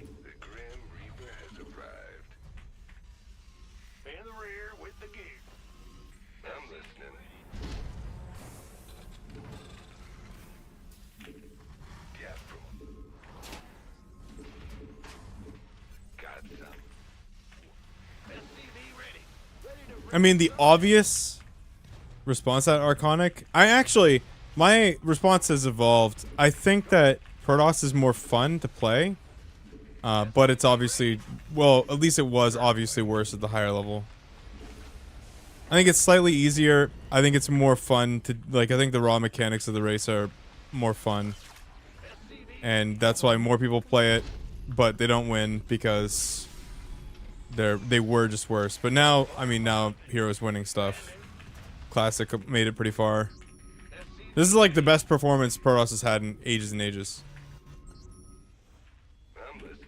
The Grim Reaper has arrived. In the rear with the gear. I'm listening. Death from... Got some. SCV ready. I mean, the obvious response at Arconic... my response has evolved. I think that Protoss is more fun to play. But it's obviously... Well, at least it was obviously worse at the higher level. I think it's slightly easier. I think it's more fun to... Like, I think the raw mechanics of the race are more fun. And that's why more people play it. But they don't win because... They were just worse. But now, I mean, now Hero's winning stuff. Classic made it pretty far. This is like the best performance Protoss has had in ages and ages. I'm listening.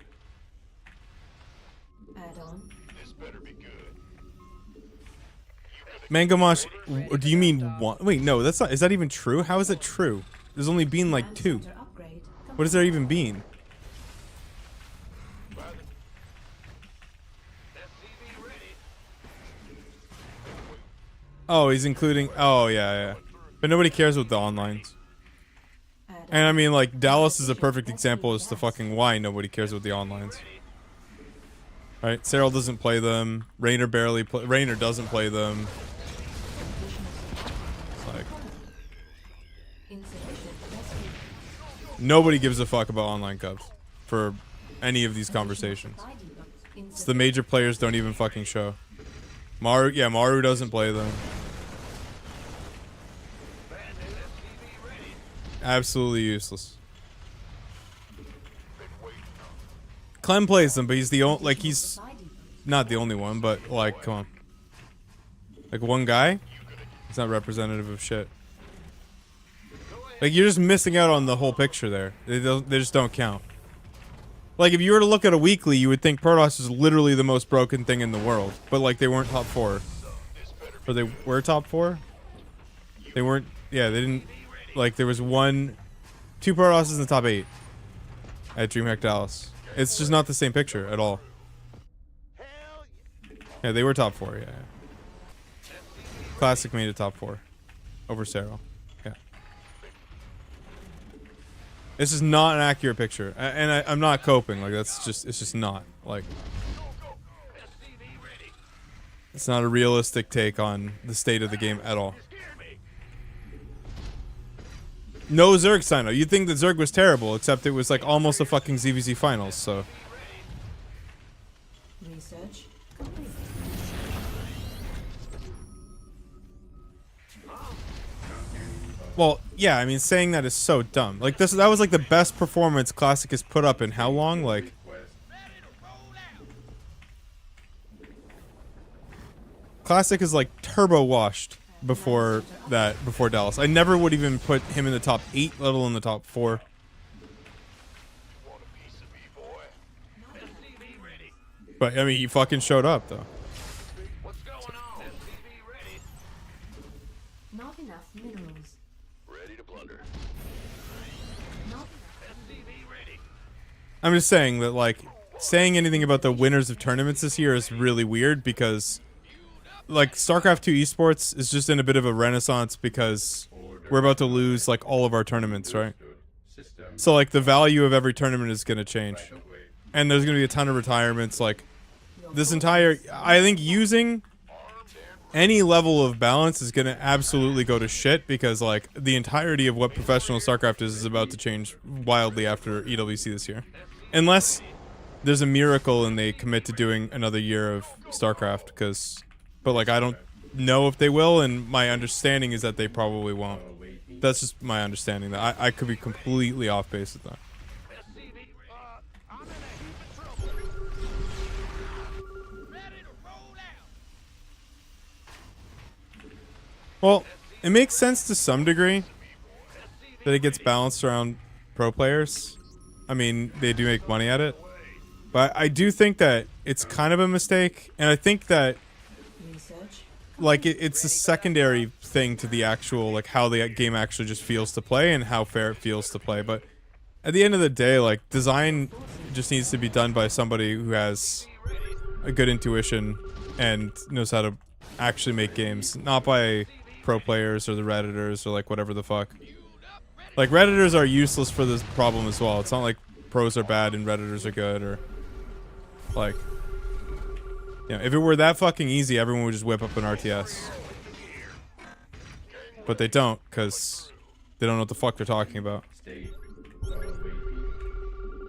Add on. This better be good. Mangomash, do you mean one? Wait, no, that's not. Is that even true? How is it true? There's only been like Command 2. center upgrade What has there even been? SCV ready. Oh, he's including. Oh, yeah. But nobody cares with the onlines. Add on. And I mean, like, Dallas is a perfect example as to fucking why nobody cares with the onlines. Right? Cyril doesn't play them. Raynor doesn't play them. It's like, Insufficient Vespene. nobody gives a fuck about online cubs for any of these conversations. Supply depot. It's the major players don't even fucking show. Maru doesn't play them. Absolutely useless. Clem plays them, but he's the only, like, he's Supply depot. not the only one, but like, come on. Like, one guy? It's not representative of shit. Like, you're just missing out on the whole picture there. They just don't count. Like, if you were to look at a weekly, you would think Protoss is literally the most broken thing in the world. But, like, they weren't top 4. Or they were top 4? They weren't... Yeah, they didn't... Like, there was 2 Protosses in the top 8. At DreamHack Dallas. It's just not the same picture at all. Yeah, they were top 4, yeah. Classic made it top 4. Over Cyril. Yeah. This is not an accurate picture. And I'm not coping. Like, it's just not. Like, it's not a realistic take on the state of the game at all. No Zerg sign. You'd think that Zerg was terrible, except it was like almost a fucking ZVZ finals, so. Research complete. Well, yeah, I mean, saying that is so dumb. Like, that was like the best performance Classic has put up in how long? Like, Classic is like turbo washed before Dallas. I never would even put him in the top 8, let alone the top 4. Want a piece of me, boy? SCV ready. But I mean, he fucking showed up though. What's going on? SCV ready. Not enough minerals. Ready to plunder. Not enough. SCV ready. I'm just saying that, like, saying anything about the winners of tournaments this year is really weird because, like, StarCraft 2 esports is just in a bit of a renaissance because we're about to lose, like, all of our tournaments, right? So, like, the value of every tournament is going to change. And there's going to be a ton of retirements. Like, this entire... I think using any level of balance is gonna absolutely go to shit because like the entirety of what professional StarCraft is about to change wildly after EWC this year, unless there's a miracle and they commit to doing another year of StarCraft. But like I don't know if they will, and my understanding is that they probably won't. That's just my understanding. That I could be completely off base with that. I'm in a heap of trouble. Ready to roll out. Well, it makes sense to some degree that it gets balanced around pro players. I mean, they do make money at it. But I do think that it's kind of a mistake. And I think that Research. like it's a secondary thing to the actual, like how the game actually just feels to play and how fair it feels to play. But at the end of the day, like design just needs to be done by somebody who has a good intuition and knows how to actually make games, not by pro players or the Redditors or like whatever the fuck. Like Redditors are useless for this problem as well. It's not like pros are bad and Redditors are good, or like, you know, if it were that fucking easy, everyone would just whip up an RTS. But they don't, because they don't know what the fuck they're talking about. State waiting.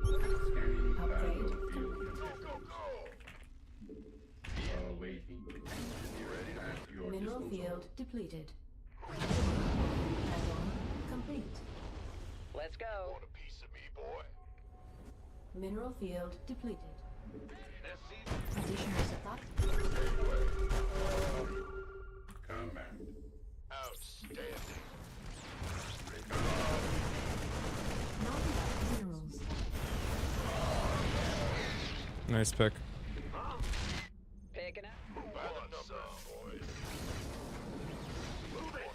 Scanning Upgrade. waiting. Your Mineral disposal. field depleted. Add-on complete. Let's go. Want a piece of me, boy? Mineral field depleted. Additional supply. Command. Outstanding. Not enough minerals. Nice pick. Picking up. By the numbers, boys. Move it.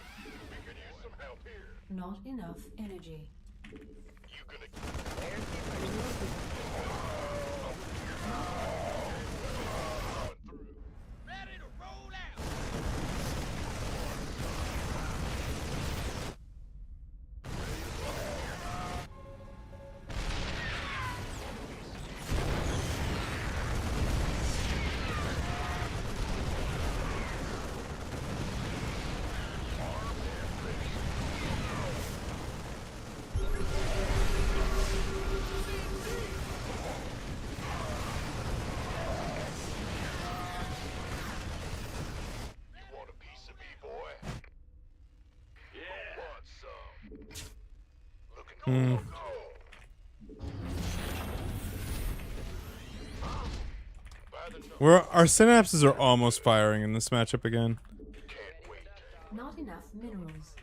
We could use some help here. Not enough energy. You gonna ready to roll out? You want a piece of me, boy? Yeah. Want some? Looking cool. By the numbers, Our synapses are almost firing in this matchup again. can't wait. Not enough minerals.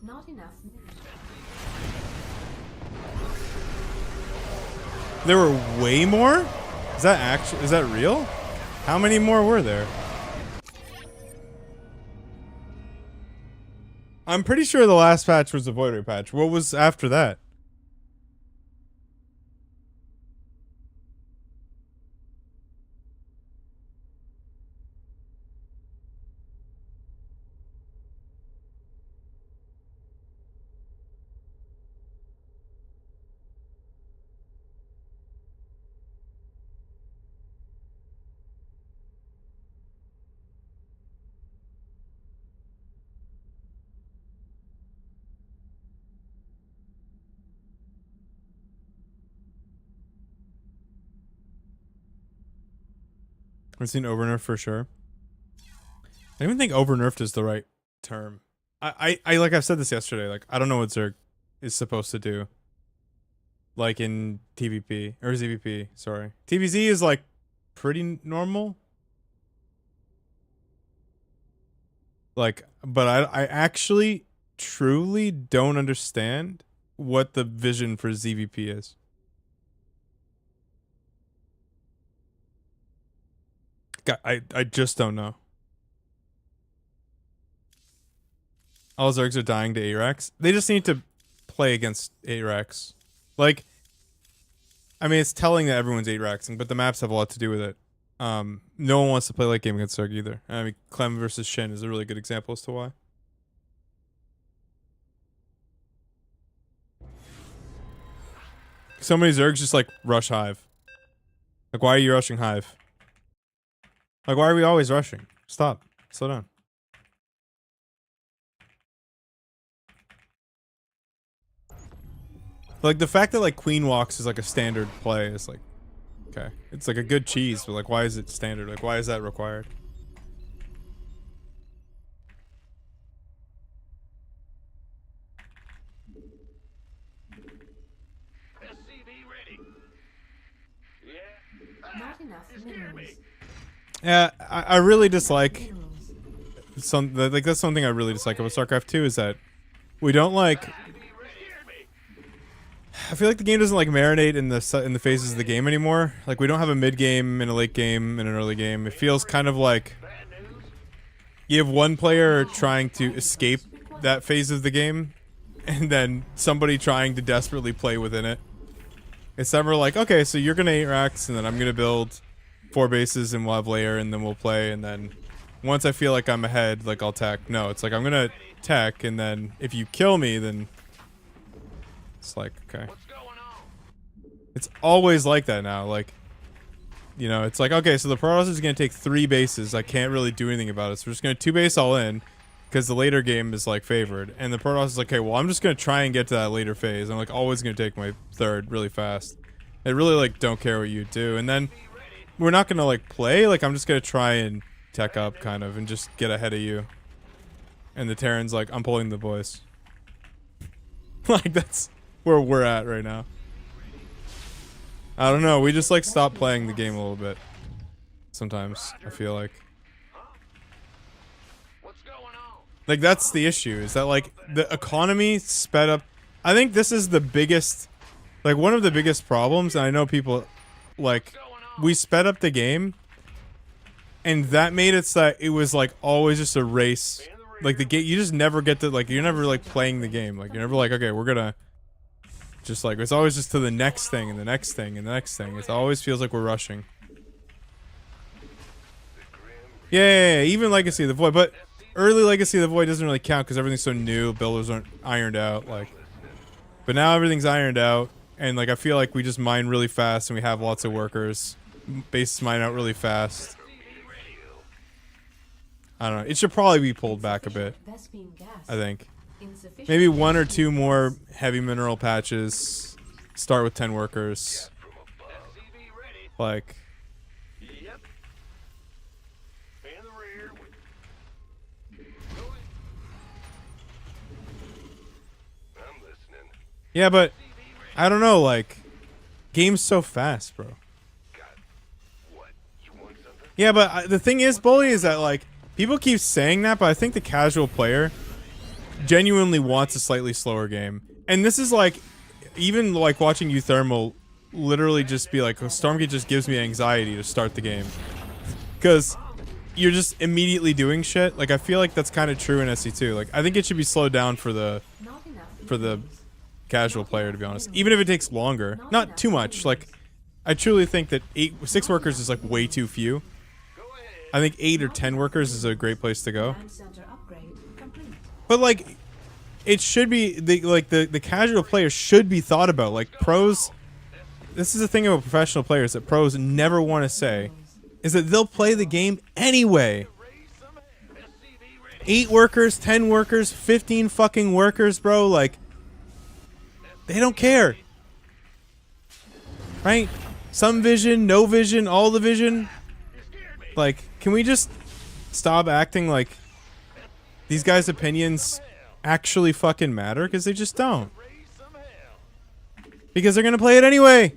Not enough minerals. There were way more? Is that real? How many more were there? I'm pretty sure the last patch was the Void Ray patch. What was after that? I've seen overnerf for sure. I don't even think overnerfed is the right term. I like I've said this yesterday. Like I don't know what Zerg is supposed to do. Like in TVP or ZVP, sorry. TVZ is like pretty normal. Like, but I actually truly don't understand what the vision for ZVP is. I just don't know. All Zergs are dying to Arax. They just need to play against Arax. Like, I mean, it's telling that everyone's Araxing, but the maps have a lot to do with it. No one wants to play late game against Zerg either. I mean, Clem versus Shen is a really good example as to why. So many Zergs just like rush Hive. Like, why are you rushing Hive? Like, why are we always rushing? Stop. Slow down. Like, the fact that, like, Queen Walks is, like, a standard play is, like, okay. It's, like, a good cheese, but, like, why is it standard? Like, why is that required? SCV ready. Yeah. Not enough minerals. Yeah, I really dislike Minerals. like, that's something I really dislike about StarCraft 2 is that we don't, like, I feel like the game doesn't, like, marinate in the phases of the game anymore. Like, we don't have a mid game and a late game and an early game. It feels kind of like you have one player trying to escape that phase of the game, and then somebody trying to desperately play within it. It's never like, okay, so you're gonna 8 racks, and then I'm gonna build 4 bases, and we'll have layer, and then we'll play, and then once I feel like I'm ahead, like, I'll tech. No, it's like, I'm gonna tech, and then if you kill me, then it's like, okay. What's going on? It's always like that now, like, you know, it's like, okay, so the Protoss is gonna take 3 bases, I can't really do anything about it, so we're just gonna 2 base all in, because the later game is, like, favored, and the Protoss is like, okay, well, I'm just gonna try and get to that later phase, I'm, like, always gonna take my 3rd really fast. I really, like, don't care what you do, and then we're not gonna, like, play, like, I'm just gonna try and tech up, kind of, and just get ahead of you. And the Terran's like, I'm pulling the boys. Like, that's where we're at right now. I don't know, we just, like, stop playing the game a little bit. Sometimes, I feel like. What's going on? Like, that's the issue, is that, like, the economy sped up. I think this is the biggest, like, one of the biggest problems, and I know people, like, we sped up the game, and that made it so that it was, like, always just a race. Like, the game, you just never get to, like, you're never, like, playing the game. Like, you're never like, okay, we're gonna just, like, it's always just to the next thing, and the next thing, and the next thing. It always feels like we're rushing. Yeah, even Legacy of the Void, but early Legacy of the Void doesn't really count because everything's so new, builders aren't ironed out, like, but now everything's ironed out, and, like, I feel like we just mine really fast, and we have lots of workers. Bases mine out really fast. I don't know. It should probably be pulled back a bit, Vespene gas. I think. Insufficient. Maybe 1 or 2 more heavy mineral patches. Start with 10 workers. SCV ready. Like, Yep. In the rear. I'm listening. yeah, but I don't know, like, game's so fast, bro. Got what? You want something? Yeah, but the thing is, Bully, is that, like, people keep saying that, but I think the casual player genuinely wants a slightly slower game. And this is, like, even, like, watching Euthermal literally just be like, oh, Stormgate just gives me anxiety to start the game. Because you're just immediately doing shit. Like, I feel like that's kind of true in SC2. Like, I think it should be slowed down for the Not enough the casual player, to be honest. Even if it takes longer. Not too much. Like, I truly think that 6 workers is, like, way too few. I think 8 or 10 workers is a great place to go. Command center upgrade complete. But, like, it should be, the casual player should be thought about. Like, pros, this is the thing about professional players that pros never want to say, is that they'll play the game anyway. 8 workers, 10 workers, 15 fucking workers, bro, like, they don't care. Right? Some vision, no vision, all the vision. Like, can we just stop acting like these guys' opinions actually fucking matter? Because they just don't. Because they're gonna play it anyway.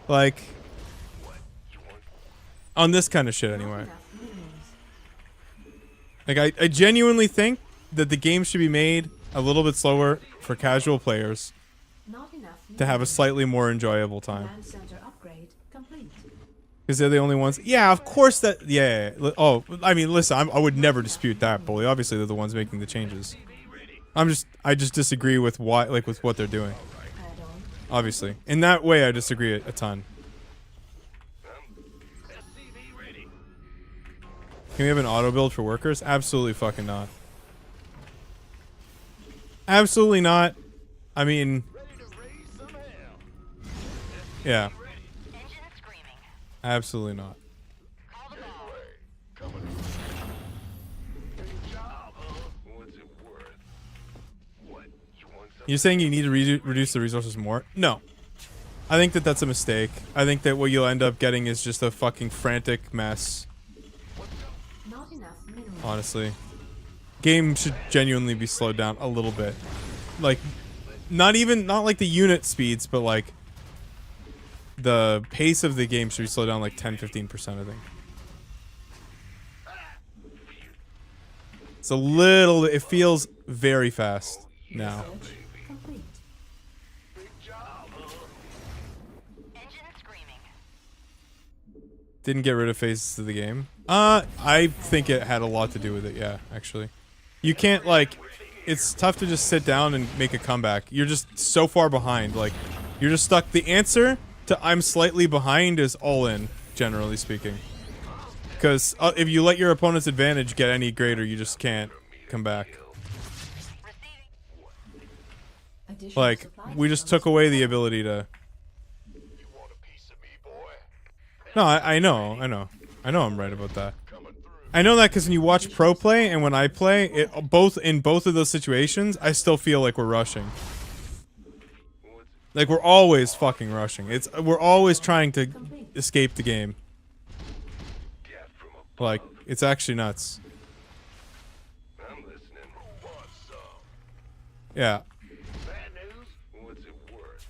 Like, on this kind of shit anyway. Like, I genuinely think that the game should be made a little bit slower for casual players Not enough to have a slightly more enjoyable time. Command center upgrade complete. Because they're the only ones. Yeah, of course that. Yeah. Oh, I mean, listen, I would never dispute that, Bully. Obviously, they're the ones making the changes. I just disagree with why, like, with what they're doing. Add on. Obviously, in that way, I disagree a ton. SCV ready. Can we have an auto build for workers? Absolutely fucking not. Absolutely not. I mean, yeah. Engine screaming. Absolutely not. Call the bow. You're saying you need to reduce the resources more? No. I think that that's a mistake. I think that what you'll end up getting is just a fucking frantic mess. Not enough minerals. Honestly. Game should genuinely be slowed down a little bit. Like, not like the unit speeds, but like the pace of the game should be slowed down like 10-15%, I think. It's a little, it feels very fast now. Research complete. Engine screaming. Didn't get rid of phases of the game. I think it had a lot to do with it, yeah, actually. You can't, like, it's tough to just sit down and make a comeback. You're just so far behind, like, you're just stuck. The answer to I'm slightly behind is all in, generally speaking. Because if you let your opponent's advantage get any greater, you just can't come back. Additional Like, supply we just depots took away the ability to... You want a piece of me, boy? No, I know I'm right about that. Coming through. I know that because when you watch pro play and when I play, in both of those situations, I still feel like we're rushing. Like we're always fucking rushing. We're always trying to escape the game. Like it's actually nuts. I'm listening. Want some? Yeah. Bad news? What's it worth?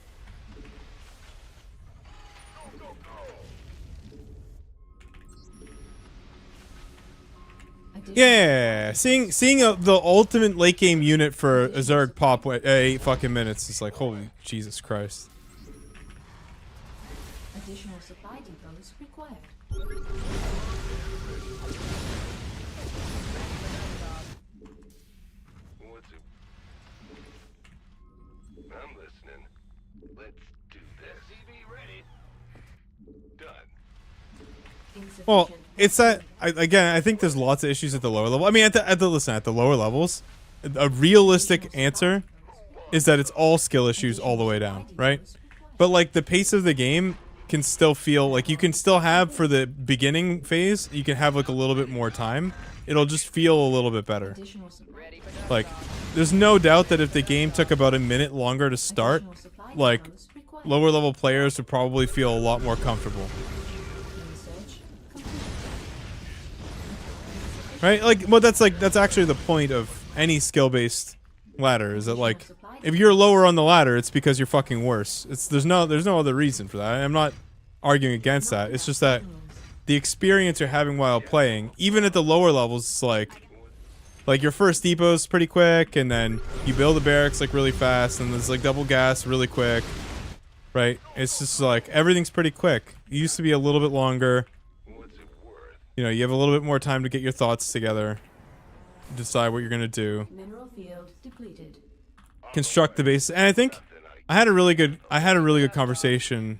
Go, go, go! additional Yeah. Seeing the ultimate late game unit for a Zerg pop 8 fucking minutes is like holy Jesus Christ. additional supply depots required. What's it? I'm listening. Let's do this. CV ready. Done. Insufficient. Well, it's that again. I think there's lots of issues at the lower level. I mean, at the lower levels, a realistic answer is that it's all skill issues all the way down, right? But like the pace of the game can still feel like you can still have for the beginning phase. You can have like a little bit more time. It'll just feel a little bit better. Additional supply Like, there's no doubt that if the game took about a minute longer to start, like required. lower level players would probably feel a lot more comfortable. Research complete. Right? Like, well, that's actually the point of any skill-based ladder is that like, if you're lower on the ladder, it's because you're fucking worse. There's no other reason for that. I'm not arguing against that. It's just that the experience you're having while playing, even at the lower levels, it's like your first depot's pretty quick, and then you build the barracks like really fast, and there's like double gas really quick. Right? It's just like everything's pretty quick. It used to be a little bit longer. What's it worth? You know, you have a little bit more time to get your thoughts together, decide what you're gonna do, Mineral field depleted. construct the base. And I think I had a really good conversation.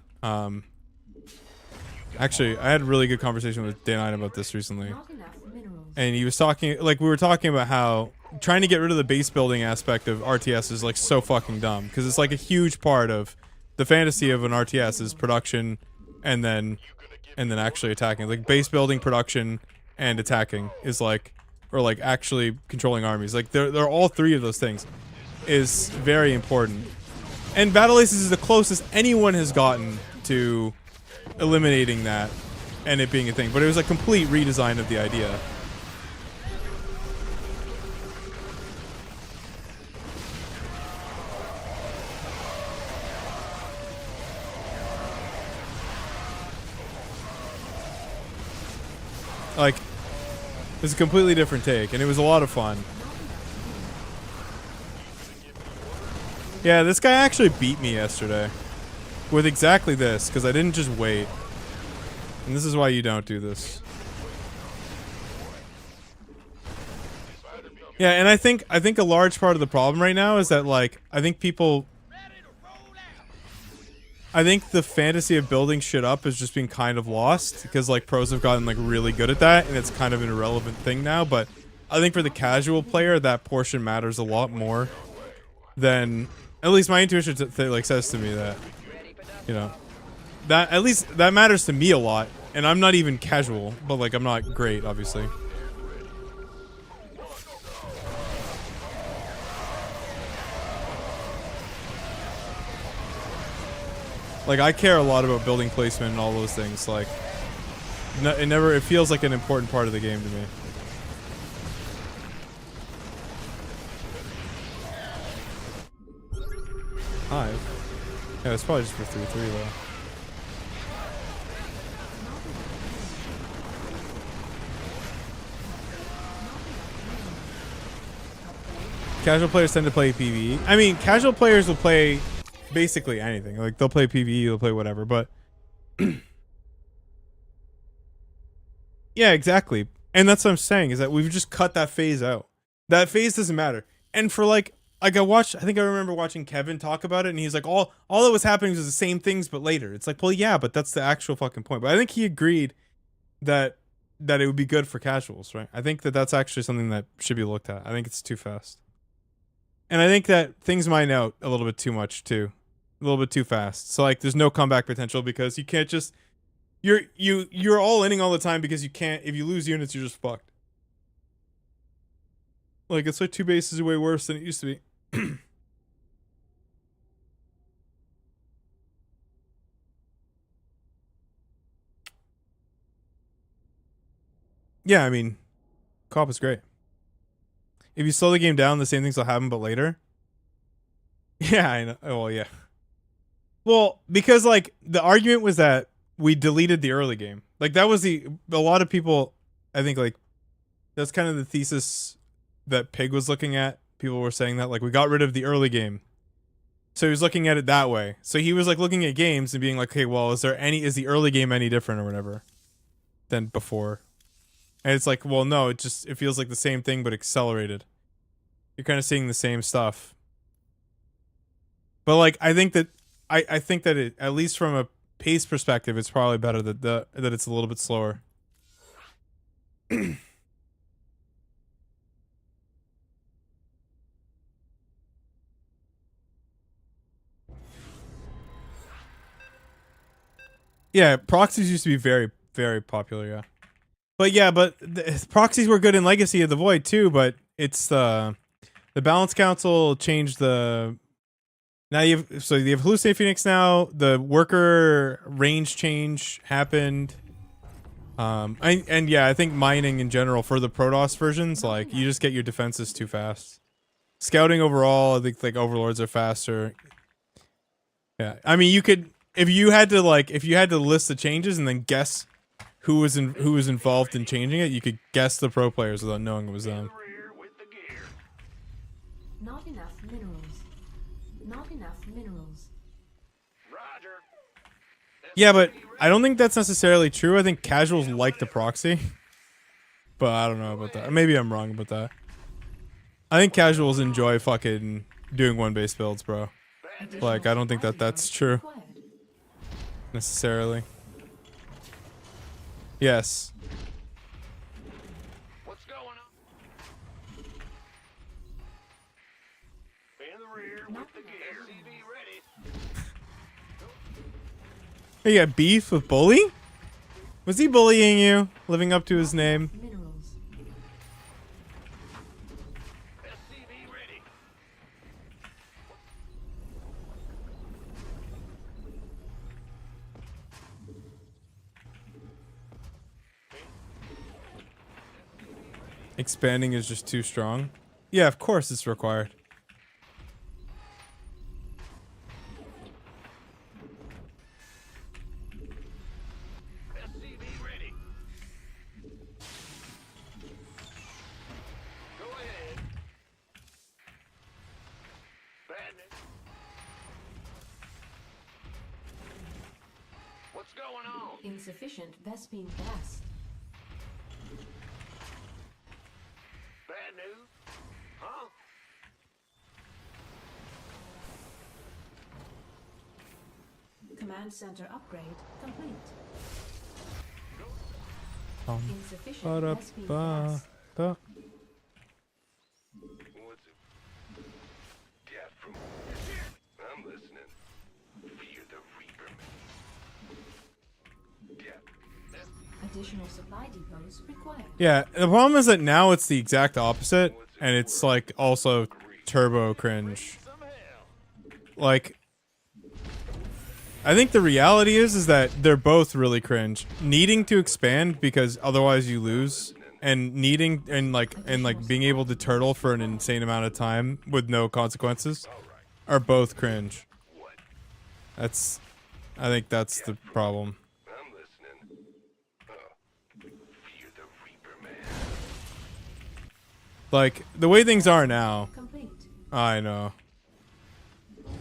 Actually, I had a really good conversation with Dan about this recently, Not enough minerals. and he was talking like we were talking about how trying to get rid of the base building aspect of RTS is like so fucking dumb because it's like a huge part of the fantasy of an RTS is production, and then actually attacking. Like base building, production, and attacking is like, or like actually controlling armies. Like they're all three of those things is very important. And Battle Aces is the closest anyone has gotten to eliminating that and it being a thing. But it was a complete redesign of the idea. Like, it's a completely different take, and it was a lot of fun. Yeah, this guy actually beat me yesterday with exactly this, because I didn't just wait. And this is why you don't do this. Yeah, and I think a large part of the problem right now is that, like, I think the fantasy of building shit up is just being kind of lost because like pros have gotten like really good at that and it's kind of an irrelevant thing now. But I think for the casual player, that portion matters a lot more than, at least my intuition like says to me that, you know, that at least that matters to me a lot. And I'm not even casual, but like I'm not great, obviously. Like, I care a lot about building placement and all those things. Like, it feels like an important part of the game to me. Hive? Yeah, it's probably just for 3-3 though. Casual players tend to play PvE. I mean, casual players will play basically anything. Like, they'll play PvE, they'll play whatever, but... yeah, exactly. And that's what I'm saying, is that we've just cut that phase out. That phase doesn't matter. And for like I think I remember watching Kevin talk about it, and he's like, all that was happening was the same things, but later. It's like, well, yeah, but that's the actual fucking point. But I think he agreed that it would be good for casuals, right? I think that that's actually something that should be looked at. I think it's too fast. And I think that things mine out a little bit too much too. A little bit too fast. So like there's no comeback potential because you can't just you're all inning all the time because you can't, if you lose units you're just fucked. Like it's like 2 bases are way worse than it used to be. Yeah, I mean, co-op is great. If you slow the game down, the same things will happen, but later. Yeah, I know. Oh, well, yeah. Well, because like the argument was that we deleted the early game. Like that was a lot of people, I think like that's kind of the thesis that Pig was looking at. People were saying that like we got rid of the early game. So he was looking at it that way. So he was like looking at games and being like, "Okay, well, is the early game any different or whatever than before?" And it's like, well, no, it feels like the same thing but accelerated. You're kind of seeing the same stuff. But like I think that it, at least from a pace perspective, it's probably better that it's a little bit slower. Yeah, proxies used to be very, very popular, yeah. But yeah, the proxies were good in Legacy of the Void too, but it's the Balance Council changed the... Now you have Hallucinate Phoenix now, the worker range change happened. And yeah, I think mining in general for the Protoss versions, like you just get your defenses too fast. Scouting overall, I think like overlords are faster. Yeah, I mean you could, if you had to list the changes and then guess who was involved in changing it, you could guess the pro players without knowing it was them. Not enough minerals. Not enough minerals. Roger. Yeah, but I don't think that's necessarily true. I think casuals like the proxy. But I don't know about that. Maybe I'm wrong about that. I think casuals enjoy fucking doing one base builds, bro. Like, I don't think that's true. Necessarily. Yes. What's going on? In the rear with the gear. SCV ready. Hey, you got beef with Bully? Was he bullying you? Living up to his name? Minerals. SCV ready. Expanding is just too strong. Yeah, of course it's required. SCV ready. Go ahead. Bandit. What's going on? Insufficient Vespine gas. Bad news? Huh? Command center upgrade complete. Insufficient Vespine gas. What's it? Death from... I'm listening. Fear the Reaper. Death. Additional supply depots required. Yeah, the problem is that now it's the exact opposite, and it's like also turbo cringe. Like, I think the reality is that they're both really cringe. Needing to expand because otherwise you lose, and needing and like being able to turtle for an insane amount of time with no consequences are both cringe. That's, I think that's the problem. I'm listening. Fear the Reaper, man. Like the way things are now, Complete. I know,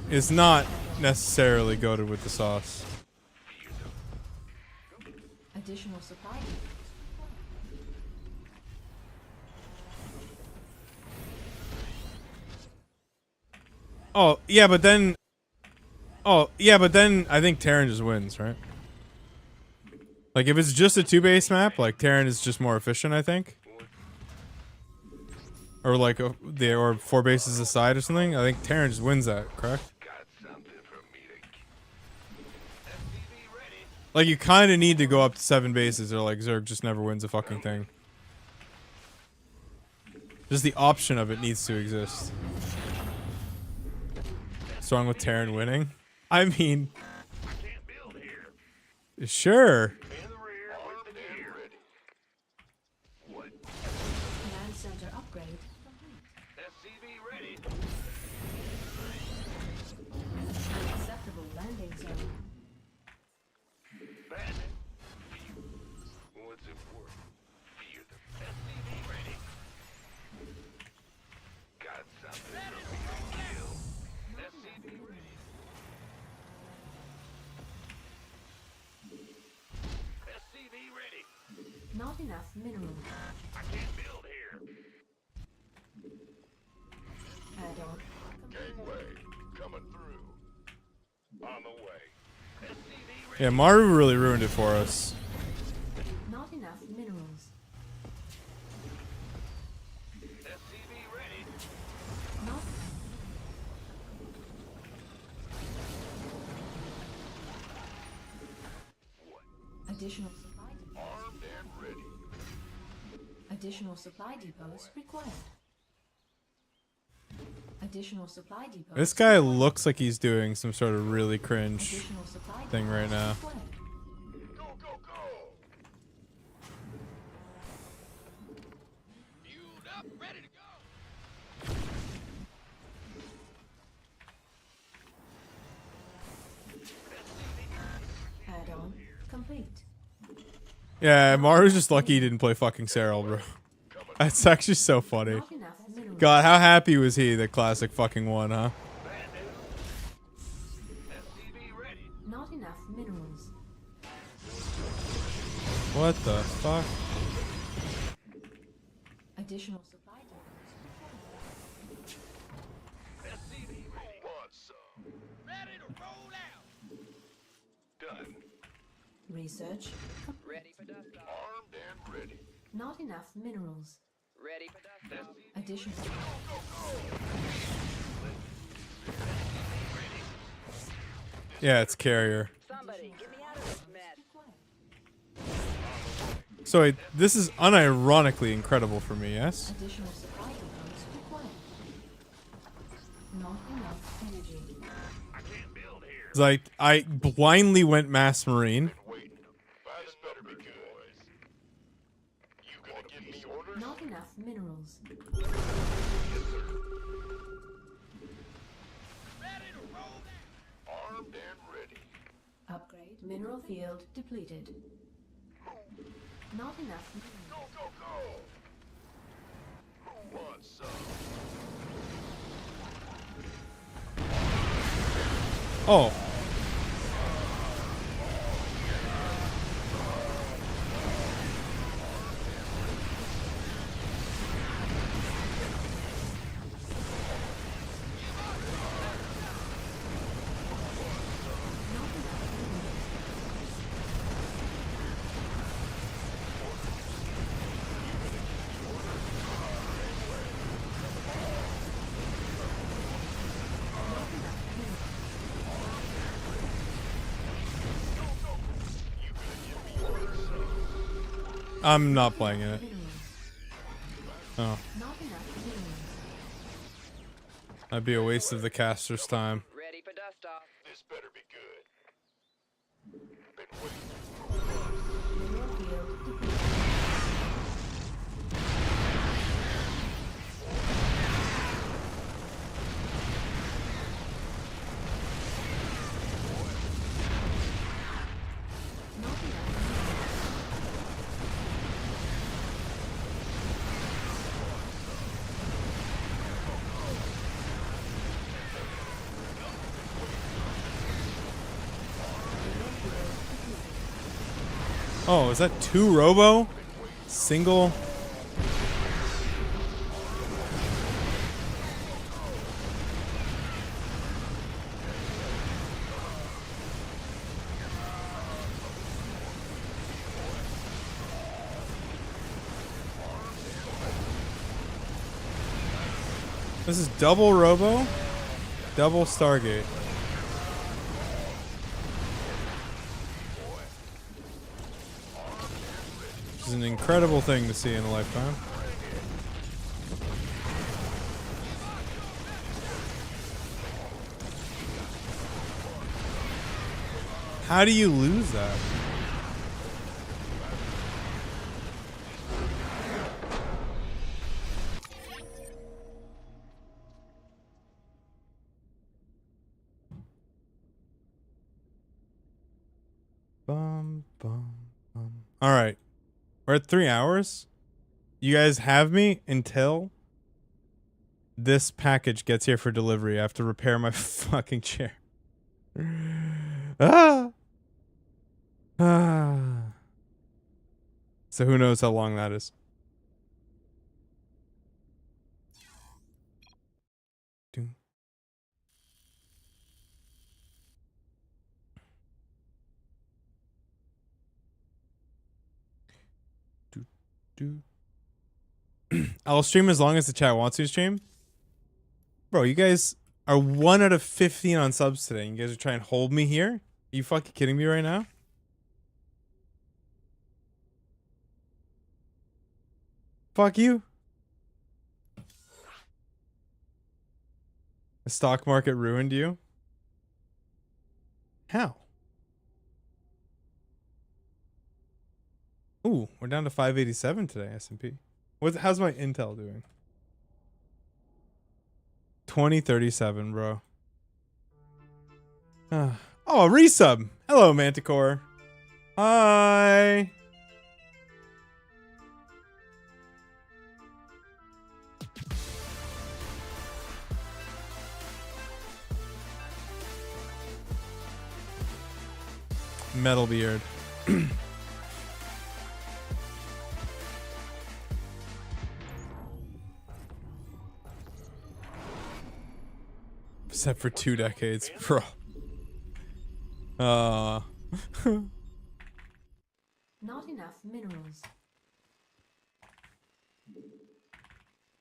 is not necessarily goated with the sauce. Additional supply. Oh yeah, but then I think Terran just wins, right? Like if it's just a 2-base map, like Terran is just more efficient, I think. Or like or 4 bases aside or something. I think Terran just wins that, correct? Got something for me to Like you kind of need to go up to 7 bases, or like Zerg just never wins a fucking thing. Just the option of it needs to exist. What's wrong with Terran winning? I mean, can't build here. sure. In the rear, armed and ready. What? Command center upgrade complete. SCV ready. Unacceptable landing zone. Bandit. What's it worth? Fear the SCV ready. Got something for me to kill. SCV ready. SCV ready. Not enough minerals. I can't build here. Add-on. Gangway coming through. On the way. SCV ready. Yeah, Maru really ruined it for us. Not enough minerals. SCV ready. Not. Additional supply depots. Armed and ready. Additional supply depots required. Additional supply depots. This guy looks like he's doing some sort of really cringe Additional supply thing right now. depots required. Go, go, go! Fueled up, ready to go! Add-on complete. Yeah, Maru's just lucky he didn't play fucking Serral, bro. That's actually so funny. Not enough minerals. God, how happy was he that Classic fucking won, huh? SCV ready. Not enough minerals. What the fuck? Additional supply depots required. SCV ready. Want some? Ready to roll out. Done. Research. Ready for dust off. Armed and ready. Not enough minerals. Ready for dust off. Additional. Yeah, it's Carrier. Somebody, get me out of this mess. Required. So this is unironically incredible for me, yes? Additional supply depots required. Not enough energy. I can't build here. It's like, I blindly went Mass Marine. Waiting. This better be good. You gonna give me orders? Not enough minerals. Ready to roll out. Armed and ready. Upgrade. Mineral field depleted. Not enough minerals. Go, go, go! Who wants some? Oh. I'm not playing it. Minerals. Oh, Not enough minerals. that'd be a waste of the caster's time. Ready for dust off. This better be good. Mineral field depleted. Not enough minerals. Oh, is that 2 robo? Single? This is double robo, double Stargate. Which is an incredible thing to see in a lifetime. How do you lose that? Bum, bum, bum. All right. We're at 3 hours. You guys have me until this package gets here for delivery. I have to repair my fucking chair. Ah! Ah. So who knows how long that is. Doom. Do. I'll stream as long as the chat wants to stream. Bro, you guys are 1 out of 15 on subs today. You guys are trying to hold me here? Are you fucking kidding me right now? Fuck you. The stock market ruined you? How? Ooh, we're down to 587 today, S&P. How's my Intel doing? 2037, bro. Oh, a resub. Hello, Manticore. Hi. Metal beard. Except for 2 decades, bro. Not enough minerals.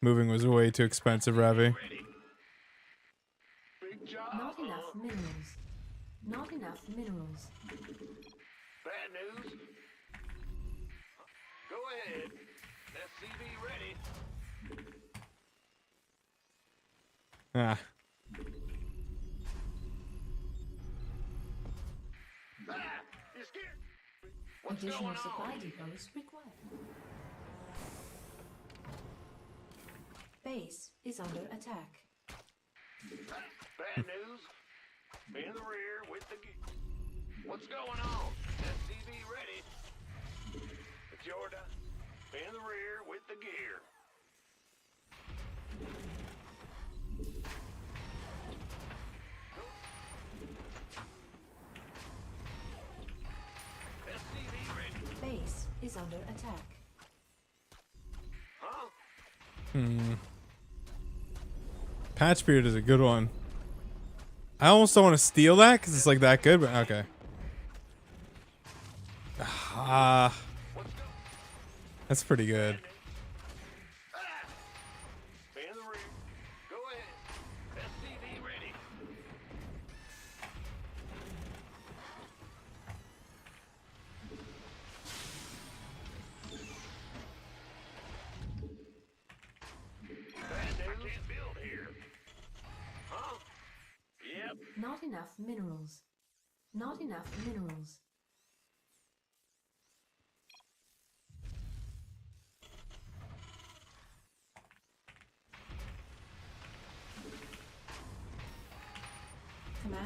Moving was way too expensive, Ravi. Big job. Not enough minerals. Not enough minerals. Bad news. Go ahead. SCV ready. Ah. Ah, you scared? What's Additional going supply on? depots required. Base is under attack. Bad news. Be in the rear with the What's going on? SCV ready. It's your time. Be in the rear with the gear. SCV ready. Base is under attack. Huh? Patchbeard is a good one. I almost don't want to steal that because it's like that good, but okay. Ah, that's pretty good. Be in the rear. Go ahead. SCV ready. Bad news. I can't build here. Huh? Yep. Not enough minerals. Not enough minerals.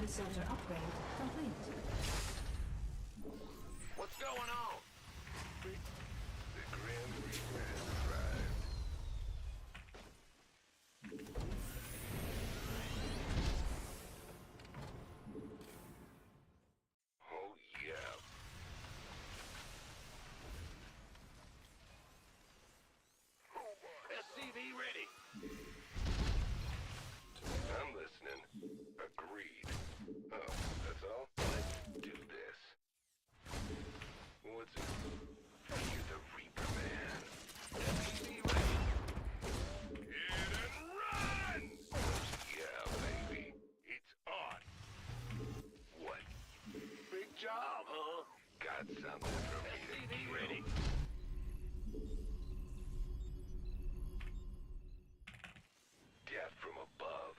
Command center upgrade complete. What's going on? The Grim Reaper has arrived. Oh yeah. SCV ready. I'm listening. Agreed. Oh, that's all? Let's do this. What's it? You're the Reaper Man. SCV ready. Hit and run! Yeah, baby. It's on. What? Big job, huh? Got something for me to SCV ready. Death from above.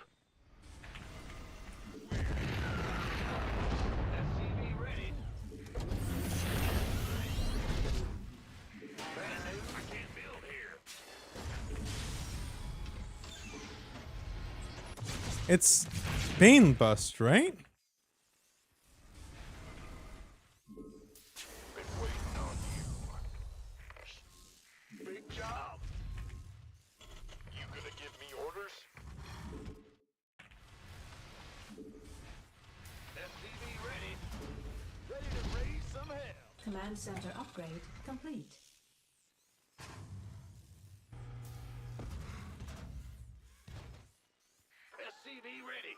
SCV ready. Bad news, I can't build here. It's Bane Bust, right? Been waiting on you. Big job. You gonna give me orders? SCV ready. Ready to raise some hell. Command center upgrade complete. SCV ready.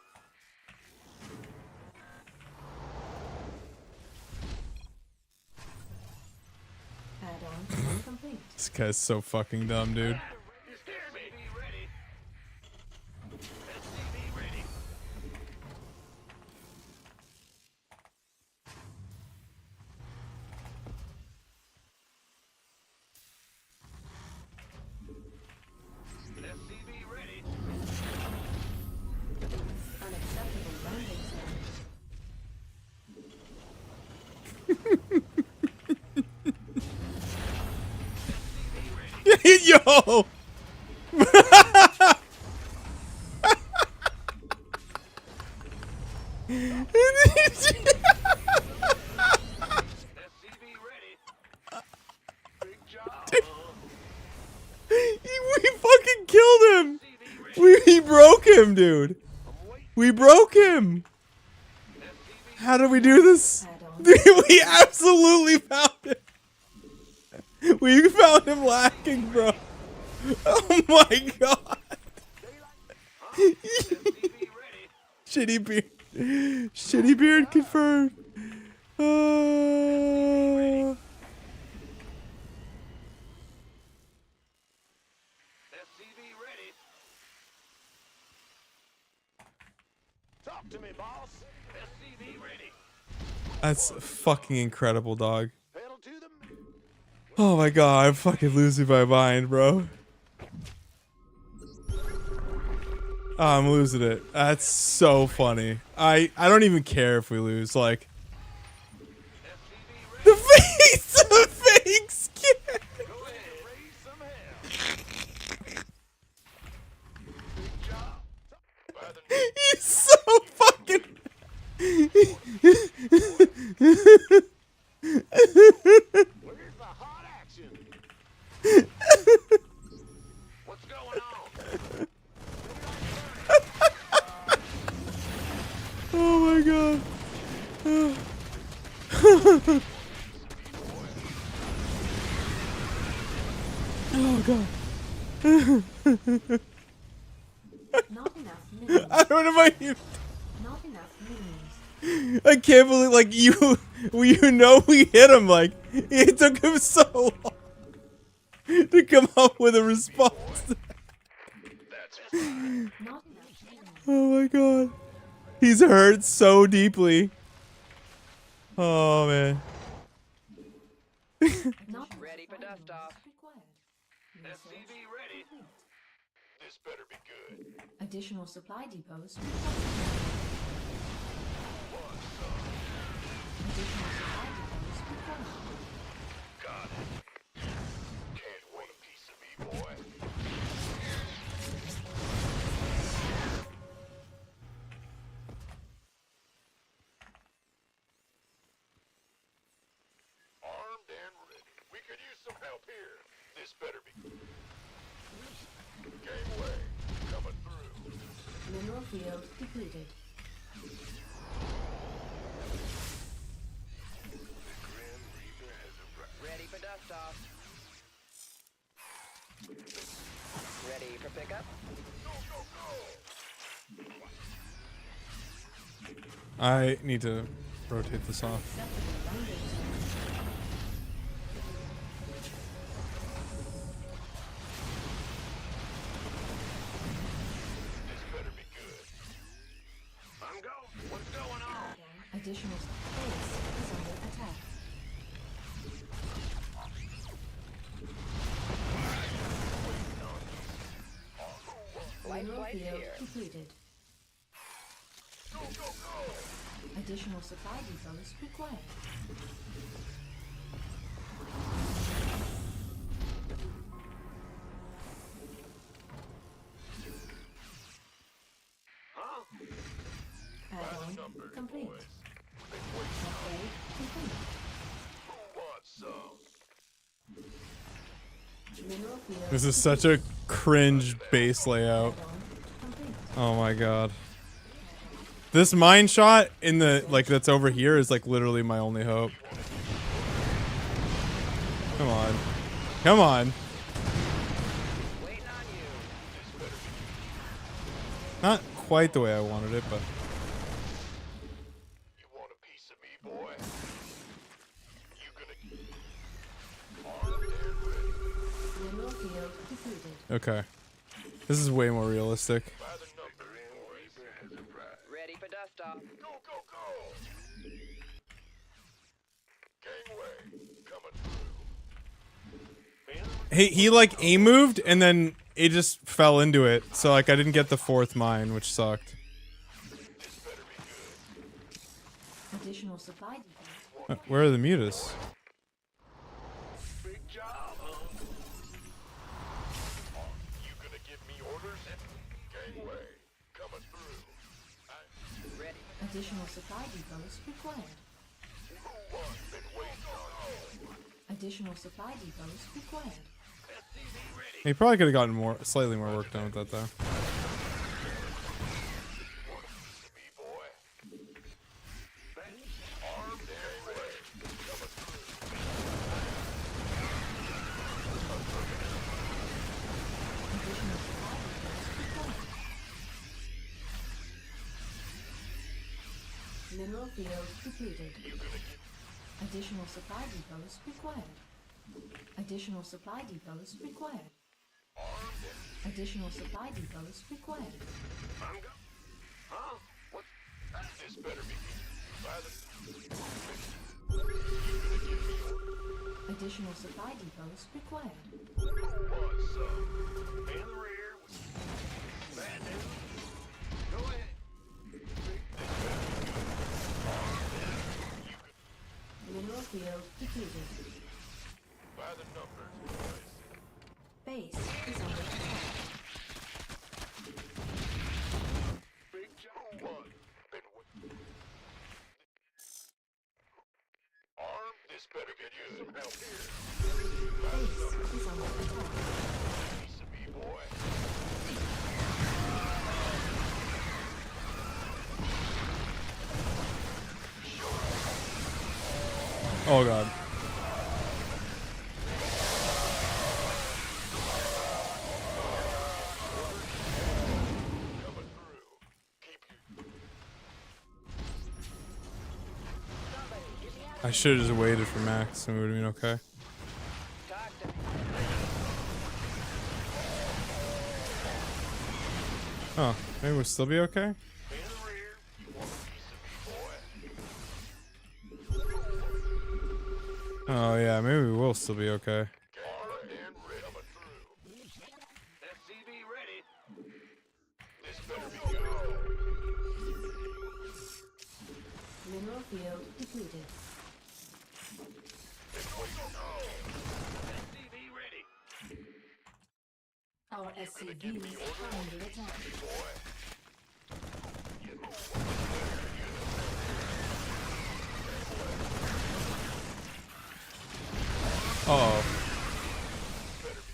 Add-on complete. This guy's so fucking dumb, dude. You scared me. SCV ready. SCV ready. SCV ready. Unacceptable landing zone. Yo! SCV ready. Big job. We fucking killed him! We broke him, dude! We broke him! How did we do this? Add-on. Dude, we absolutely found him! We found him lacking, bro! Oh my god! SCV ready. Shitty beard. Shitty beard confirmed. SCV ready. Talk to me, boss. SCV ready. That's fucking incredible, dog. Pedal to the Oh my god, I'm fucking losing my mind, bro. Oh, I'm losing it. That's so funny. I don't even care if we lose. Like the face, the fake skin. Go ahead. Raise some hell. Big job. By the He's so fucking. Where's the hot action? What's going on? Oh my god. Oh god. Not enough minerals. I don't know if I. Not enough minerals. I can't believe, like, you know we hit him, like, it took him so long to come up with a response. That's fine. Not enough minerals. Oh my god. He's hurt so deeply. Oh man. Not Ready for dust off. required. SCV ready. This better be good. Additional supply depots. Additional supply depots required. Got it. Can't wait a piece of me, boy. This better be. Gangway coming through. Mineral field depleted. Ready for dust off. Ready for pickup? I need to rotate this off. This better be good. I'm going. What's going on? Additional space is under attack. Life Mineral flight field here. depleted. Additional supply depots required. Add-on complete. Upgrade complete. Who wants some? Mineral field This is such a cringe base layout. add-on complete. Oh my god. This mine shot in the, like, that's over here is like literally my only hope. Come on. Come on. Waiting on you. Not quite the way I wanted it, but You want a piece of me, boy? You gonna armed and ready. Mineral field depleted. okay. This is way more realistic. By the number, boys. Ready for dust off. Go, go, go! Gangway coming through. He like aim moved and then it just fell into it. So like I didn't get the fourth mine, which sucked. This better be good. Additional supply depots. Where are the mutas? Big job, huh? You gonna give me orders? Gangway coming through. Ready. Additional supply depots required. Who wants? Been waiting on you. Additional supply depots required. He probably could have gotten more, slightly more work done with that though. Me, boy. Armed and ready. Coming through. Additional supply depots required. Mineral field depleted. Additional supply depots required. Additional supply depots required. Additional supply depots required. I'm go. Huh? What? This better be. By the. Additional supply depots required. Who wants some? In the rear. Bad news. Go ahead. Mineral field depleted. By the numbers, boys. Base is under attack. Big job. Who won? Been armed. This better get you some help here. Base is under attack. Piece of me, boy. Oh god. Coming through. Keep you. I should have just waited for Max and we would have been okay. Talk to me. Oh, maybe we'll still be okay? In the rear. You want a piece of me, boy. Oh yeah, maybe we will still be okay. Armed and ready. Coming through. SCV ready. This better be good. Mineral field depleted. SCV ready. Our SCVs are under attack. Uh oh. Better be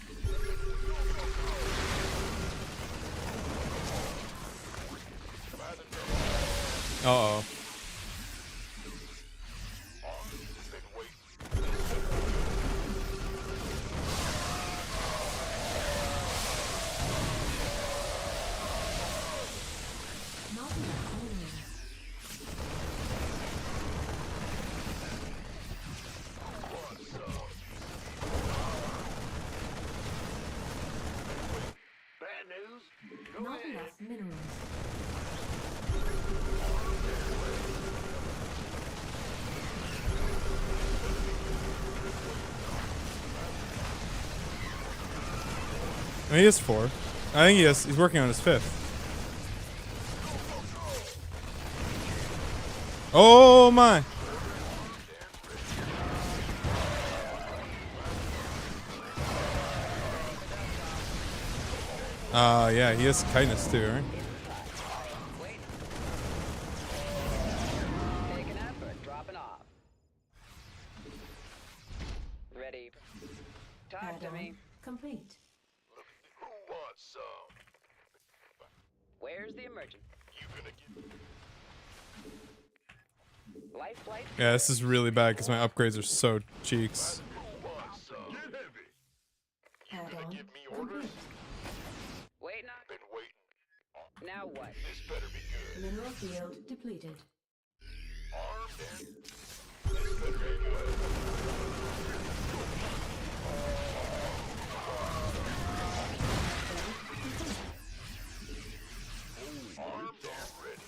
I mean, he has 4. I think he's working on his 5th. Oh my! Yeah, he has kindness too, right? Taking effort, dropping off. Ready. Talk to me. Add-on complete. Who wants some? Where's the emergency? You gonna get Life flight. Yeah, this is really bad because my upgrades are so cheeks. who wants some? Get heavy. Add-on Give me orders. complete. Waiting on. Been waiting. Now what? This better be good. Mineral field depleted. Armed and this better be good. Armed and ready.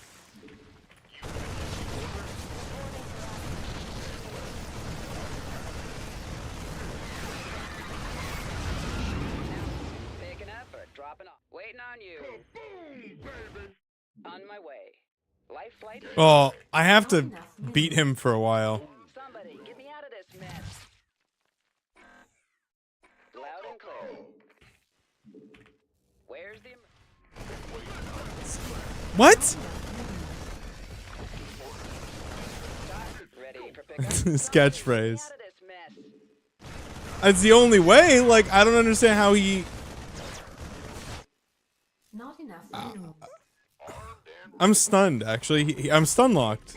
Taking effort, dropping off. Waiting on you. Boom, baby. On my way. Life flight. Oh, I have to beat him for a while. Somebody, get me out of this mess. Loud and clear. Where's the What? ready for pickup? His catchphrase. Out of this mess. That's the only way. Like, I don't understand how he. Not enough minerals. I'm stunned, actually. I'm stun locked.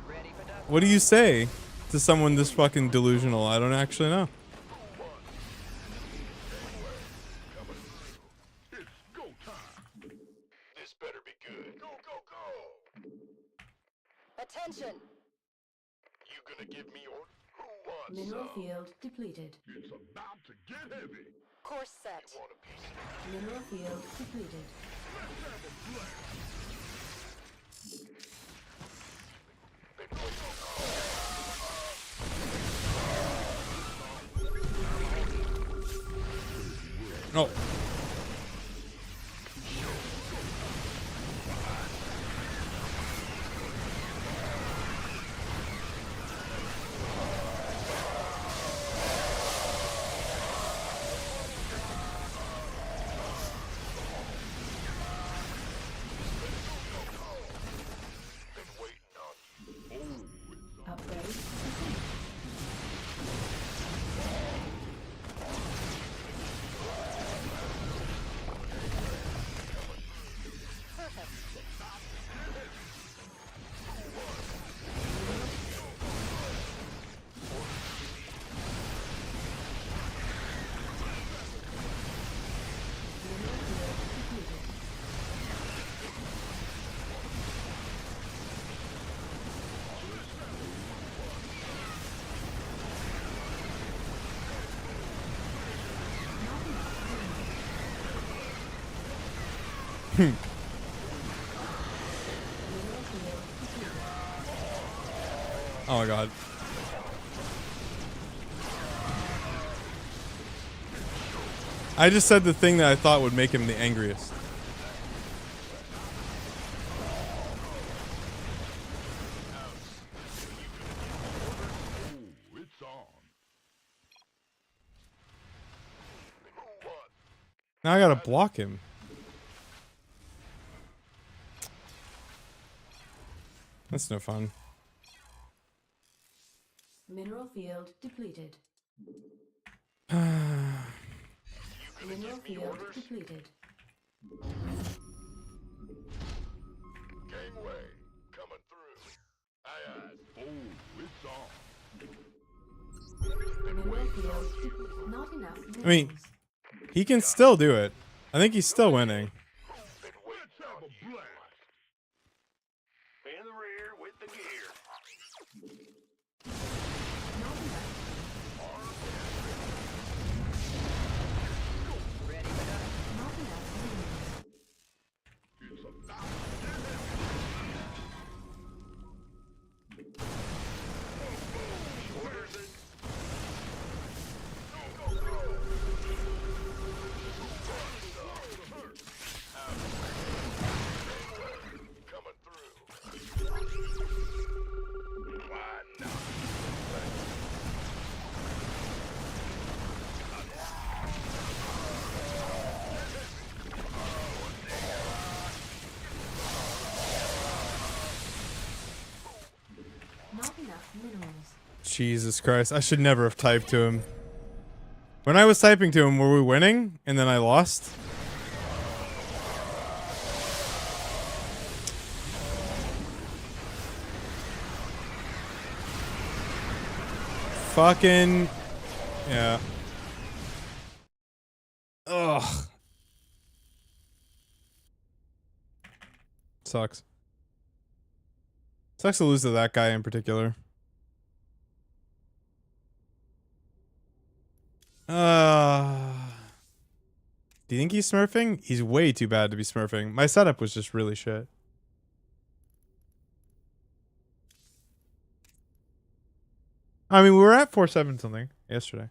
Ready for duck. What do you say to someone this fucking delusional? I don't actually know. It's go time. This better be good. Go, go, go. Attention. You gonna give me orders? Who wants Mineral some? field depleted. It's about to get heavy. Course set. Want a piece of Mineral field depleted. Oh. Upgrade complete. Mineral field depleted. Mineral field depleted. Oh my god. I just said the thing that I thought would make him the angriest. It's on. Who wants? Now I gotta block him. That's no fun. Mineral field depleted. Mineral field depleted. Gangway coming through. Aye, aye. Oh, it's on. Mineral field depleted. Not enough minerals. I mean, he can still do it. I think he's still winning. Been waiting. Let's have a blast. In the rear with the gear. Not enough. Ready for duck. Not enough minerals. It's about to get heavy. Orders it. Go, go, go. Not enough minerals. Jesus Christ. I should never have typed to him. When I was typing to him, were we winning? And then I lost? Fucking... Yeah. Ugh. Sucks. Sucks to lose to that guy in particular. Do you think he's smurfing? He's way too bad to be smurfing. My setup was just really shit. I mean, we were at 4-7 something yesterday.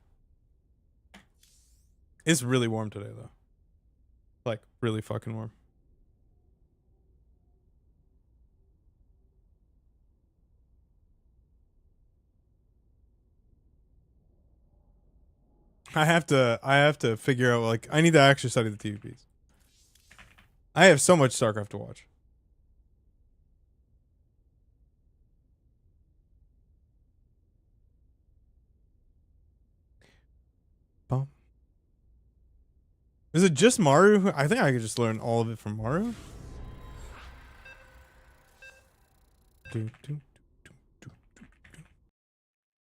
It's really warm today, though. Like, really fucking warm. I have to figure out, like, I need to actually study the TVPs. I have so much StarCraft to watch. Bum. Is it just Maru? I think I could just learn all of it from Maru.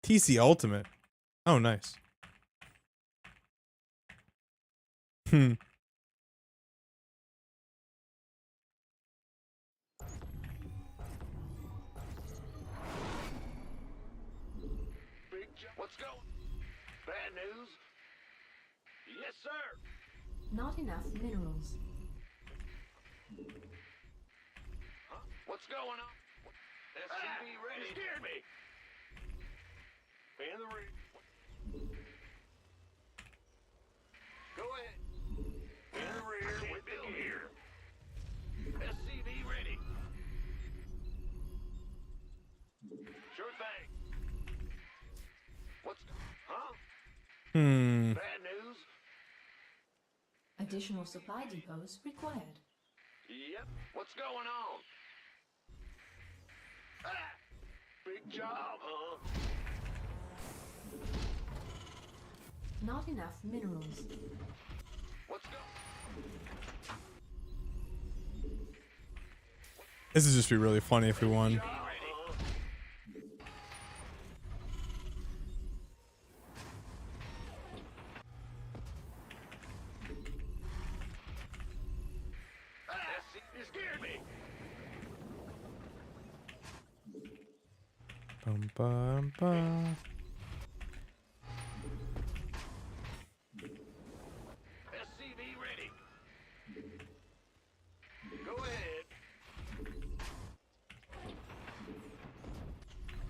TC Ultimate. Oh, nice. What's going? Bad news? Yes, sir. Not enough minerals. Huh? What's going on? SCV ready. You scared me. In the ring. Go ahead. In the rear with the gear. SCV ready. Sure thing. What's... Huh? Bad news? Additional supply depots required. Yep. What's going on? Ah! Big job, huh? Not enough minerals. What's going... This would just be really funny if we won. You scared me. Bum, bum, bum. SCV ready. Go ahead.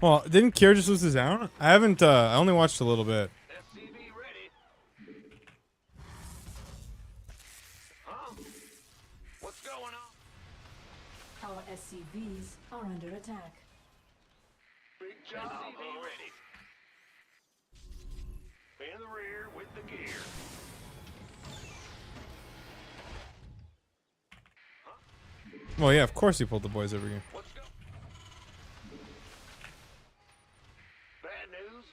Well, didn't Kier just lose his down? I haven't, I only watched a little bit. SCV ready. Huh? What's going on? Our SCVs are under attack. Big job. SCV ready. In the rear with the gear. Well, yeah, of course he pulled the boys every game. What's going... Bad news?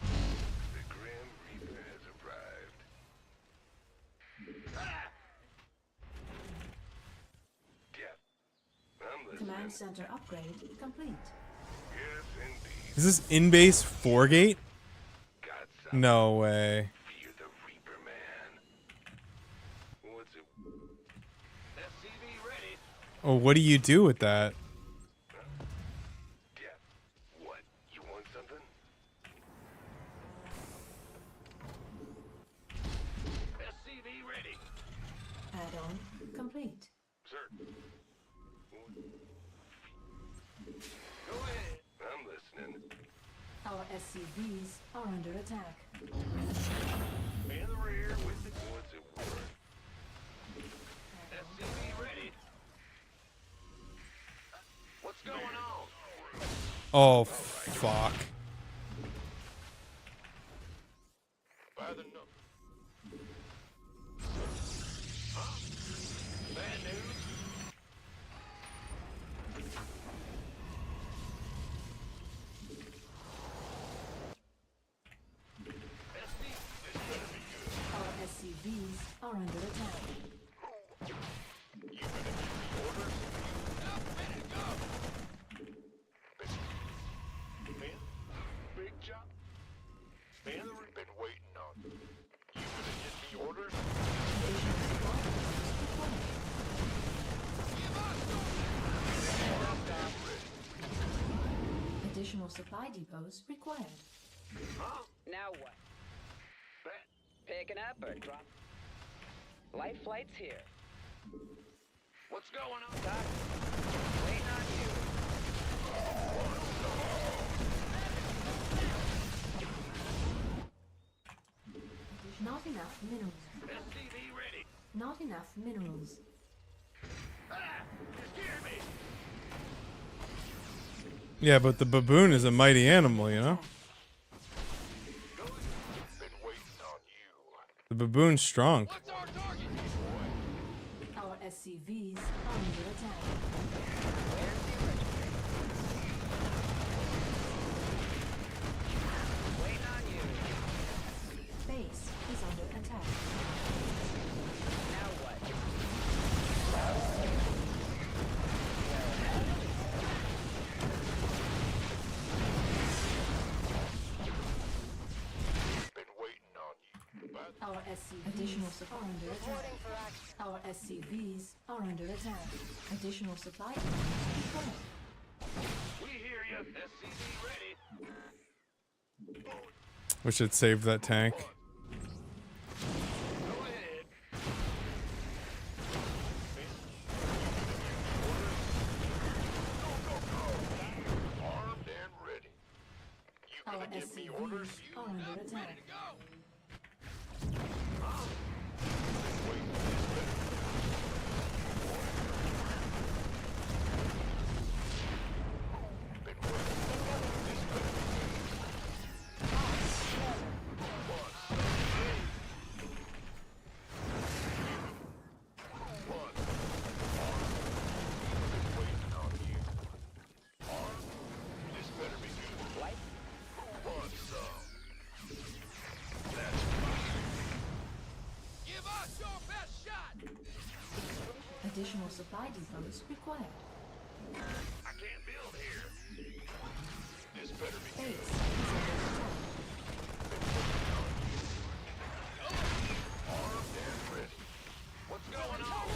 The Grim Reaper has arrived. Ah! Yeah. I'm listening. Command center upgrade complete. Yes, indeed. Is this in-base 4-gate? Got something. No way. Fear the Reaper Man. What's it? SCV ready. Oh, what do you do with that? Yeah. What? You want something? SCV ready. Add-on complete. Sir. Go ahead. I'm listening. Our SCVs are under attack. In the rear with the... What's it worth? SCV ready. What's going on? Oh, fuck. By the no... Huh? Bad news? Additional supply depots required. Now what? Picking up or drop? Light flight's here. What's going on? Doc, waiting on you. Not enough minerals. SCV ready. Not enough minerals. Ah! You scared me. Yeah, but the baboon is a mighty animal, you know? Been waiting on you. The baboon's strong. What's our target? Our SCVs are under attack. Where's the original? Waiting on you. Base is under attack. Now what? Been waiting on you. But Our SCVs are under attack. Our SCVs are under attack. Additional supply depots required. we hear you. SCV ready. We should save that tank. Go ahead. Armed and ready. You Our gonna give me orders? SCVs are under attack. This better be good. Light? Who wants some? Give us your best shot! Additional supply depots required. I can't build here. This better be Base is under attack. armed and ready. What's going on?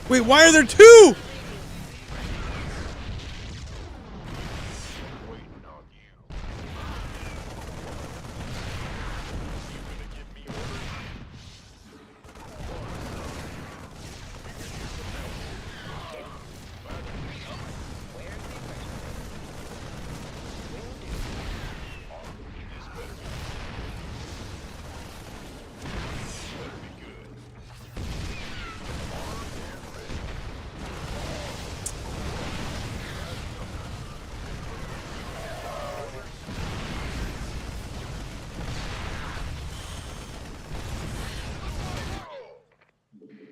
Wait, why are there two? Waiting on you. You gonna give me orders? This better be good. Armed and ready.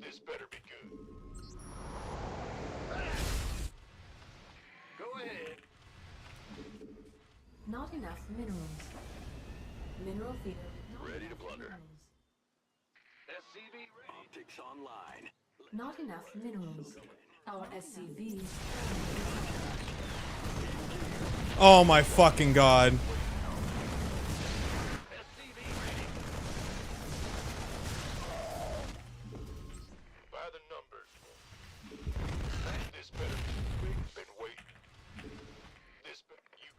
This better be good. Go ahead. Not enough minerals. Mineral field. Not Ready to enough plunder. minerals. SCV ready. Optics online. Not enough minerals. Our SCVs. Oh my fucking god. SCV ready. By the numbers. This better be been waiting. This you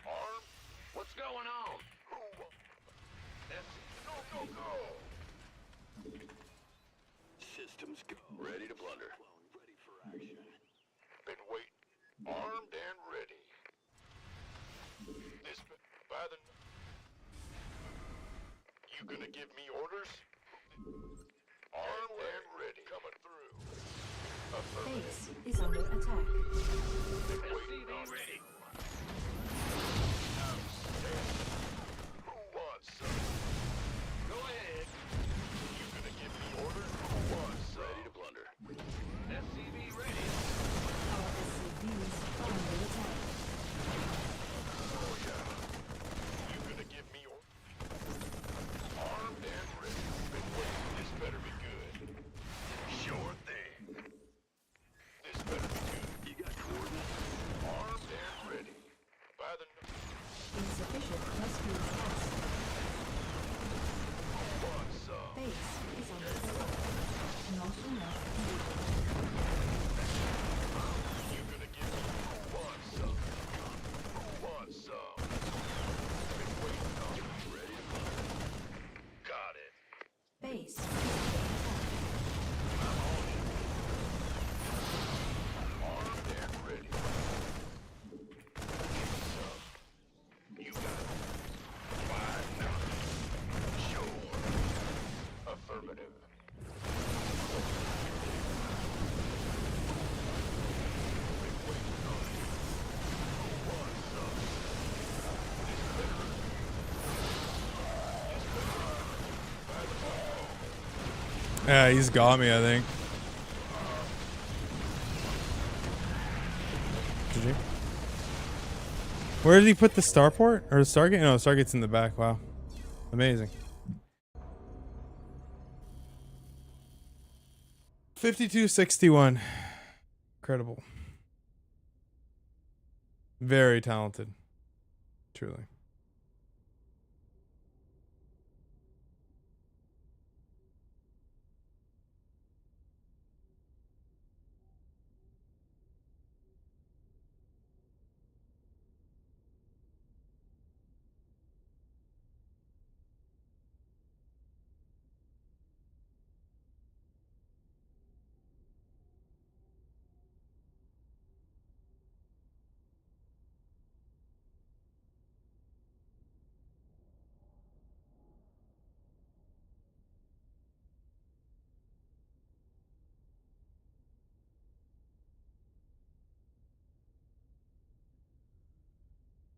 armed? What's going on? Who? Go, go, go! Systems go. Ready to plunder. Clone ready for action. Been waiting. Armed and ready. This by the. You gonna give me orders? Armed and ready. Coming through. Affirmative. Base is under attack. Been waiting on ready. Who wants some? Go ahead. You gonna give me orders? Who wants some? Ready to plunder. SCV ready. Not enough. You're gonna give me who wants some? Who wants some? Been waiting on you. Ready to burn. Got it. Base. Armed and ready. You got it. Why not? Sure. Affirmative. Been waiting on you. Who wants some? Yeah, he's got me, I think. Did you? Where did he put the starport? Or the Stargate? No, Stargate's in the back. Wow. Amazing. 5261. Incredible. Very talented. Truly.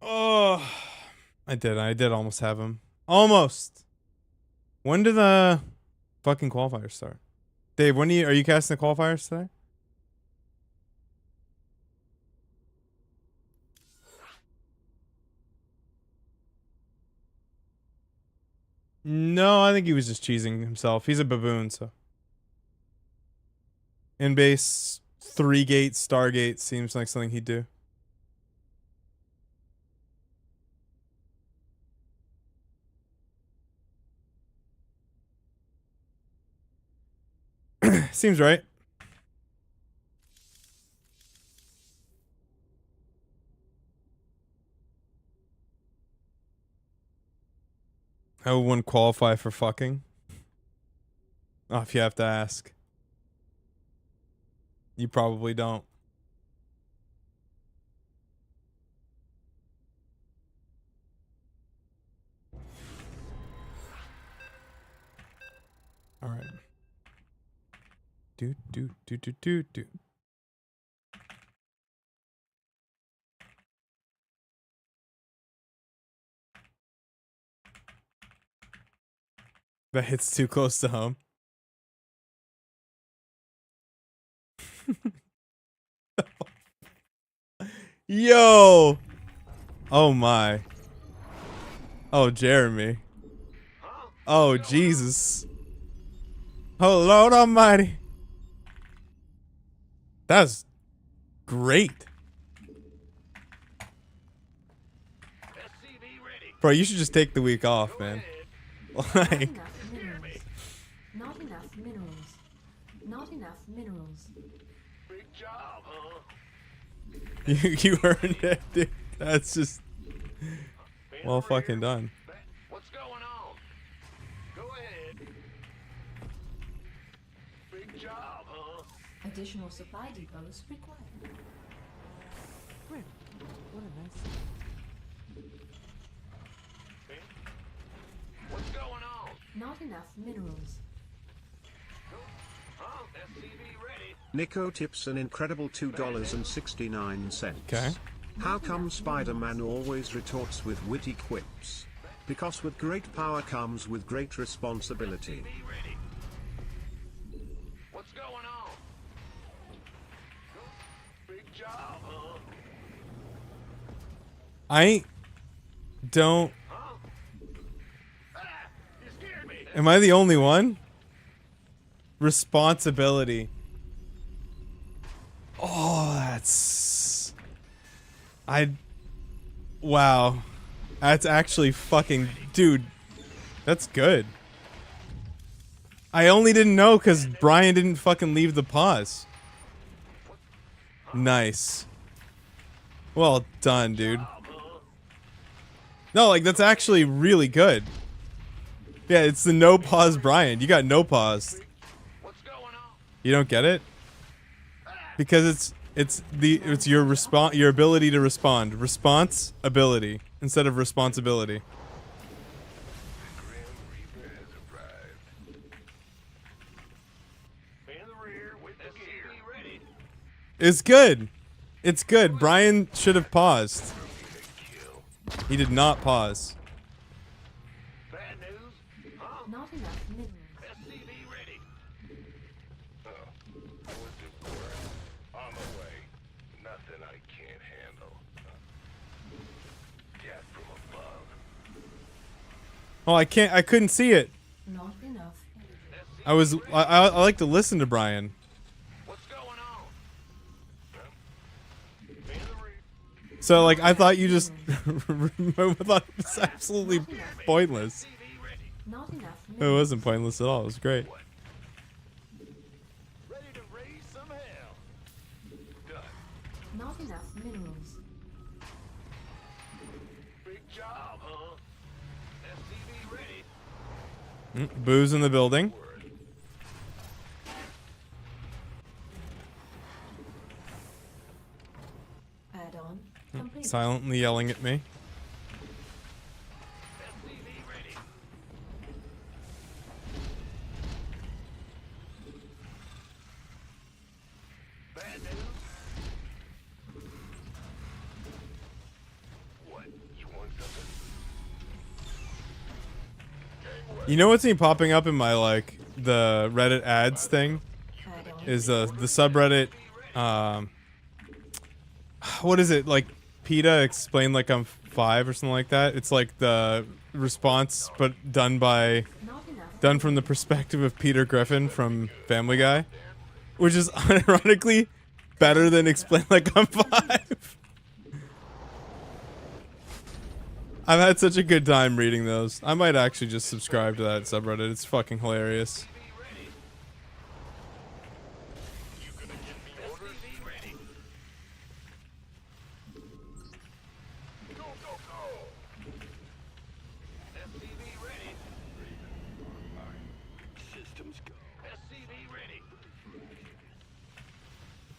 Oh, I did almost have him. Almost. When do the fucking qualifiers start? Dave, are you casting the qualifiers today? No, I think he was just cheesing himself. He's a baboon, so. In base, 3-gate, Stargate seems like something he'd do. Seems right. How would one qualify for fucking? Oh, if you have to ask. You probably don't. All right. Do. That hits too close to home. Yo! Oh my. Oh, Jeremy. Oh, Jesus. Oh, Lord Almighty. That's great. Bro, you should just take the week off, man. Like, Not enough minerals. Not enough minerals. Big job, huh? you earned it, dude. That's just well fucking done. What's going on? Go ahead. Big job, huh? Additional supply depots required. What's going on? Not enough minerals. Huh? SCV ready. Nico tips an incredible $2.69. Okay. How come Spider-Man always retorts with witty quips? Because with great power comes with great responsibility. SCV ready. What's going on? Big job, huh? I don't. You scared me. Am I the only one? Responsibility. Oh, that's. Wow. That's actually fucking. Dude. That's good. I only didn't know because Brian didn't fucking leave the pause. Nice. Well done, dude. No, like, that's actually really good. Yeah, it's the no pause Brian. You got no pause. What's going on? You don't get it? Because it's your ability to respond. Response ability instead of responsibility. The Grim Reaper has arrived. In the rear with the gear. Ready. It's good. It's good. Brian should have paused. He did not pause. Bad news? Huh? Not enough minerals. SCV ready. What's it worth? On the way. Nothing I can't handle. Death from above. Oh, I couldn't see it. Not enough energy. I like to listen to Brian. What's going on? In the rear. So like I thought you just I thought it was absolutely pointless. SCV ready. Not enough It minerals. wasn't pointless at all. It was great. Ready to raise some hell. Done. Not enough minerals. Big job, huh? SCV ready. Booze in the building. Add-on complete. Silently yelling at me. SCV ready. Bad news? What? You want something? You know what's been popping up in my like the Reddit ads thing Add-on. is the subreddit what is it, like PETA explain like I'm 5 or something like that. It's like the response but done Not enough. from the perspective of Peter Griffin from Family Guy, which is unironically better than explain like I'm 5. I've had such a good time reading those. I might actually just subscribe to that subreddit. It's fucking hilarious. You gonna give me orders? SCV ready. Go, go, go! SCV ready. Systems go. SCV ready.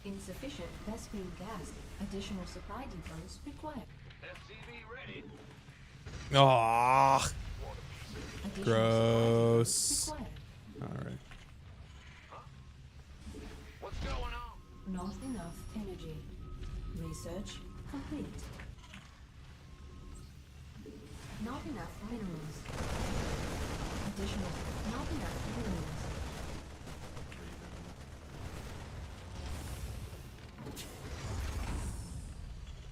Insufficient Vespine gas. Additional supply depots required. SCV ready. Ah, Additional gross. supply depots required. All right. What's going on? Not enough energy. Research complete. Not enough minerals. Additional. Not enough minerals.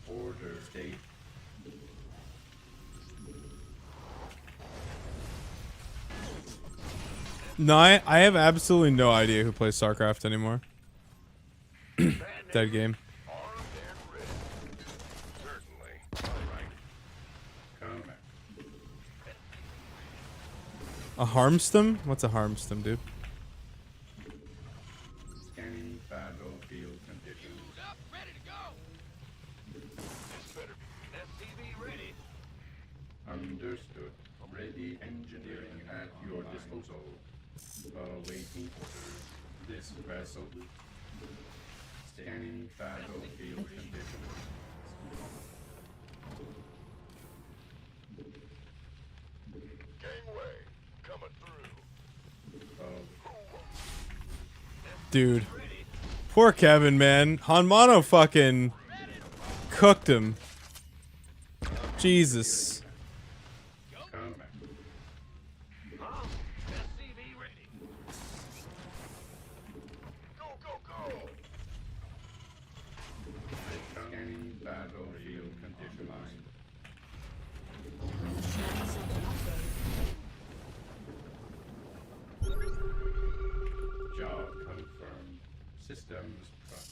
Order state. No, I have absolutely no idea who plays StarCraft anymore. Dead game. Armed and ready. Certainly. All right. Combat. A harmstem? What's a harmstem, dude? Scanning battlefield conditions. Up, ready to go. This better be SCV ready. Understood. Ready engineering at your disposal. Awaiting orders. This vessel. Scanning battlefield conditions. Gangway coming through. Dude. Poor Kevin, man. Hanmano fucking cooked him. Jesus. Combat. SCV ready. Go, go, go. Scanning battlefield condition line. Job confirmed. Systems prep.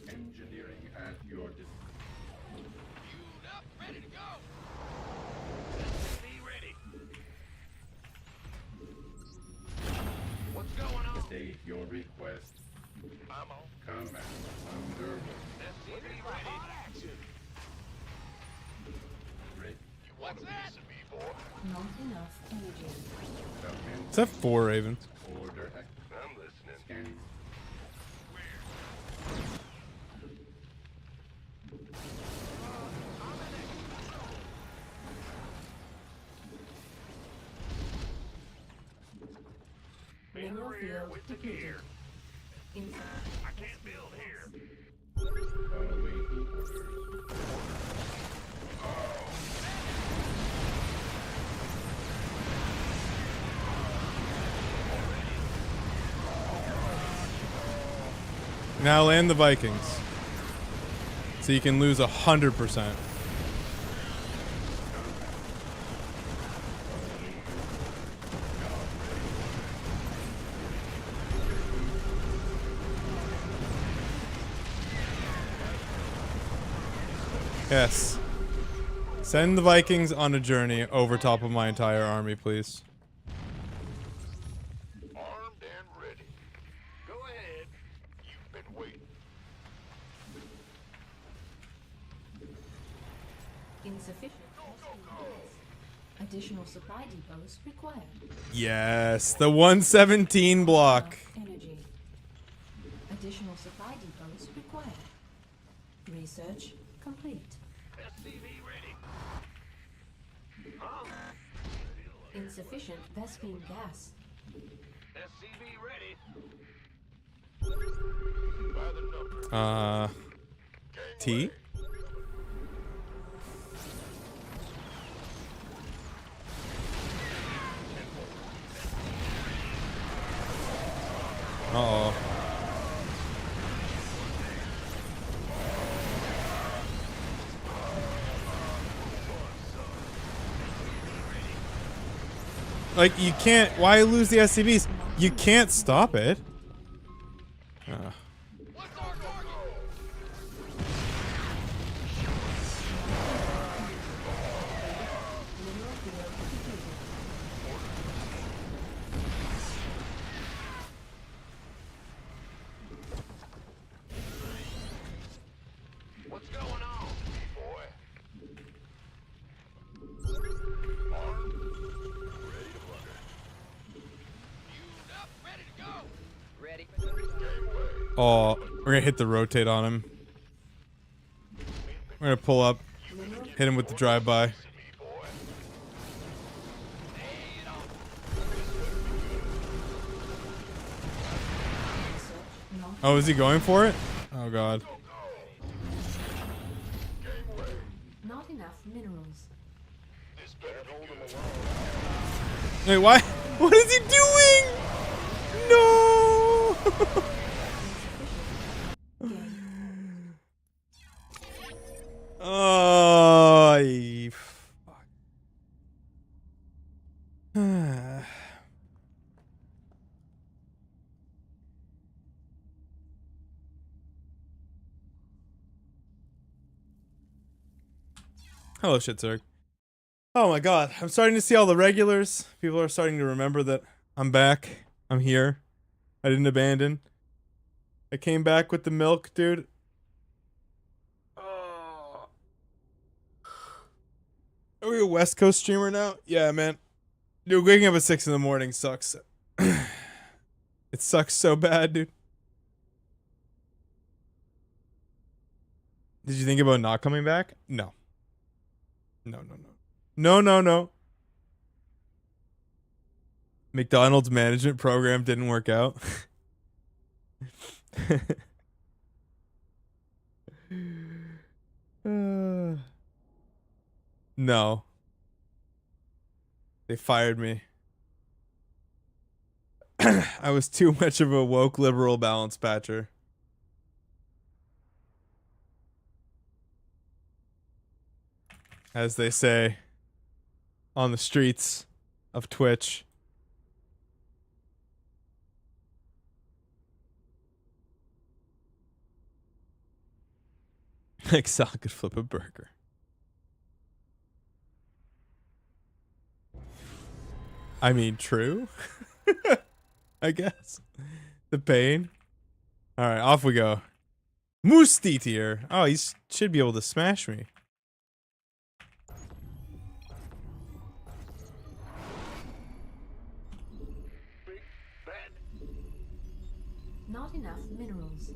Engineering at your disposal. Queued up, ready to go. SCV ready. await your request. I'm on. Combat underway. SCV ready. Ready. You want a piece of me, boy? Not enough energy. Submit. Is that 4 Ravens? Order active. I'm listening. Scanning. Mineral field depleted. Inside. I can't build here. Awaiting orders. Now land the Vikings. So you can lose 100%. Yes. Send the Vikings on a journey over top of my entire army, please. Armed and ready. Go ahead. You've been waiting. Insufficient. Additional supply depots required. Yes, the 117 block. Enough energy. Additional supply depots required. Research complete. SCV ready. Huh? Insufficient Vespine gas. SCV ready. By the number. T? Uh-oh. Like, you can't... Why lose the SCVs? You can't stop it. What's our target? Mineral field depleted. What's going on, boy? Armed. Ready to fire. Used up. Ready to go. Ready. Gateway. Oh, we're gonna hit the rotate on him. We're gonna pull up, hit him with the drive-by. Me, boy. Lay it on. Research not Oh, is he going for it? Oh, God. Gateway. not enough minerals. This better hold him alone. Wait, why? What is he doing? No! Oh, fuck. Hello, Shitsurg. Oh my god, I'm starting to see all the regulars. People are starting to remember that I'm back. I'm here. I didn't abandon. I came back with the milk, dude. Oh. Are we a West Coast streamer now? Yeah, man. Dude, waking up at 6 in the morning sucks. It sucks so bad, dude. Did you think about not coming back? No. No, no, no. No, no, no. McDonald's management program didn't work out. No. They fired me. I was too much of a woke liberal balance patcher. As they say on the streets of Twitch. Like Sal could flip a burger. I mean, true. I guess. The pain. All right, off we go. Moosty tier. Oh, he should be able to smash me. Big bad. Not enough minerals.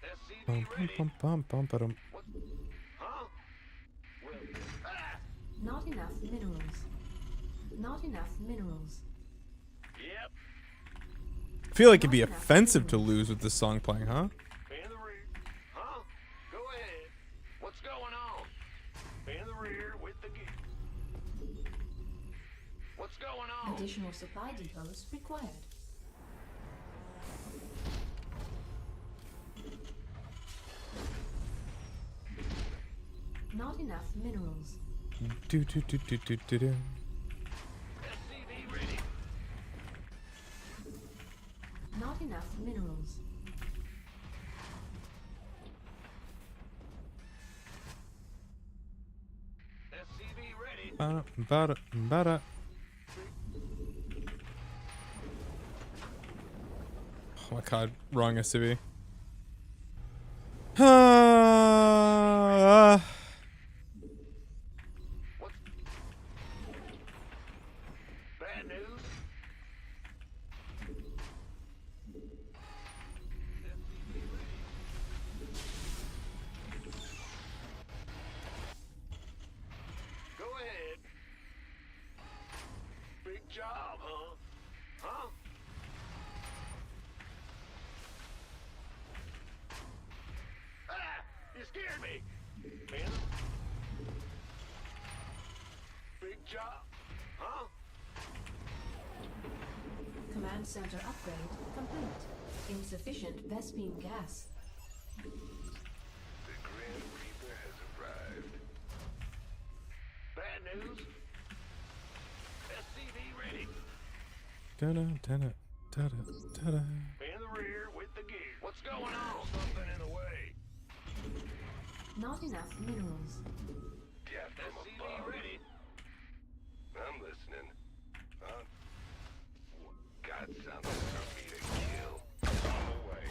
SCV ready. Bum. Huh? Well, ah! Not enough minerals. Not enough minerals. Yep. I feel like it'd be offensive to lose with this song playing, huh? In the rear. Huh? Go ahead. What's going on? In the rear with the gear. What's going on? Additional supply depots required. Not enough minerals. Do. SCV ready. Not enough minerals. SCV ready. Bada. Oh my god, wrong SCV. What? Bad news? Go ahead. Big job, huh? Huh? Ah! You scared me! Man. Big job, huh? Command center upgrade complete. Insufficient Vespine gas. The Grim Reaper has arrived. Bad news? SCV ready. Da-da. In the rear with the gear. What's going on? Something in the way. Not enough minerals. Death from above. Ready. I'm listening. Huh? Got something for me to kill. On the way.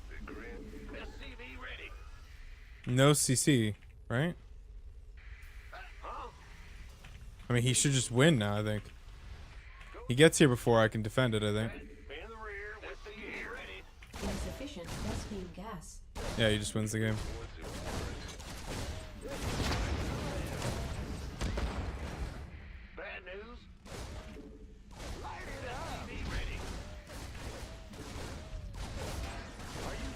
The Grim. SCV ready. No CC, right? Huh? I mean, he should just win now, I think. He gets here before I can defend it, I think. In the rear with the gear. Ready. Insufficient Vespine gas. Yeah, he just wins the game. Bad news? Light it up. SCV ready. Are you?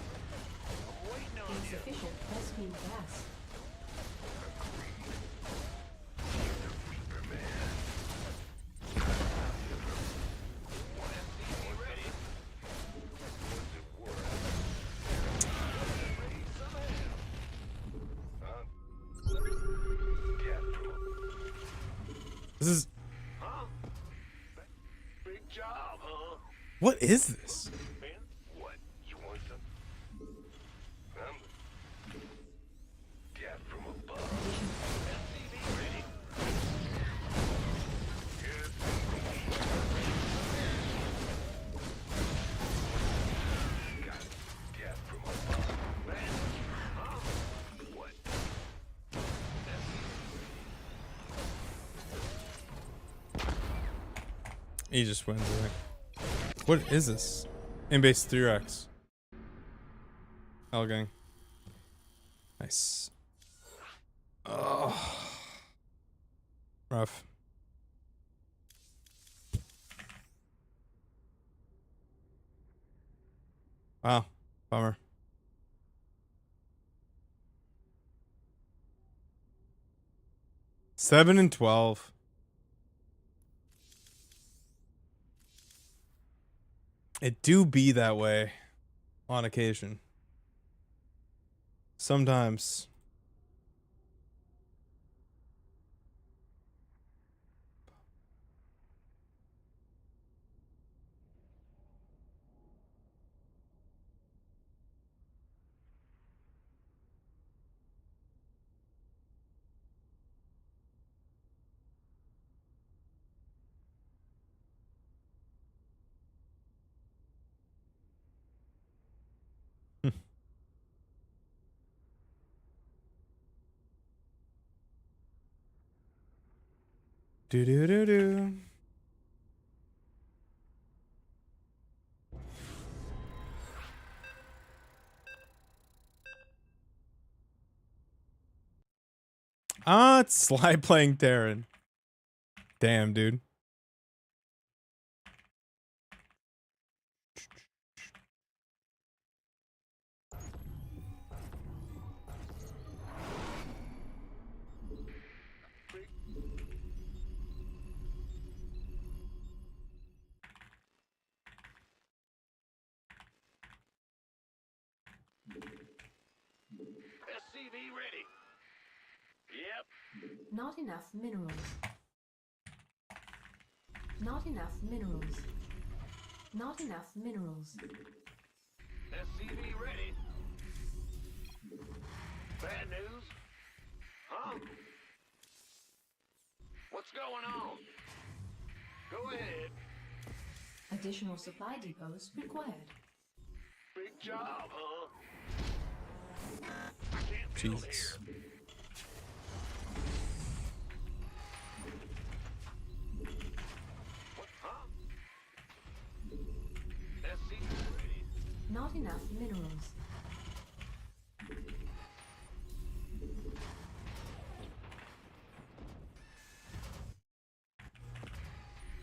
I'm waiting on you. Insufficient Vespine gas. SCV ready. What's it worth? This is... Huh? Big job, huh? What is this? Man, what? You want some? Death from above. SCV ready. Got it. Death from above. Man, huh? What? He just wins, I think. What is this? In-base 3x. L gang. Nice. Oh. Rough. Wow. Bummer. Seven and 12. It do be that way on occasion. Sometimes. Do do do do. Ah, it's Sly playing Terran. Damn, dude. SCV ready. Yep. Not enough minerals. Not enough minerals. Not enough minerals. SCV ready. Bad news? Huh? What's going on? Go ahead. Additional supply depots required. Big job, huh? I can't build Jesus. here. What? Huh? SCV ready. Not enough minerals.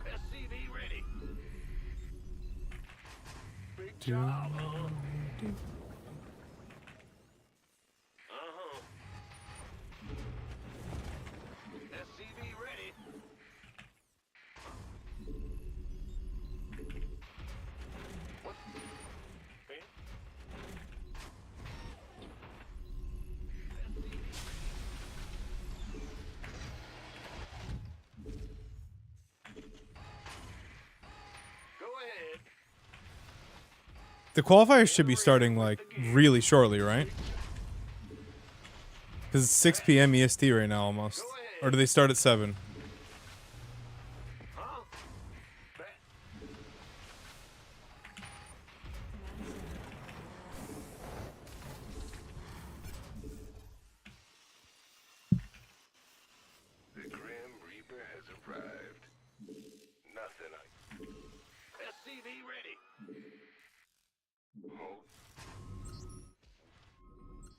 SCV ready. Big job, huh? Uh-huh. SCV ready. What? Eh? Go ahead. The qualifiers should be starting like really shortly, right? Because it's 6 p.m. EST right now almost. Or do they start at 7? Huh? The Grim Reaper has arrived. Nothing SCV ready. Oh.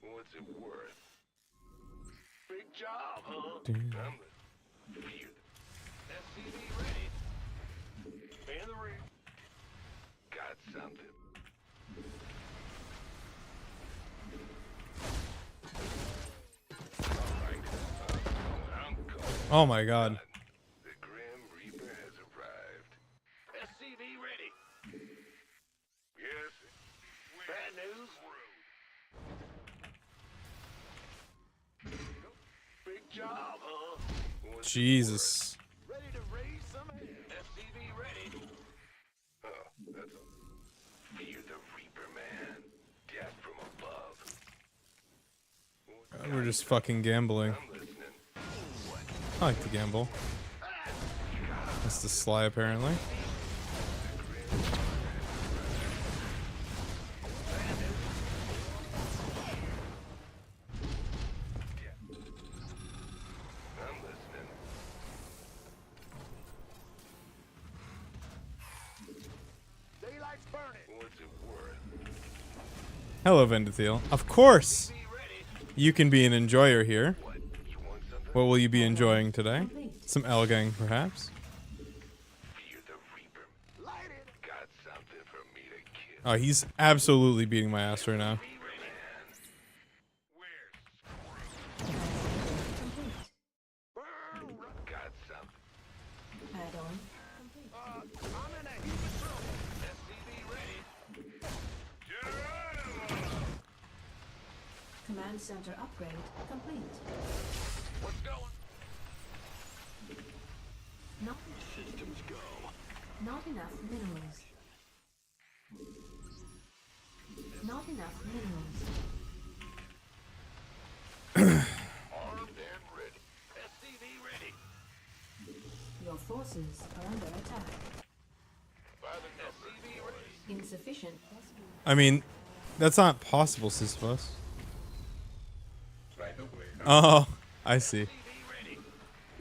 What's it worth? Big job, huh? SCV ready. In the ring. Got something. Oh my god. The Grim Reaper has arrived. SCV ready. Yes. Bad news. Big job, huh? Jesus. Ready to raise some SCV ready. Oh, that's a... Fear the Reaper, man. Death from above. God, we're just fucking gambling. I'm listening. I like to gamble. That's the Sly apparently. I'm listening. Daylight's burning. What's it worth? Hello, Vendathiel. Of course, you can be an enjoyer here. You want something? What will you be enjoying today? Some Elgang, perhaps? Fear the Reaper. Light it. Got something for me to kill. Oh, he's absolutely beating my ass right now. Got something. Add-on complete. I'm in a heap of trouble. SCV ready. Command center upgrade complete. What's going? Not, Systems go. not enough minerals. Not enough minerals. Armed and ready. SCV ready. Your forces are under attack. By the SCV ready. Insufficient. I mean, that's not possible, Sisyphus. Right away. Oh, I see. SCV ready.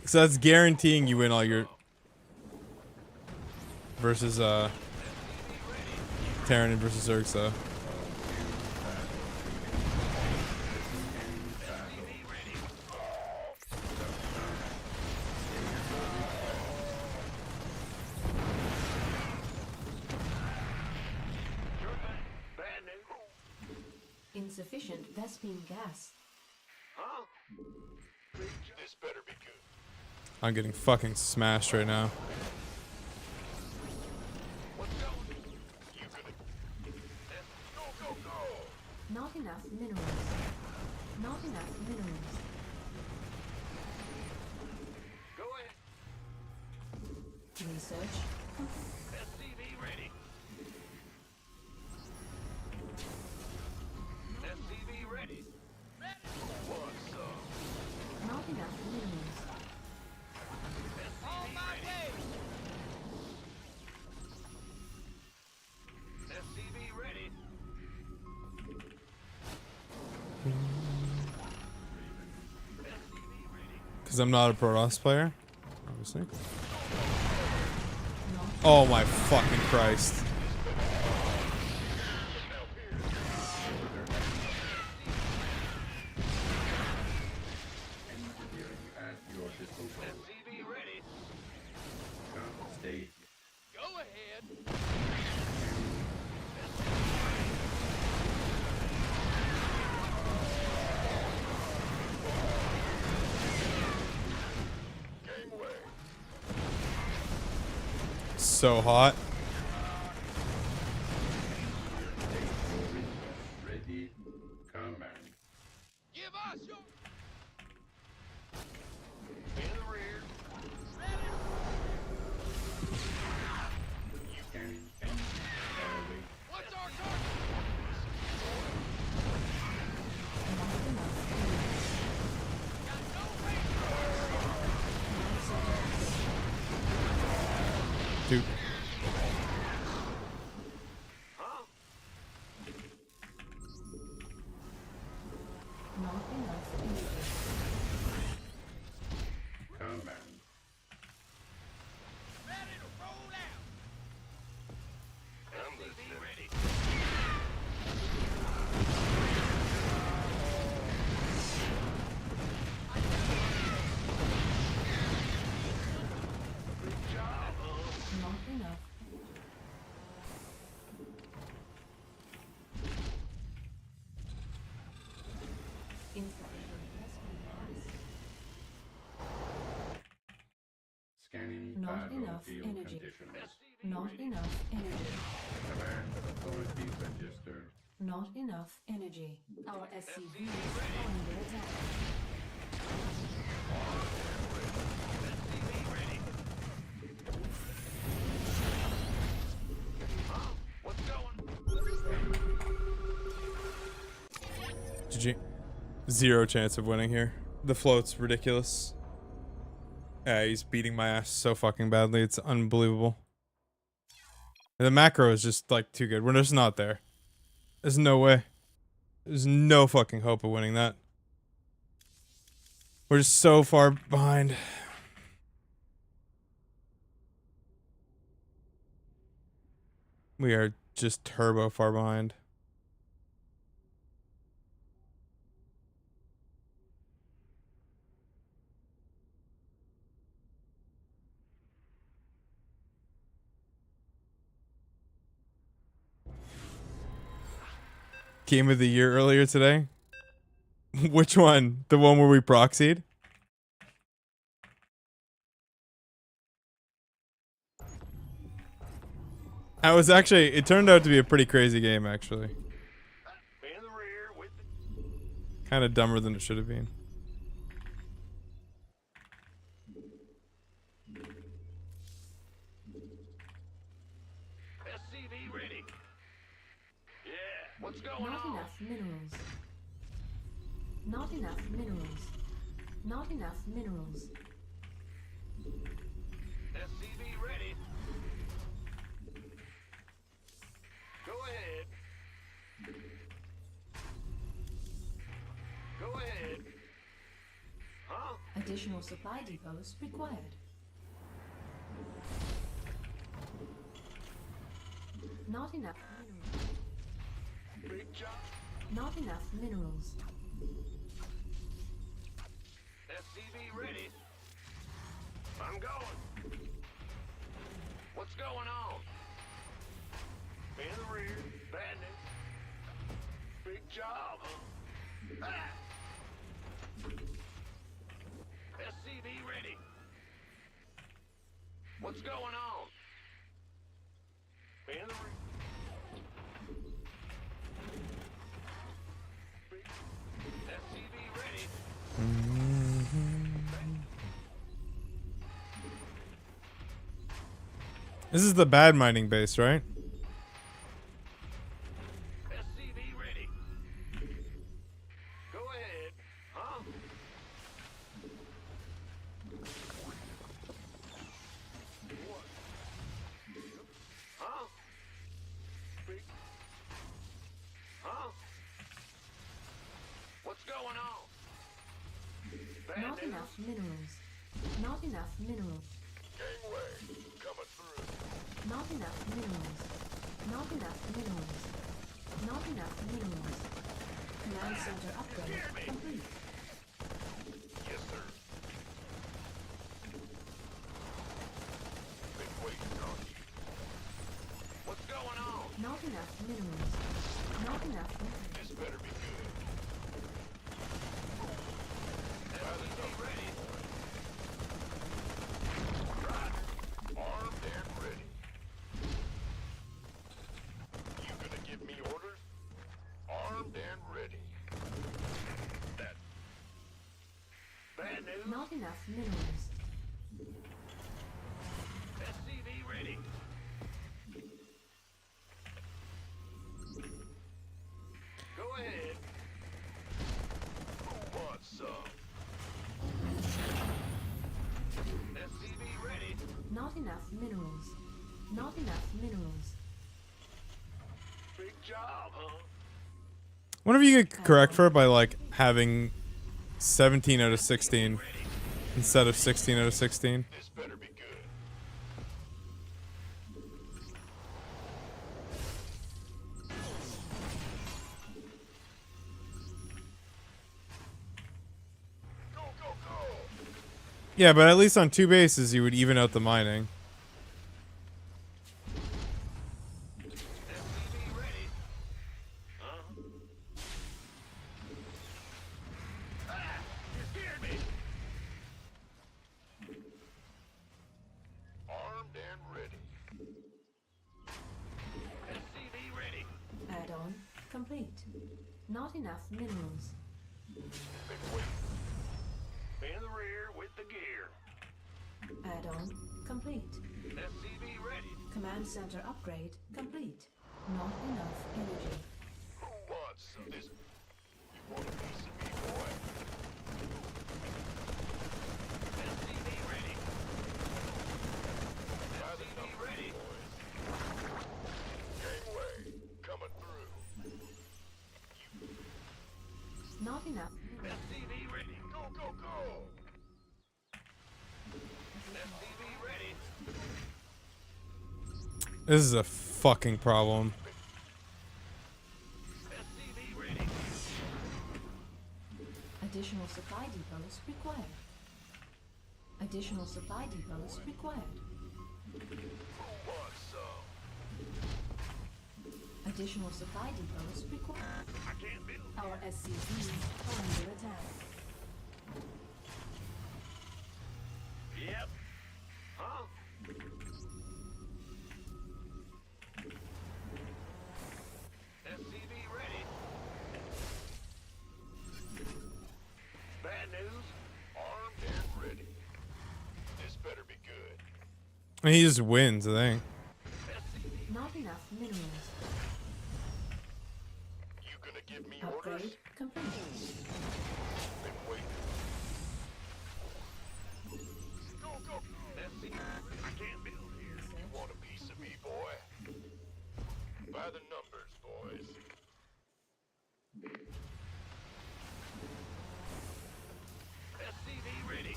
So that's guaranteeing you win all your versus Terran versus Zerg, so. Insufficient Vespine gas. Huh? This better be good. I'm getting fucking smashed right now. What's going? You gonna... Go, go, go! Not enough minerals. Not enough minerals. Go ahead. Research. SCV ready. SCV ready. What's up? Not enough minerals. On my way. SCV ready. Because I'm not a Protoss player, obviously. Oh my fucking Christ. Engineering at your disposal. SCV ready. Come stay. Go ahead. Gangway. So hot. Ready. Command. Give us your... In the rear. Scanning. Away. What's our target? Dude. Not enough energy. Command. Ready to roll out. SCV ready. Not enough. Insufficient Vespine gas. Scanning Not enough battlefield energy. conditions. Not enough energy. Command authority registered. Not enough energy. Our SCVs are under attack. What's going? GG. Zero chance of winning here. The float's ridiculous. Yeah, he's beating my ass so fucking badly. It's unbelievable. And the macro is just like too good. We're just not there. There's no way. There's no fucking hope of winning that. We're just so far behind. We are just turbo far behind. Game of the year earlier today? Which one? The one where we proxied? That was actually, it turned out to be a pretty crazy game, actually. In the rear with the... Kind of dumber than it should have been. SCV ready. Yeah. What's going Not on? enough minerals. Not enough minerals. Not enough minerals. SCV ready. Go ahead. Go ahead. Huh? Additional supply depots required. Not enough minerals. Big job. Not enough minerals. SCV ready. I'm going. What's going on? In the rear. Bad news. Big job, huh? Ah! SCV ready. What's going on? In the rear. SCV ready. This is the bad mining base, right? SCV ready. Go ahead. Huh? What? Huh? Big. Huh? What's going on? Bad Not news. enough minerals. Not enough minerals. Gangway coming through. Not enough minerals. Not enough minerals. Not enough minerals. Command center upgrade complete. Yes, sir. Been waiting on you. What's going on? Not enough minerals. Not enough minerals. This better be good. SCV ready. Right. Armed and ready. You gonna give me orders? Armed and ready. That. Bad news. Not enough minerals. SCV ready. Go ahead. Who wants some? SCV ready. Not enough minerals. Not enough minerals. Big job, huh? Wonder if you could correct for it by like having 17 out of 16 instead of 16 out of 16. This better be good. Go, go, go! Yeah, but at least on 2 bases you would even out the mining. SCV ready. Huh? Ah! You scared me! Armed and ready. SCV ready. Add-on complete. Not enough minerals. Been waiting. In the rear with the gear. Add-on complete. SCV ready. Command center upgrade complete. Not enough energy. Who wants some of this? You want a piece of me, boy? SCV ready. SCV ready. Gangway coming through. Not enough. SCV ready. Go, go, go! SCV ready. This is a fucking problem. SCV ready. Additional supply depots required. Additional supply depots required. Who wants some? Additional supply depots required. I can't build. Our SCVs are under attack. Yep. Huh? SCV ready. Bad news. Armed and ready. This better be good. And he just wins, I think. SCV. Not enough minerals. You gonna give me orders? Upgrade complete. Been waiting. Go, go. SCV. I can't build here. You want a piece of me, boy? By the numbers, boys. SCV ready.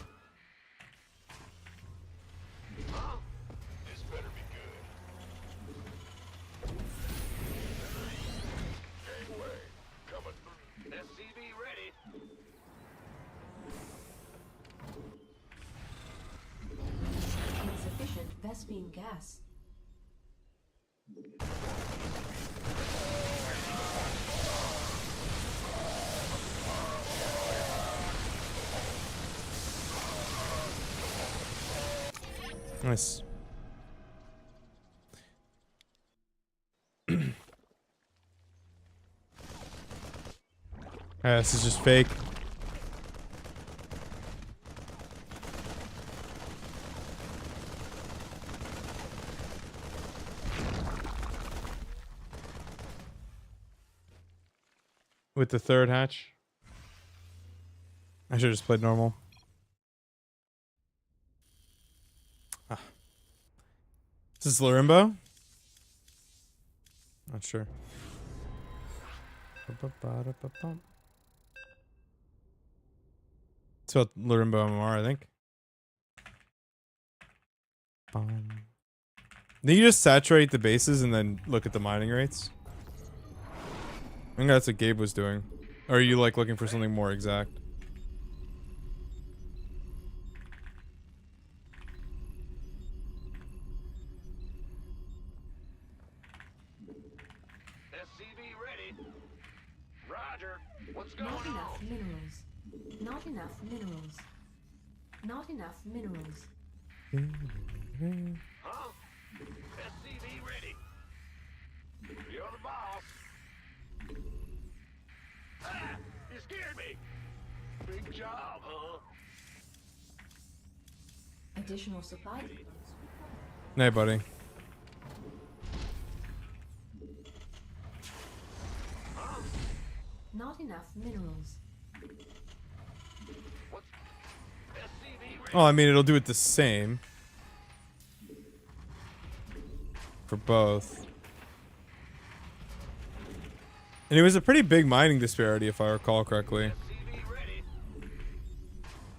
Vespine gas. Nice. This is just fake. With the third hatch. I should have just played normal. Ah. Is this Larimbo? Not sure. It's about Larimbo MMR, I think. Then you just saturate the bases and then look at the mining rates. I think that's what Gabe was doing. Or are you like looking for something more exact? SCV ready. Roger. What's going Not on? enough minerals. Not enough minerals. Not enough minerals. Huh? SCV ready. You're the boss. Ah, you scared me. Big job, huh? Additional supply. Hey, buddy. Not enough minerals. What's SCV ready? Oh, I mean, it'll do it the same. For both. And it was a pretty big mining disparity, if I recall correctly. SCV ready.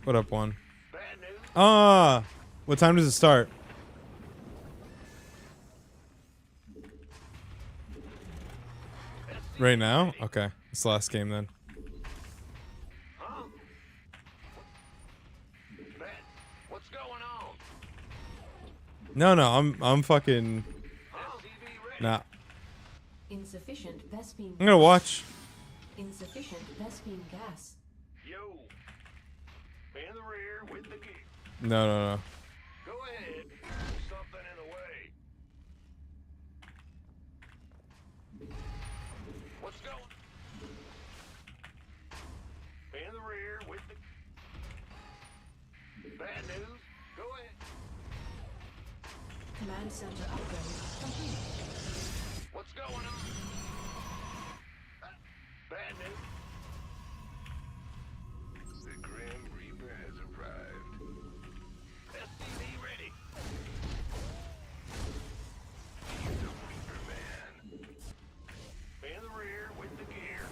What up, one? Bad news. Ah! What time does it start? Right now? Okay. It's the last game then. Huh? Bad. What's going on? No, I'm fucking... SCV ready. Nah. Insufficient Vespine. I'm gonna watch. Insufficient Vespine gas. Yo. In the rear with the gear. No. Go ahead. There's something in the way. What's going? In the rear with the bad news. Go ahead. Command center upgrade complete. What's going on? Bad news. The Grim Reaper has arrived. SCV ready. He's the Reaper man. In the rear with the gear.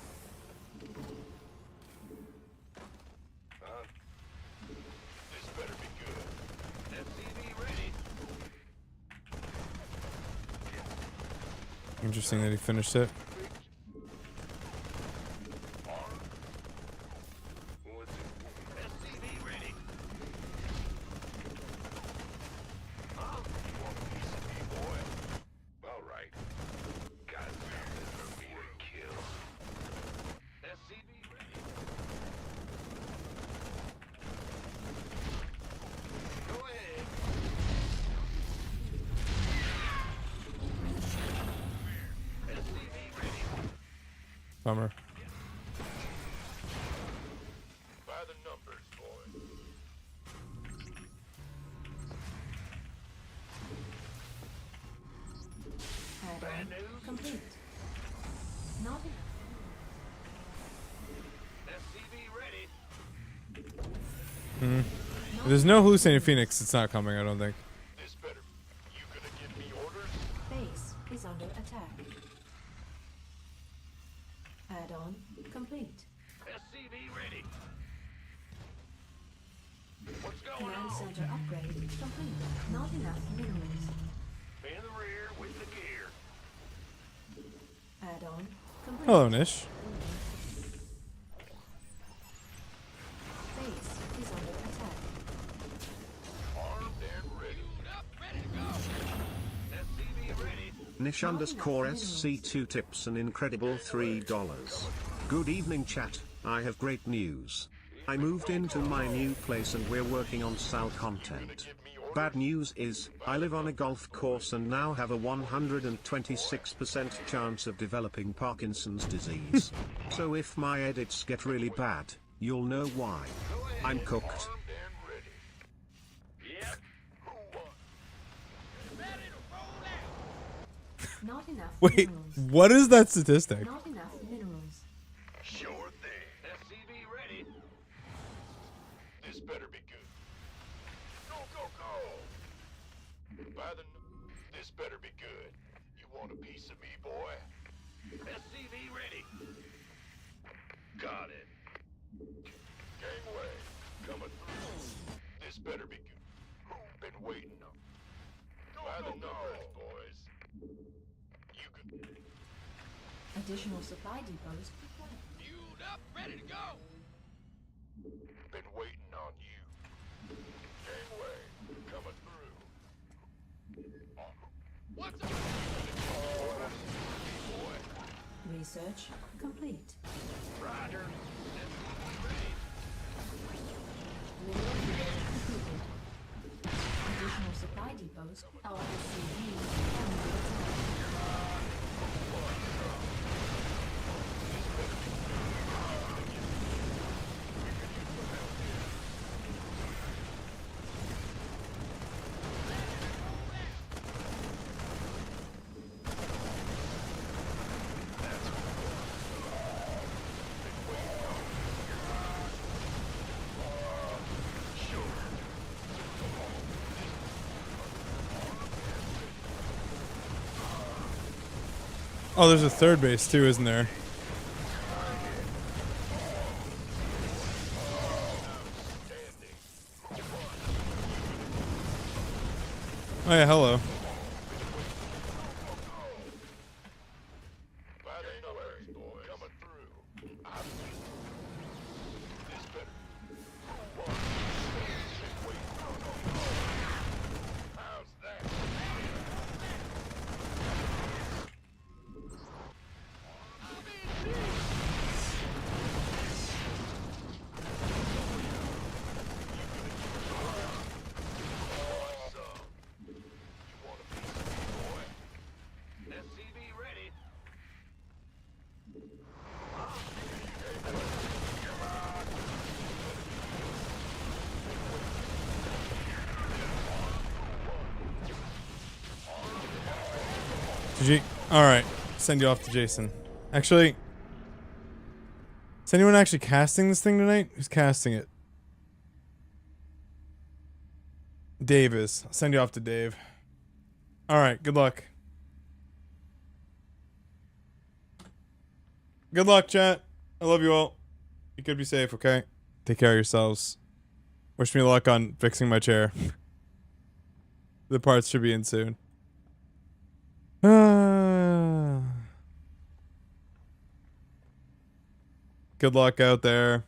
This better be good. SCV ready. Interesting that he finished it. What's it? SCV ready. Huh? You want a piece of me, boy? All right. Got something for me to kill. SCV ready. Go ahead. SCV ready. Bummer. By the numbers, boy. Add-on news? complete. Not enough. SCV ready. If there's no hallucinating phoenix, it's not coming, I don't think. This better. You gonna give me orders? Base is under attack. Add-on complete. SCV ready. What's going Command on? center upgrade complete. Not enough minerals. In the rear with the gear. Add-on complete. Hello, Nish. Base is under attack. Armed and ready. Nish underscore SC2 tips an incredible $3. Good evening chat, I have great news. I moved into my new place and we're working on SAL content. Bad news is, I live on a golf course and now have a 126% chance of developing Parkinson's disease. So if my edits get really bad, you'll know why. I'm cooked. Not enough Wait, minerals. what is that statistic? Not enough minerals. Sure thing. SCV ready. This better be good. Go, go, go! By the this better be good. You want a piece of me, boy? SCV ready. Got it. Gangway, coming through. This better be good. Been waiting on. By the numbers, boys. You can. Additional supply depots. Fueled up, ready to go. Been waiting on you. Gangway, coming through. What's up? Boy. Research complete. Roger. Mineral research completed. Additional supply depots. Our SCVs under attack. Oh, there's a third base too, isn't there? Oh yeah, hello. By the numbers, boys. Coming through. This better. How's that? SCV ready. All right, send you off to Jason. Actually, is anyone actually casting this thing tonight? Who's casting it? Dave is. I'll send you off to Dave. All right, good luck. Good luck, chat. I love you all. You could be safe, okay? Take care of yourselves. Wish me luck on fixing my chair. The parts should be in soon. Good luck out there.